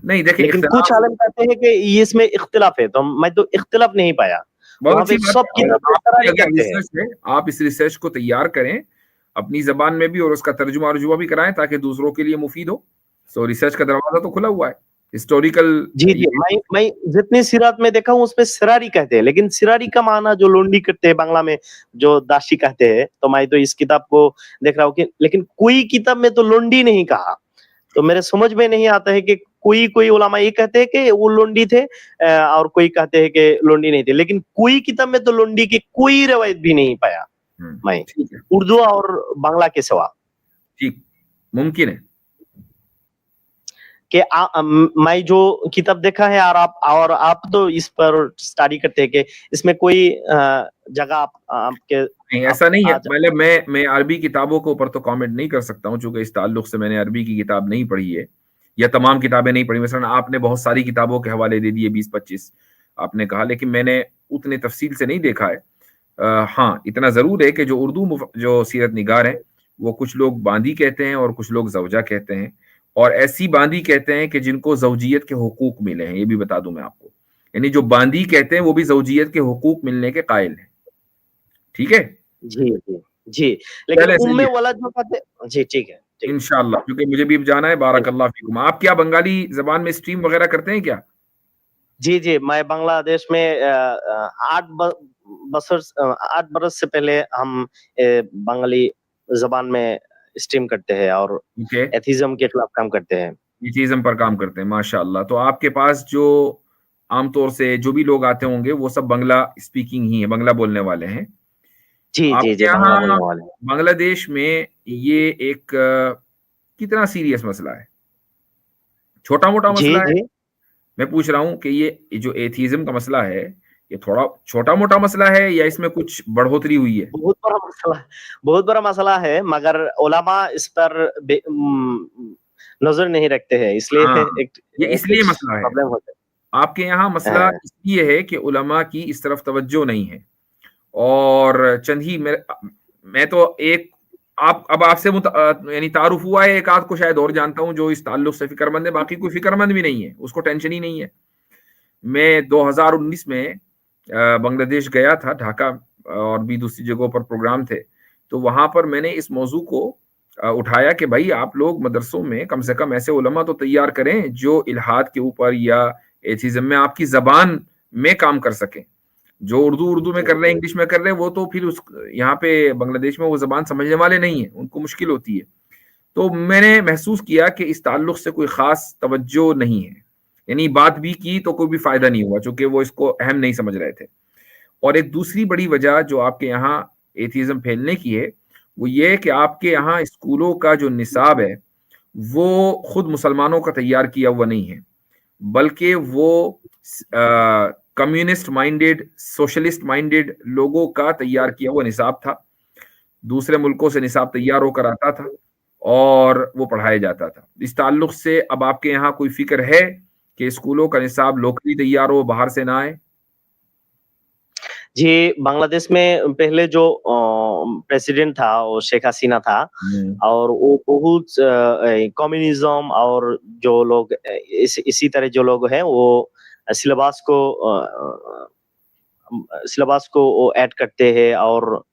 नहीं देखिए, लेकिन कुछ आलम कहते हैं कि इसमें इख्तिलाफ है, तो मैं तो इख्तिलाफ नहीं पाया। बहुत अच्छी सब आप इस रिसर्च को तैयार करें अपनी जबान में भी, और उसका तर्जुमा अर्जुमा भी कराएं ताकि दूसरों के लिए मुफीद हो। सो रिसर्च का दरवाजा तो खुला हुआ है। हिस्टोरिकल जी मैं जितनी सिरात में देखा हूँ उसमें सिरारी कहते हैं, लेकिन सिरारी का माना जो लोंडी करते हैं बांग्ला में जो दाशी कहते हैं। तो मैं तो इस किताब को देख रहा हूँ कि लेकिन कोई किताब में तो लोंडी नहीं कहा। तो मेरे समझ में नहीं आता है कि कोई उलामा ये कहते हैं कि वो लोंडी थे और कोई कहते हैं कि लोंडी नहीं थे, लेकिन कोई किताब में तो लोंडी की कोई रवायत भी नहीं पाया मैं, उर्दू और बांग्ला के सिवा। ठीक, मुमकिन है कि मैं जो किताब देखा है और आप तो इस पर स्टडी करते हैं कि इसमें कोई जगह आपके नहीं, ऐसा नहीं है। मतलब मैं अरबी किताबों के ऊपर तो कमेंट नहीं कर सकता हूँ, चूंकि इस ताल्लुक से मैंने अरबी की किताब नहीं पढ़ी है या तमाम किताबें नहीं पढ़ी। मसलन आपने बहुत सारी किताबों के हवाले दे दिए, 20-25 आपने कहा, लेकिन मैंने उतने तफसील से नहीं देखा है। हाँ, इतना जरूर है कि जो उर्दू जो सीरत निगार हैं वो कुछ लोग बांदी कहते हैं और कुछ लोग जौजा कहते हैं, और ऐसी बांदी कहते हैं कि जिनको जौजियत के हुकूक मिले हैं। ये भी बता दूं मैं आपको, यानी जो बांदी कहते हैं वो भी जौजियत के हुकूक मिलने के कायल हैं। ठीक है जी लेकिन उम्मे वाला जो कहते जी ठीक है इंशाअल्लाह, क्योंकि मुझे भी जाना है। बारकल्लाह फीकुम। आप क्या बंगाली जबान में स्ट्रीम वगैरह करते हैं क्या? जी मैं बांग्लादेश में 8 बरस से पहले हम बंगाली जबान में स्ट्रीम करते हैं और एथिज्म के खिलाफ काम करते हैं। एथिज्म पर काम करते हैं, माशाअल्लाह। तो आपके पास जो आमतौर से जो भी लोग आते होंगे वो सब बांग्ला स्पीकिंग ही है, बांग्ला बोलने वाले हैं। जी यहाँ बांग्लादेश में ये एक कितना सीरियस मसला है? छोटा मोटा मसला है? मैं पूछ रहा हूँ कि ये जो एथिज्म का मसला है ये थोड़ा छोटा मोटा मसला है या इसमें कुछ बढ़ोतरी हुई है? बहुत बड़ा मसला है, मगर उलमा इस पर नजर नहीं रखते हैं, इसलिए ये इसलिए मसला है। आपके यहाँ मसला इसलिए है कि उलमा की इस तरफ तवज्जो नहीं है। और चंद ही मैं तो एक अब आपसे यानी तारुफ हुआ है, एक आध को शायद और जानता हूं जो इस ताल्लुक से फिक्रमंद है, बाकी कोई फिक्रमंद भी नहीं है, उसको टेंशन ही नहीं है। मैं 2019 में बांग्लादेश गया था, ढाका और भी दूसरी जगहों पर प्रोग्राम थे, तो वहां पर मैंने इस मौजू को उठाया कि भाई आप लोग मदरसों में कम से कम ऐसे उलमा तो तैयार करें जो इल्हाद के ऊपर या एथिज्म में आपकी जबान में काम कर सकें। जो उर्दू में कर रहे हैं, इंग्लिश में कर रहे हैं, वो तो फिर यहाँ पे बांग्लादेश में वो जबान समझने वाले नहीं है, उनको मुश्किल होती है। तो मैंने महसूस किया कि इस ताल्लुक से कोई खास तवज्जो नहीं है, यानी बात भी की तो कोई भी फायदा नहीं हुआ, चूंकि वो इसको अहम नहीं समझ रहे थे। और एक दूसरी बड़ी वजह जो आपके यहाँ एथिज्म फैलने की है वो ये कि आपके यहाँ स्कूलों का जो निसाब है वो खुद मुसलमानों का तैयार किया हुआ नहीं है, बल्कि वो कम्युनिस्ट माइंडेड, सोशलिस्ट माइंडेड लोगों का तैयार किया हुआ निसाब था। दूसरे मुल्कों से निसाब तैयार होकर आता था और वो पढ़ाया जाता था। इस ताल्लुक से अब आपके यहाँ कोई फिक्र है कि स्कूलों का निसाब लोकली तैयार हो, बाहर से ना आए? जी, बांग्लादेश में पहले जो प्रेसिडेंट था वो शेख हसीना था और वो बहुत कम्युनिज्म और जो लोग इसी तरह जो लोग हैं वो सिलेबस को वो ऐड करते हैं और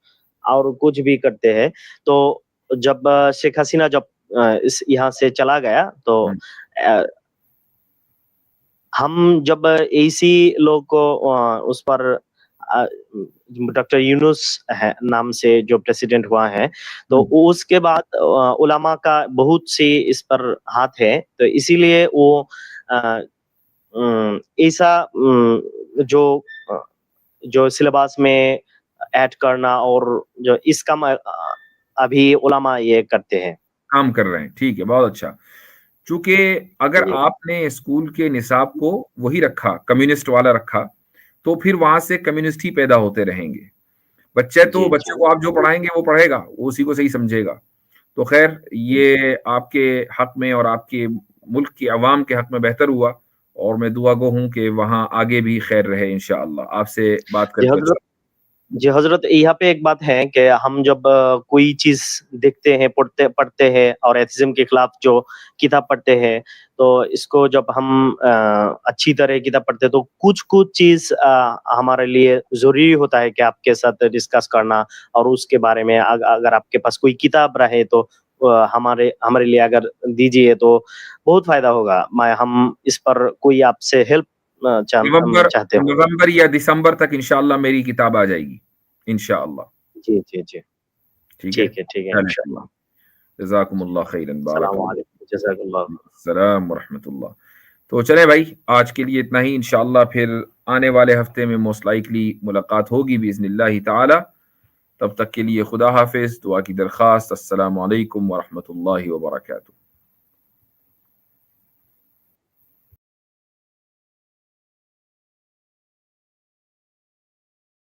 कुछ भी करते हैं। तो जब शेख हसीना जब इस यहाँ से चला गया तो हम जब इसी लोग को उस पर डॉक्टर यूनुस है नाम से जो प्रेसिडेंट हुआ है, तो उसके बाद उलमा का बहुत सी इस पर हाथ है, तो इसीलिए वो ऐसा जो सिलेबस में ऐड करना और जो इसका अभी उलमा ये करते हैं, काम कर रहे हैं। ठीक है, बहुत अच्छा। चूंकि अगर आपने स्कूल के निसाब को वही रखा, कम्युनिस्ट वाला रखा, तो फिर वहां से कम्युनिस्ट ही पैदा होते रहेंगे। बच्चे को आप जो पढ़ाएंगे वो पढ़ेगा, वो उसी को सही समझेगा। तो खैर, ये आपके हक में और आपके मुल्क की आवाम के हक में बेहतर हुआ, और मैं दुआ गो हूं कि वहां आगे भी खैर रहे इंशाअल्लाह। आपसे बात करके जी हजरत, यहाँ पे एक बात है कि हम जब कोई चीज देखते हैं, पढ़ते हैं और एथिज्म के खिलाफ जो किताब पढ़ते हैं, तो इसको जब हम अच्छी तरह किताब पढ़ते हैं तो कुछ चीज हमारे लिए जरूरी होता है कि आपके साथ डिस्कस करना, और उसके बारे में अगर आपके पास कोई किताब रहे तो हमारे लिए अगर दीजिए तो बहुत फायदा होगा। हम इस पर कोई आपसे हेल्प चाहते हो। नवंबर या दिसंबर तक इंशाअल्लाह मेरी किताब आ जाएगी इंशाअल्लाह। जी ठीक है इंशाअल्लाह। जज़ाकुमुल्लाह खैरन, जज़ाकुल्लाह व रहमतुल्लाह। तो चले भाई, आज के लिए इतना ही। इंशाअल्लाह फिर आने वाले हफ्ते में मोस्ट लाइकली मुलाकात होगी बिइज़्निल्लाह ताला। तब तक के लिए खुदा हाफिज। दुआ की दरख्वास्त, अस्सलामु अलैकुम व रहमतुल्लाहि व बरकातुहू।